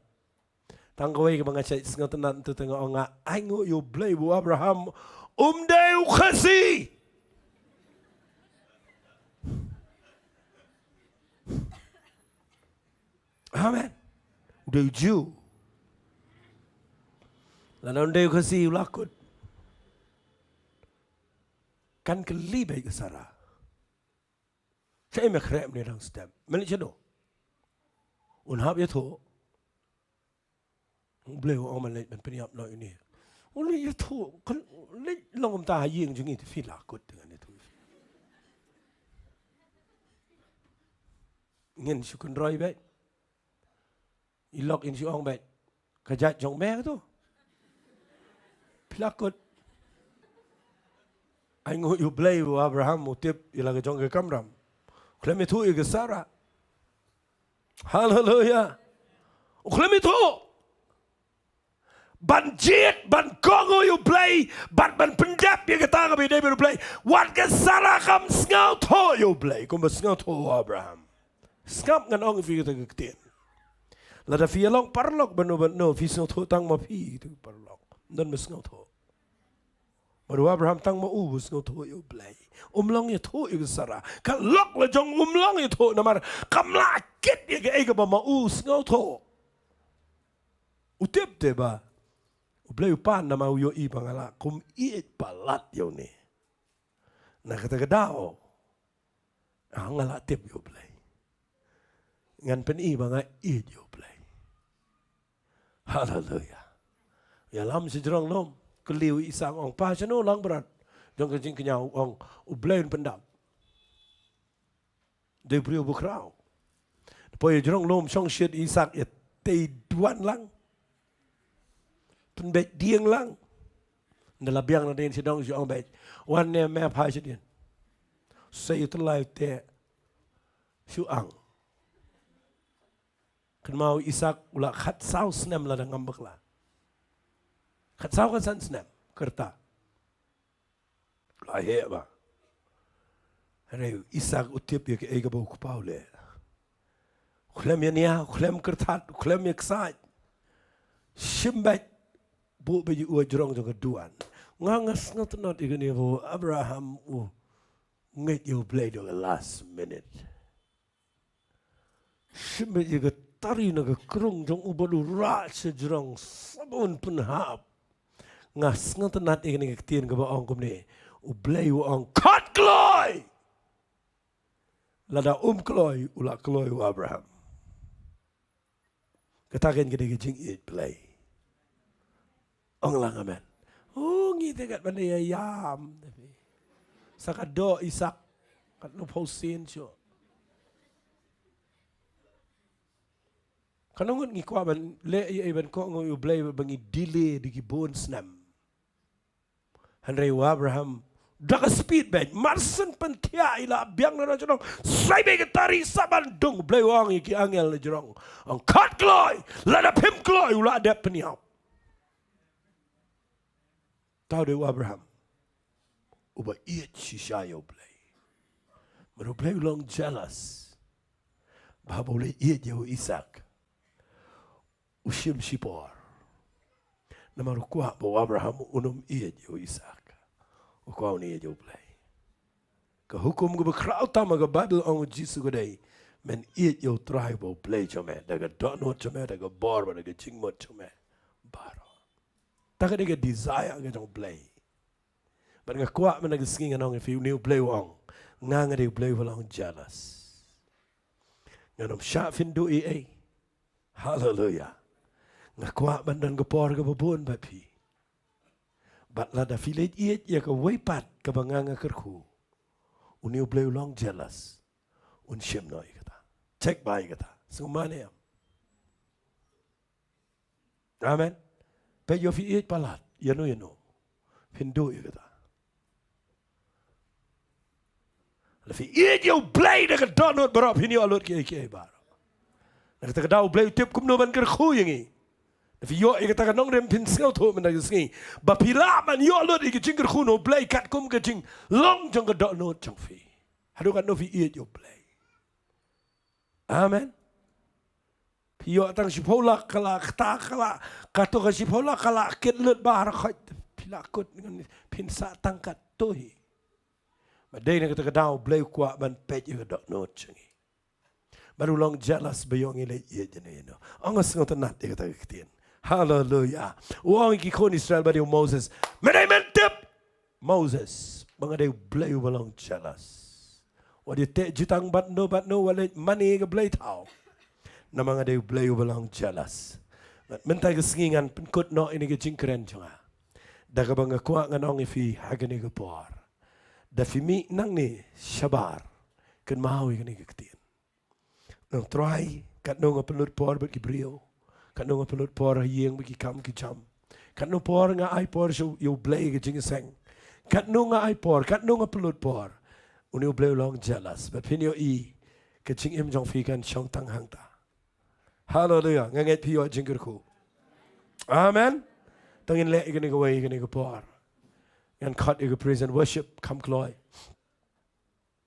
Tanggawai ke mga sengau tenan tu tengok nga aingo yo blay bu Abraham deu khasi. Amen. Deu ju. Lalu deu khasi ulakut. Kan kelibai ke Sarah. Saya makrem ni orang stem. Melik cendo. Unhab ya tu. Beliau orang Malay ben peniap nak ini. Oleh ya tu kan lek long ta yeng jeng itu fil akut dengan itu. Ngin sukun roi baik. Ilok in siang baik. Kajat jong mek tu. Fil akut. Ai ngu yu blai Abraham mutip ila ke jong ke kamram. Klem itu ke Sarah. Hallelujah. Klem itu ban jet ban kongo you play ban pendap ya kata kami dia baru play wan ke Sarah kam ngau tho you play kum ngau tho Abraham skap ngan ong fi kita ketien la da fi long parlok bano fi ngau tho tang ma fi tu parlok dan ngau tho baru Abraham tang ma u ngau tho you play long ya tho you Sarah ka lok la jong long ya tho namar kam la kit ya ke ba ma u ngau tho utip te ba Ublay upan nama uyo i pangala kum iit palat yo ni. Na kata kadao. Ngala tip yo blay. Ngan pen i banga iit yo blay. Hallelujah. Ya lam si jerong nom keliu isang ong pa chano lang berat. Jong kajing kenyau ong ublay pendap. Dia beriu bukrau. Poy jerong nom song shit isak ya tei duan lang. Penbet dieng lang. Dalam biang nanti sedang si orang baik. Wan ne me apa sedien. Saya terlai te suang. Kan mau Isak ulah khat sau snem lah dengan ngambek lah. Khat sau kan san snem kerta. Lahir ba. Hari Isak utip ya ke ega bau kupau le. Kulem ya nia, kulem kertat, kulem ya kesat. Shimbet bu baju uajrong jong keduan. Ngangas ngat ikani bu Abraham nget you play the last minute. Shimbe juga tari naga kerung jong ubadu rat sejrong sabun penhap. Ngas ngat ikani ketien ke ba ong kumni. Ublay ong kat kloy. Lada kloy ulak kloy Abraham. Katakan kita jing it play. Ong lang amen. Oh, ngiti kat mana ya yam. Sakado Isak kat no pausin siyo. Kanungun ngikwa ban le iban ko ngoy ublay bangi delay di kibon snam. Henry Abraham daga speed bag marsen pentia ila biang na jorong sai be tari saban dung blay wang iki angel na jorong. Ang kat gloy, lada pim gloy ula ada peniap. Tahu dia Abraham. Uba iat shisha yo play. Baru play long jealous. Bahawa boleh iat yo Isak. Ushim shipor. Nama rukua bahawa Abraham unum iat yo Isak. Ukau ni iat yo play. Kehukum ke berkrau tama ke Bible ang Jisu kedai. Men iat yo try bo play cuma. Daga donut cuma. Daga bar. Daga cingmot cuma. Baro. Tak ada desire ke jong play. But nga kuat man nagising anong if you new play wong. Nga nga play walang jealous. Nga nom siya findu i. Hallelujah. Nga kuat man dan gapor ka babun bapi. But lada filet iit ya ka waypat ka banganga kerku. Uniu play walang jealous. Unshim noi kata. Check by kata. Sumane yam. Amen. But you fi eat palat, you know. Hindu you kata. If you eat you blade dekat donut berap hini alut ke bar. Nak kata kau blade tip kum no ban kerku yangi. If you kata nong rem pin sel tu man nak singi. Bapila man you alut iki jing kerku no blade kat kum ke jing long jong ke donut jong fi. Hadu kan no fi eat you blade. Amen. Yo tang sipola kala kata kala kato ka sipola kala kit lut bahar khot pilakut dengan pinsa tangkat tohi. Madai nak kata dau blay kuat ban pet yo dok not changi. Baru long jealous bayong ile ye jene no. Angas ngot nat de kata ketien. Hallelujah. Wong ki kon Israel bari Moses. Madai mentep Moses. Bangadai blay balong jealous. What you take jutang but no wale money ke blay tau. Namang ada blay ubalang jealous. Mentai ke singingan penkut no ini ke jingkeren jonga. Daga bang kuat nganong ifi hagani ke por. Da fimi nang ni shabar. Ken maui kani ke ketien. Nang try kat no ngapelut por bagi brio. Kat no ngapelut por hieng bagi kam ki jam. Kat no por nga ai por yo blay ke jingiseng. Kat no nga ai por, kat no ngapelut por. Uni blay long jealous. But pinyo i ke jing im jong fi kan chong tang hang ta. Hallelujah. Nganget piyo jingkerku. Amen. Tangin le ikani ko way ikani ko por. Ngan cut iku praise and worship kam kloy.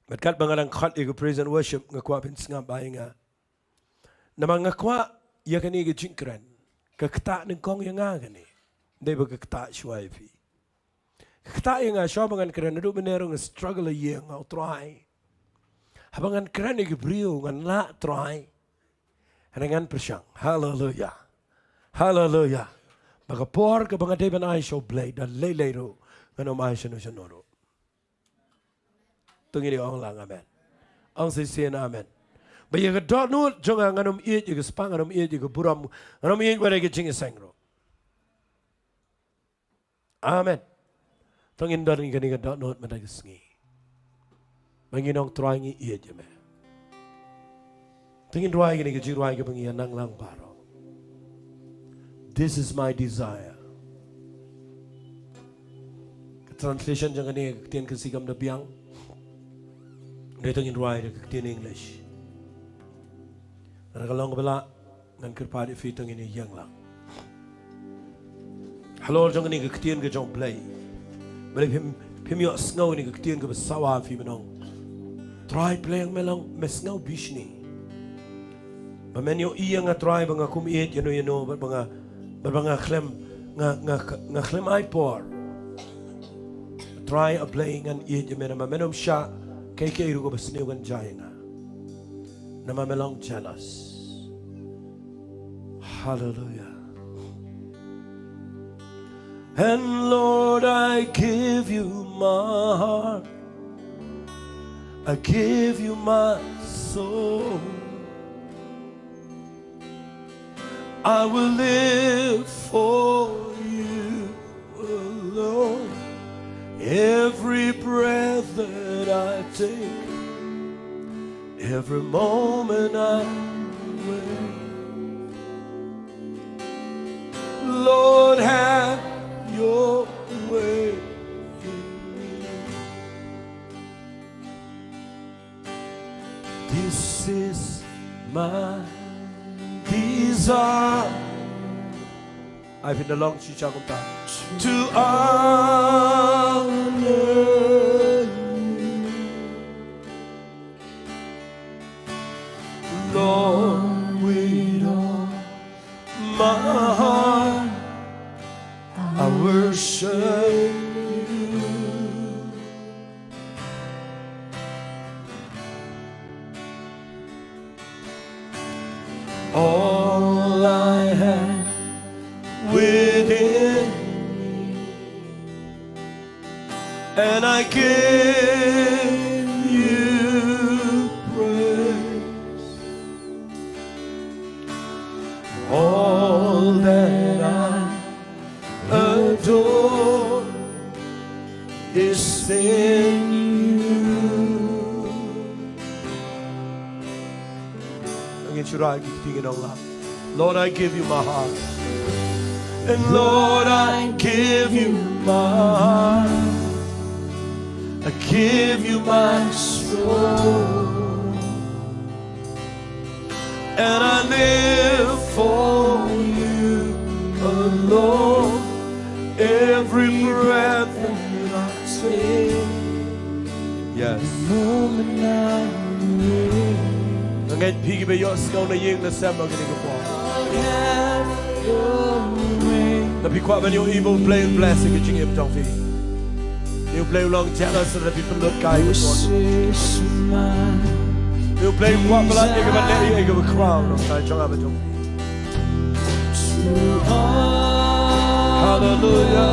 But kat bangalang cut iku praise and worship ngakwa pin sngam bay nga. Namang ngakwa yakani ke jingkeren. Kakta ng kong yang nga gani. Dai ba kakta shwai fi. Kakta yang nga shaw bangan keren nadu menerong struggle a year ngau try. Habangan keren iku brio ngan la try. Hanangan persyang. Hallelujah. Hallelujah. Baka por ka banga deban ay show blade dan lay ro ngano may sino. Tungini ong lang amen. Ang sisiyan amen. Baya ka do no jonga nganom iit yung spang nganom iit yung buram nganom iit wala ka jingi sangro. Amen. Tungin do rin ka do no madagasngi. Manginong trying iit yung me. Tungin ruay ka jiruay ka bangiyan nang lang paro. This is my desire. Translation jangan ni ketian kesigam na biang. Dito ngin ruay na ketian English. Narakalong bala ngan kerpadi fitong ini yang lang. Halor jangan ni ketian ke jong play. Bali pim yo snow ni ketian ke besawa fi menong. Try play ang melang mesngaw bishni. Bamenyo iya nga try banga kumiit yano banga klem nga klem ay por. Try a playing an iit yamena mamenom siya kay iru ko basniw kan jaya nga. Na mamelong jealous. Hallelujah. And Lord, I give you my heart. I give you my soul. I will live for you alone. Every breath that I take, every moment I wait. Lord, have your way in me. This is my desire. I've been along to honor you, Lord, with all my heart I worship you. All I have within me, and I give you praise. All that I adore is in you. Lord, I give you my heart. And Lord, I give you my heart. I give you my soul. And I live for you alone. Every breath that I take, yes. Moment I live. Ngay pigi ba yo skaw na yeng na sema gani ko po. Tapi kwa man yung evil play and blessing ka ching im tong fi. You play long jealous na people look kay ko po. You play kwa pala yung ka man yung ka crown ng kay chong aba tong fi. Hallelujah.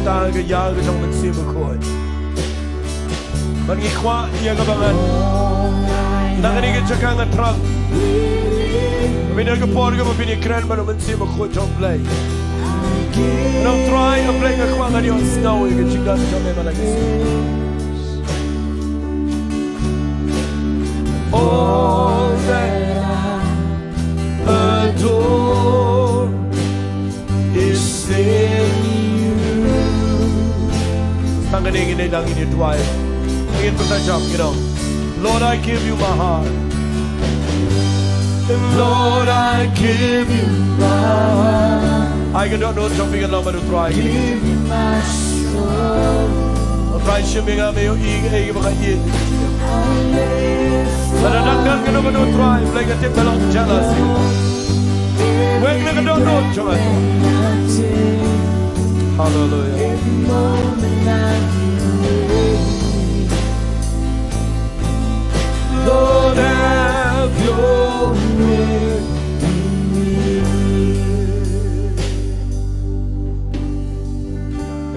ta ke ya ke trong mình sim khoi man ngi kwa ia ka bangan na ka ni ke chakang atrang mình đang cái por cái mà mình kren mà mình sim khoi trong play nó try a play cái kwa ngani on snow cái ching dan trong em là cái all that I adore is in you. Tangan ini dang ini tuai. Ingin bertajam, you know. Lord, I give you my heart. And Lord, I give you my heart. I don't know something along with the try. Give you my soul. Try shimming up your ego, but I eat. But I don't know try. Like a tip along jealousy. When I don't know, John. Hallelujah. Lord, have your way in me.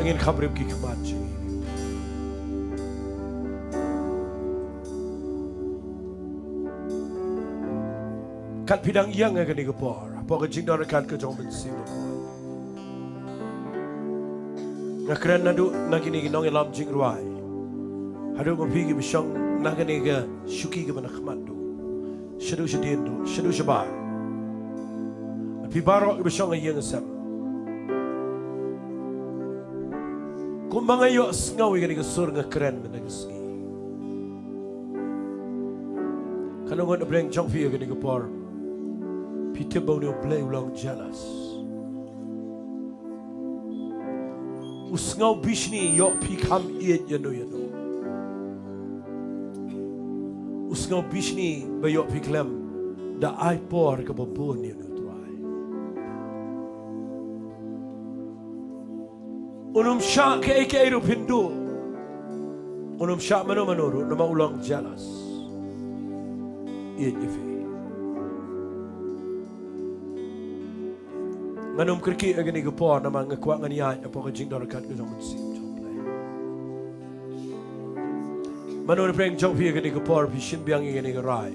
Ingin khabrim ki kemaji. Kat pidang yang akan digepor. Pokok jing dora kat ke jong bensi beko. Ngakren nadu nakini ginong elam jing ruai. Hadu mempigi bisyong nakini ke syuki ke mana khmadu. Shadu shadindu, shadu shabar. Pi barok ke bisyong yang sem. Kumbang ayo sengawi ke sur ngakren menagisgi. Kanongon abreng jong fi ke digepor. Peter Bonio play ulang jealous. Usngau bishni yok pikam iet yano. Usngau bishni ba yok piklem da ai por ke babon yano try. Unum syak ke eke iru pindu. Unum syak mano nama ulang jealous. Iet yefi. Manum kerki agani gepor nama ngekuat ngani ai apa ke jing darakat ke jong sim jong play. Manum preng jong pi agani gepor pi shin biang agani gerai.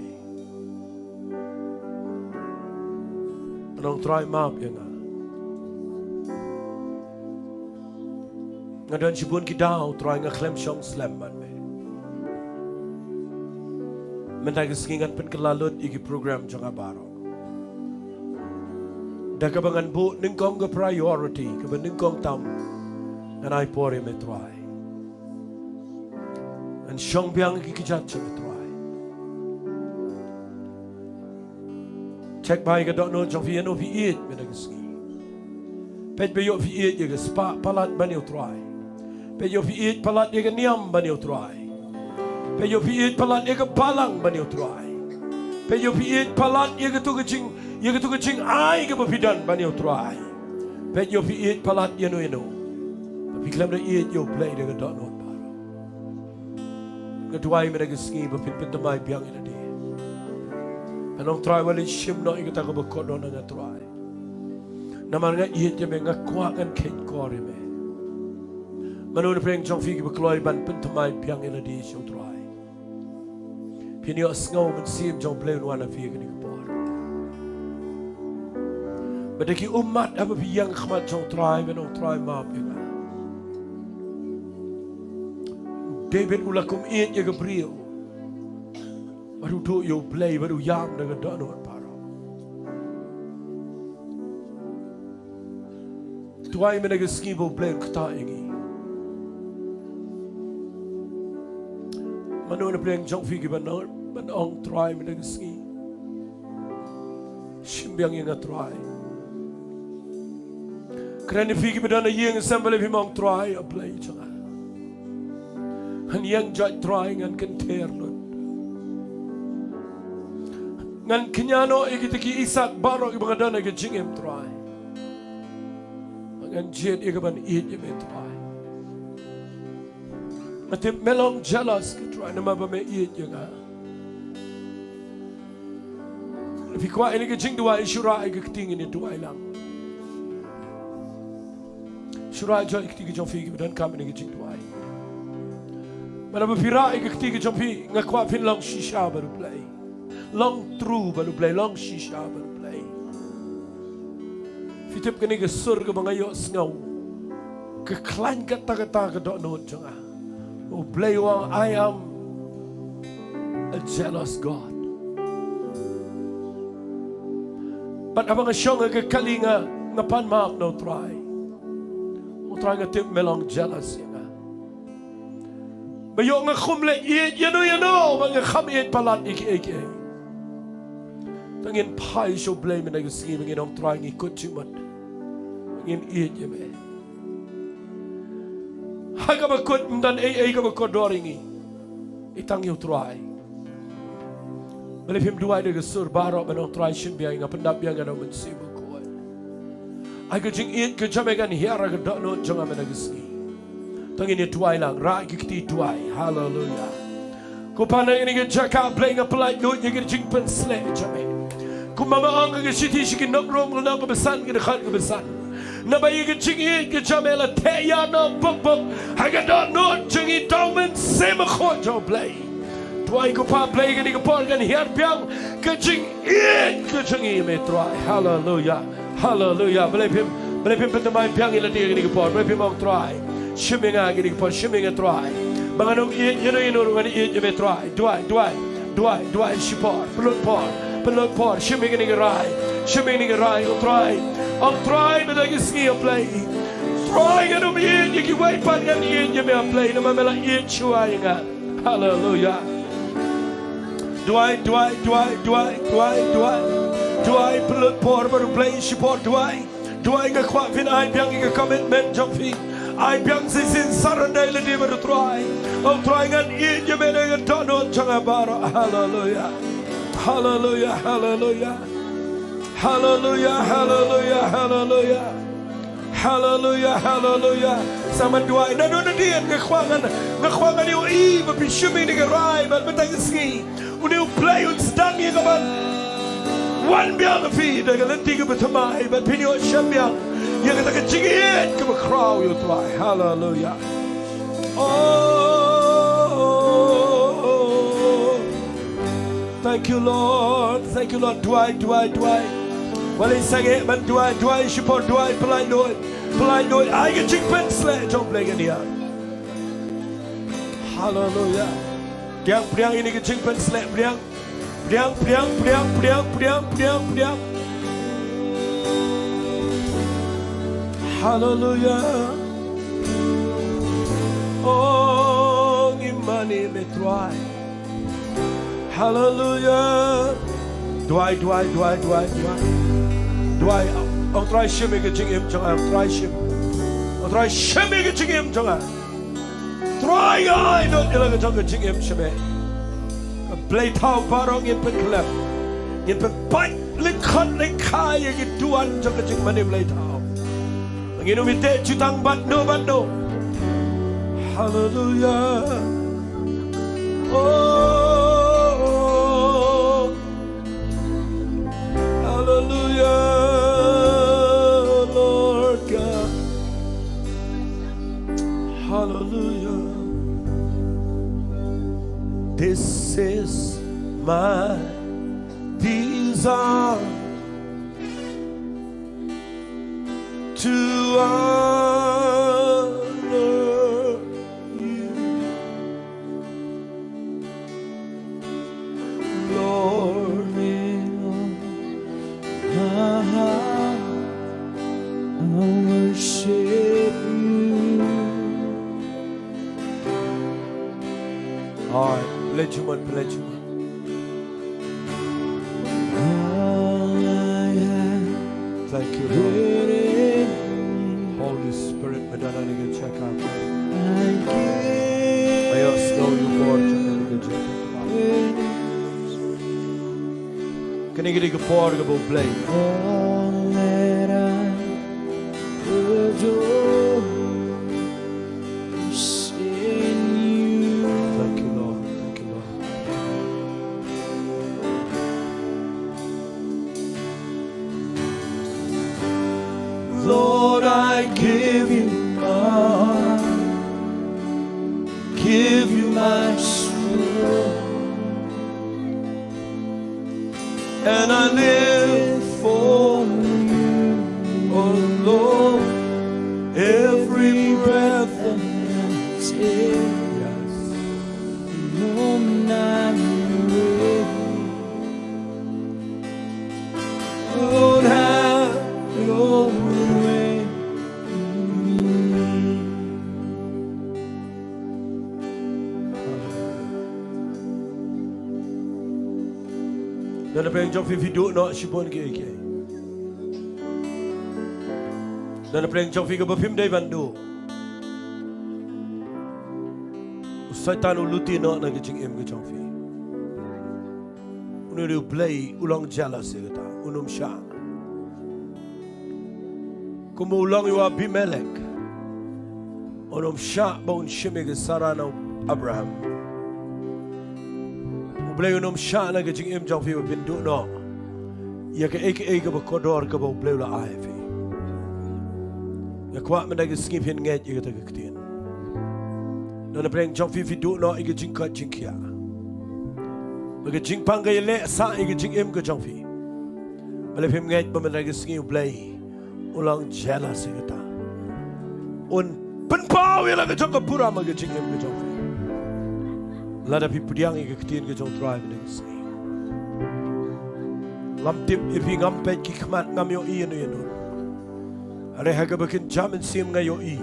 Anong try map yang a. Ngadan sibun ki dau try ngaklem shong slam man me. Mentag skingan pen kelalut iki program jong abaro. Dagabangan bu ningkong ke priority ke ningkong tam and I pour him a try and shong biang ki kijat chim try check by ke don't know jong fi no fi eat me dagski pet be yo fi eat ye spa palat ban yo try pe yo fi eat palat ye niam ban yo try pe yo fi eat palat ye palang ban yo try pe yo fi eat palat ye tu ke ching ye tu ke ching ai ke bapidan ban yo try pet yo fi eat palat ye no tapi klam da eat yo play de dot not para ngadwai me de ski bapin pin mai biang ina de anong try wali shim no ikata ko bakot no na try namar nga eat ye me nga kwa kan ket kore me manu de preng jong fi ke bakloi ban pin mai biang ina de so try pinio snow men sim jong play no na fi ke Badaki umat apa yang khmat jong try benong try map ya. David ulakum eat ya Gabriel. Baru tu yo play baru yam dengan dono paro. Tuai menaga skibo play kata ini. Manu na play jong figi benong try menaga ski. Simbiang yang try. Kerana fikir berdana yang sambil lebih mang try apply jangan. Han yang judge try ngan kenter lot. Ngan kenyano ikitiki Isak barok ibadana ke jingem try. Ngan jet ikaban eat ye try. Mati melong jealous ke try nama ba me eat ye nga. Fikwa ini ke jing dua isyura ikik tingin itu ailang. Syurah joy ketiga jompi dan kami ni kecik tuai. Mana berpira ketiga jompi ngakwa pin long shisha baru play. Long true baru play, long shisha baru play. Fitip kini ke surga bangayok sengau. Keklan kata-kata kedok not jengah. Oh play wang I am a jealous God. But abang asyong ke kalinga ngapan maaf no try. O try ngatip melong jealous ya. Bayok ngakum le iit yano bang ngakam iit palat iki. Tangin pai show blame na gusi mangin om try ngikut cuman. Mangin iit ya me. Haga bakut dan ka bakut doringi. Itang yu try. Malipim duai de gesur barok manong try shim biang ngapendap biang ngano mensibu kuat. Ai ka jing iit ka jamegan hiara ka dok no jonga menagisi. Tangin ni tuai lang, rai kiti tuai, hallelujah. Ku pandang ini ke jaka play ngapelai no ye ke jing pen slay jame. Ku mama ang ke siti sikin nok rom ngana ke besan ke dekat ke besan. Na bayi ke jing iit ke jame la te ya no bok. Haga dok no jing i daumen sema khot jo play. Tuai ku pa play ke ni ke por kan hiar piang ke jing iit ke jing i me tuai, hallelujah. Hallelujah. Belepim pentemai piang ila dia ke ni ke por, belepim ong tuai. Shiminga gini pon shiminga try. Banganong ino ngani iit me try. Duai shipor. Pelot por. Shiminga ni rai. Shiminga rai on try. On try me dagi ski play. Try ngano iit yiki wai pan ngani iit me play. Nama mela iit chuai nga. Hallelujah. Duai. Pelot por baru play shipor duai. Duai ngakwa fin ai biang ngika commitment jompi. I biang sisin sarandai le di baru try. Oh try ngan iit je mena ngan dono jangan baro. Hallelujah. Hallelujah. Hallelujah. Hallelujah. Hallelujah. Hallelujah. Hallelujah. Hallelujah. Sama dua na dia ngakwangan yu i bapishumi ni garai bat betang ski. Uni play un stang ye kaban. Wan biang fi dengan tiga betamai bat pinyo syambiang. Yang kata kecingit ke crowd you try. Hallelujah. Oh, thank you Lord. Thank you Lord. Duai. Walay sange man duai shipor duai pelai noi. Ai kecing pen slay jom play dia. Hallelujah. Priang ini kecing pen slay priang. Hallelujah. Oh, imani me try. Hallelujah. Duai. Ông try shim ke jing im jong. Try shim. Ông try shim ke jing im jong. Try ai don't ila ke jong ke jing im shim. Play tau barong in pen klep. In pen pai lekhat lekai ye tuan jong ke jing mani play tau. Nginu mite jutang batno. Hallelujah. Oh, hallelujah, Lord God. Hallelujah. This is my desire. To honor you, Lord, I worship you. All right, pledge you one. Thank you, Lord. Holy Spirit, madana ni ke check out. May I slow you more to ni ke check out. Can you get a portable blade? All that I adore is in you. Thank you, Lord. Lord, I give you my soul, and I live for you, oh Lord, every breath that I take, yes, the moment I'm away. Lord, have your way in me. Dan apa yang jauh fi duduk nak sipon ke ke. Dan apa yang jauh fi ke bapim dai bandu. Usaitan uluti nak nak jing em ke jauh fi. Unu dia play ulang jealous kata. Unum sya. Kumu ulang yu Abimelek. Unum sya baun shime ke Sarah na Abraham. Ublay unum sya na ke jing em jauh fi bindu no. Ya ke ke bakodor ke bau blay la ai fi. Ya kwa mena ke skip hin nget ya ke ktien. Dan apreng jauh fi du no ke jing ka jing kia. Bagi jing pang ke le sa ke jing em ke jauh fi. Bale phim nget ba mena ke skip blay. Ulang jealous kata. Un penpau ya la ke jong ke pura ma ke jing em ke jauh fi. Lada pi pudiang ke ktien ke jong try mena ke skip. Lam tip ipi ngam pet ki khmat ngam yo i no yeno. Are haga bakin jamin sim nga yo i.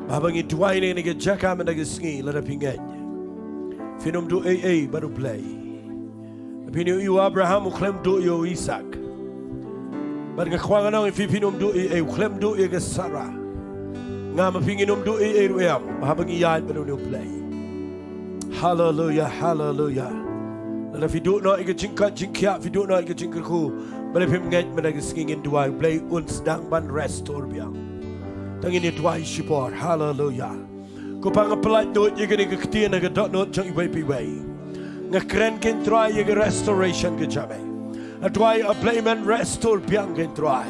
Babangi duai ne ke jaka mena ke ski lada pi nget. Finum do baru play. Pinyo yu Abraham uklem do yo Isaac. Bar nga khwanga nang ifi pinum do uklem do ke Sarah. Nga mapinginum do ruem. Babangi yai baru no play. Hallelujah, hallelujah. Lada fi do no ike jingka jingkia fi do no ike jingku. Bale pim nget mena ke skingin duai play uns dang ban restore biang. Tangin duai shipor. Hallelujah. Ko pang pelat do ye ke ktien ke dot not jang ibai pibai. Nga kren ken try ye restoration ke jame. A try a playman restore biang ken try.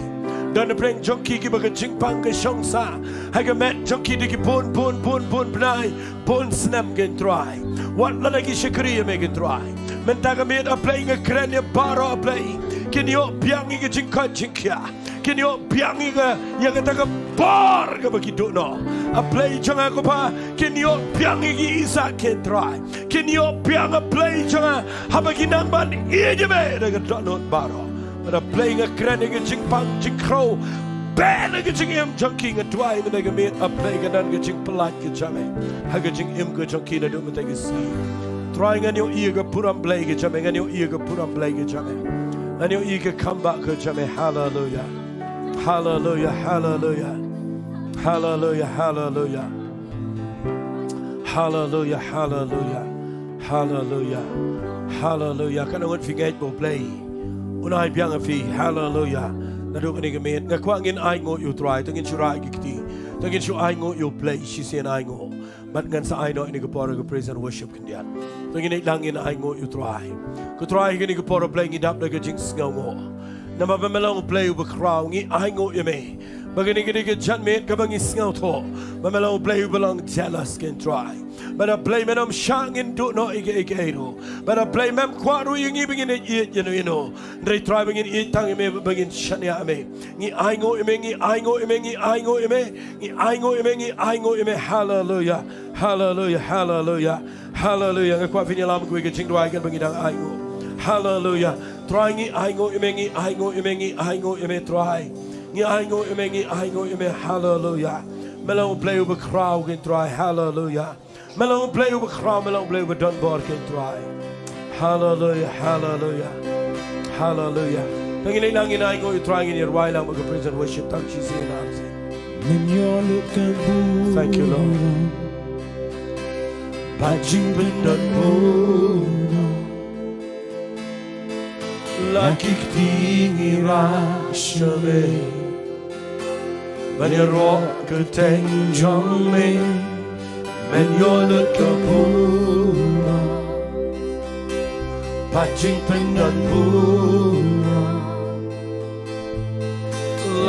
Dan bring junkie ki baga jingpang ke shongsa. Haga met junkie de ki pon bnai pon snam ken try. What la ki shikri me ken try. Men taga met a playing a kren ye baro a play. Ken yo biang ke jingka jingkia. Ken yo biang ke ye ke taga bar ke bagi do no. A play janga ko pa ken yo biang ke isa ken try. Ken yo biang a play janga habagi namban ie me de do no baro. But a playing a cranning a jing pang jing crow. Ban a jing im junking a twine and a mate a playing an ungajing polite jame. Hagajing im go junkie na do me take a see. Trying a new eager put on blake a jamming a new eager put on blake a jamming. A new eager come back a jamming. Hallelujah. Hallelujah. Hallelujah. Hallelujah. Hallelujah. Hallelujah. Hallelujah. Hallelujah. Hallelujah. Can I want to get play? Unai biang afi hallelujah. Naduk ni kemen ngakwangin ai ngo you try tengin churai gikti. Tengin chu ai ngo you play she say ai ngo. But ngan sa ai no ni kapora ko praise and worship kindian. Tengin langin ai ngo you try. Ko try ni kapora play ngidap na jinx ngo. Nama bamelong play u bakraw ngi ai ngo yeme. Bagani gidi janmet kabang isngaw to. Bamelong play u belong jealous can try. But a play men shang in do no ike. But a play mem kwaru yung ibigin it you know. They driving in it tang me begin shania me. Ni aingo ime ni aingo ime ni aingo ime ni aingo ime ni aingo ime hallelujah. Hallelujah. Hallelujah. Hallelujah. Ngakwa finilam ko ike chingdo ay kan bangidang aingo. Hallelujah. Try ni aingo ime ni aingo ime ni aingo ime try. Ni aingo ime ni aingo ime hallelujah. Melon play over crowd can try hallelujah. Melon play over crowd, melon play over Dunbar can try. Hallelujah, hallelujah, hallelujah. Tangin lang inay ko trying in your while lang mag-praise and worship. Thank you, When you're looking good, thank you, Lord. Bajing bendan puno, laki tinggi rasyawe, banyak keteng jome. Men you're looking puno, bajing bendan puno,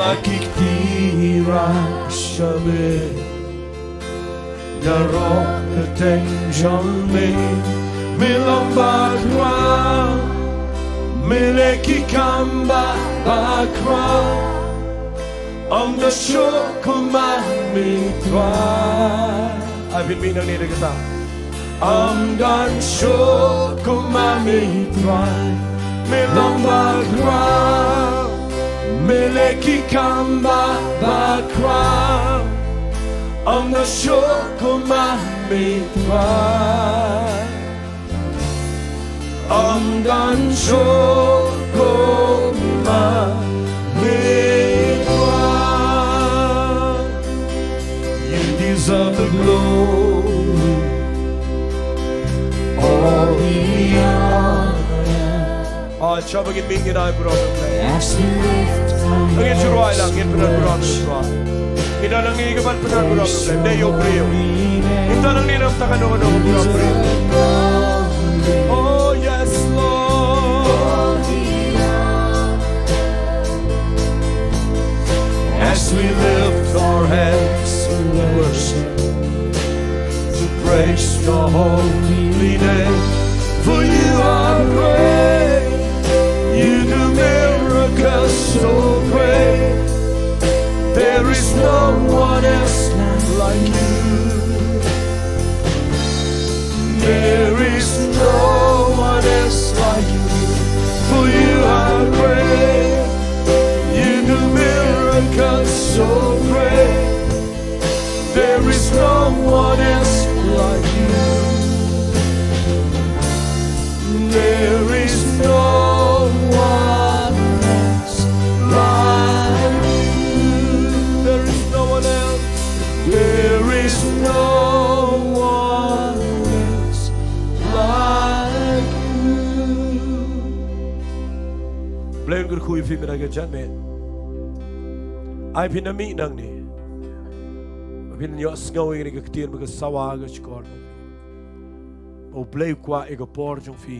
laki tinggi rasyawe, darok attention me lomba crown miliki kamba crown on the shokuma mi try I've been meaning ni kita on the shokuma mi try mi lomba crown miliki kamba crown on the shokuma mi try on the shokuma mi try you deserve the glory all the honor oh coba kita ingin ay brother As we lift our ingin suruh lang ingin benar brother kita lang ingin benar brother ne yo prio kita lang ni ram takan no brother oh yes Lord as we lift our hands in worship to praise your holy name for you are great you do miracles so great there is no one else like you there is no one else like you for you are great you do miracles so great there is no one else like you there is no one else like you there is no one else there is no one else like you Blaine gur khui fi mera ga janme ai phin ami nang ni phin yo snowing ni ga ktien ba ga sawa ga skor o play kwa e ga por jong fi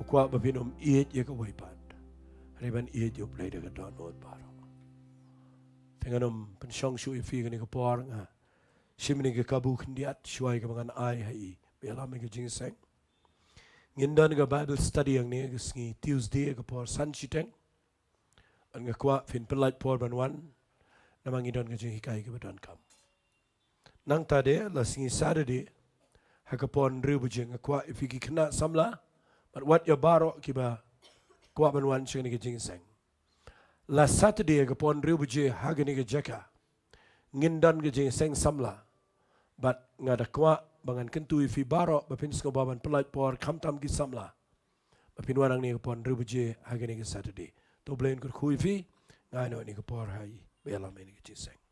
o kwa ba phin iet ye ga wai pat reban iet yo play de ga don not paro tenganom pen shong shu fi ga ni ga por nga shimni ga kabu khndiat shwai ga bangan ai hai bela me ga jing seng ngindan ga bible study ang ni ga sngi tuesday ga por san chiteng an ga kwa fin pelait por ban wan namang idon ga jing hikai ga badon kam nang ta de la sngi saturday ha ga pon ribu jing ga kwa if gi khna samla but what your baro ki ba kwa ban wan ching ni ga jing seng la saturday ga pon ribu je ha ga ni ga jaka ngindan ga jing seng samla but ngada kwa bangan kentui fi baro bapin sko baban pelait por khamtam ki samla bapin wanang ni pon rubuje hagani ki saturday to blain kur khui fi ngai no ni ko por hai bela me ni ki seng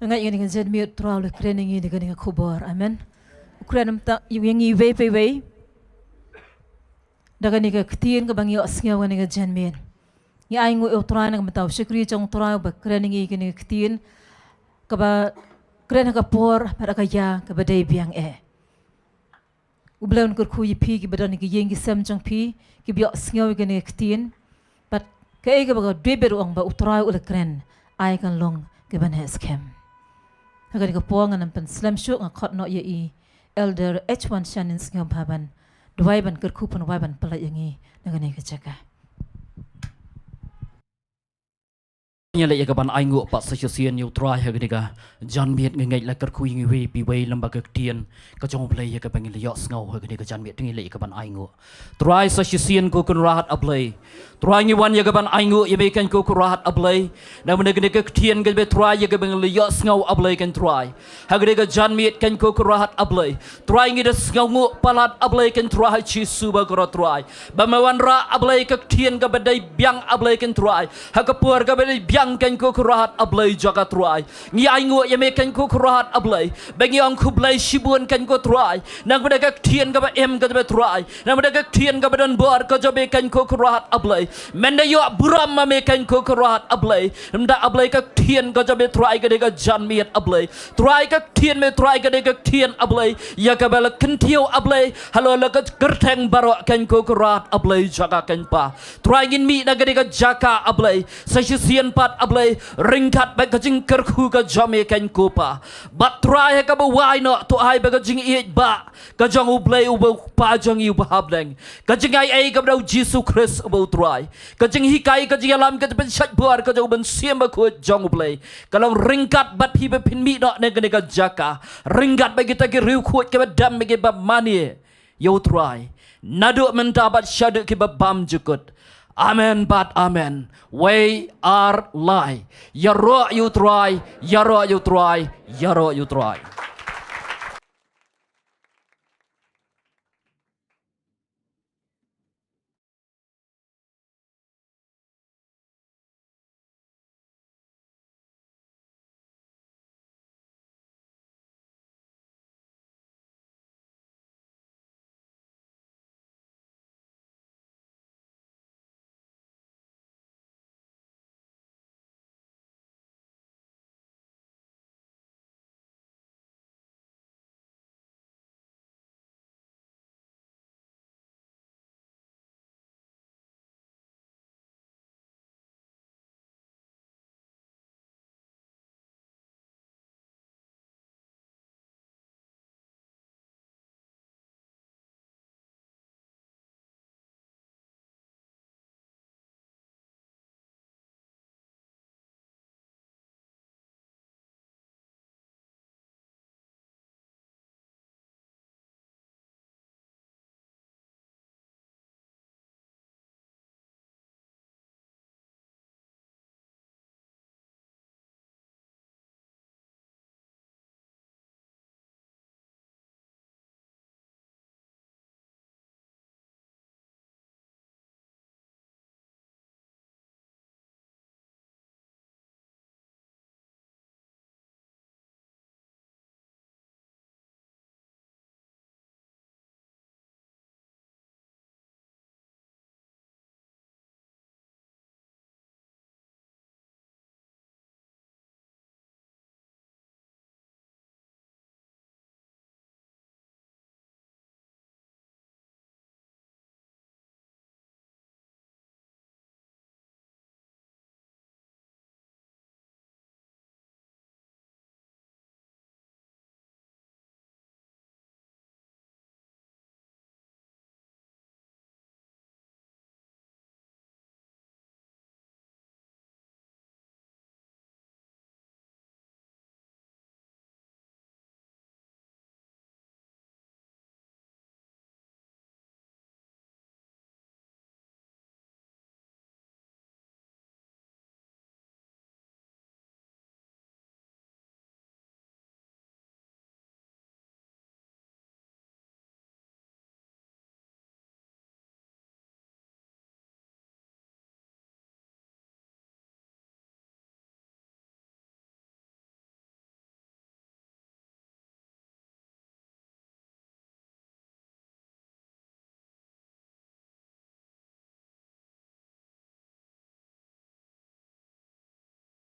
ngai ngani kan zen miut trawl training ni kan khubor amen ukranam ta yang i ve pe ve daga ni ka ktien ka bangi asnga wani ka janmen ni ai ngu utrai na mataw shikri chong trai ba training ni kan ktien ka ba kren ka por para ka ya ka ba dei biang e ublaun kur khu yi phi ki badan ki yeng ki sam chong phi ki bi asnga wi kan ktien but ka e ka ba dwe beru ang ba utrai ul kren ai kan long ka ban has kem Hagari ka po nga nampan slam show nga kot no ye i elder H1 Shannon ngam paban duwai ban kerkupan wai ban pala yangi nagani ka chaka Nyala ya kaban aingu pa sa sian yu try ha gniga jan miet ngai la kar khu ngi we pi we lamba ka tien ka chong play ya ka bang le yo ngau ha gniga jan miet ngi le ka ban aingu try sa sian ko kun rahat ablay try ngi wan ya ka ban aingu ya be kan ko rahat ablay na mun gniga ka tien ga be try ya ka bang le yo ngau ablay kan try ha gniga jan miet kan ko rahat ablay try ngi da ngau ngu palat ablay kan try chi su ba ko try ba ma wan ra ablay ka tien ga be dai biang ablay kan try ha ka puar ga be yang kan ko kurahat ablay jaga truai ngi ai ngo ya me kan ko kurahat ablay bagi ang kublay shibun kan ko truai nang bada ka thien ka ba em ka ba truai nang bada ka thien ka ba don bor ka jobe kan ko kurahat ablay menda yo buram ma me kan ko kurahat ablay nda ablay ka thien ka jobe truai ka de ka jan miet ablay truai ka thien me truai ka de ka thien ablay ya ka bala kentio ablay halo la ka gerteng barok kan ko kurahat ablay jaga kan pa truai ngin mi na ka de ka jaka ablay sa sien pat ablay ringkat ba ka jing kerku ka jame kan ko pa bat truai ka ba wai no to ai ba ka jing i ba ka jong ublay u pa jong u hableng ka jing ai ka ba Jesus Christ u truai ka jing hikai ka jing alam ka ben shat buar ka jong ben siem ba ko jong ublay kalau ringkat bat hi ba pin mi no ne ka jaka ringkat ba kita ki riu khut ka ba dam ba ki ba mani yo truai nadu mentabat syadu ki ba bam jukut amen but amen we are lie ya ro you try ya ro you try ya ro you try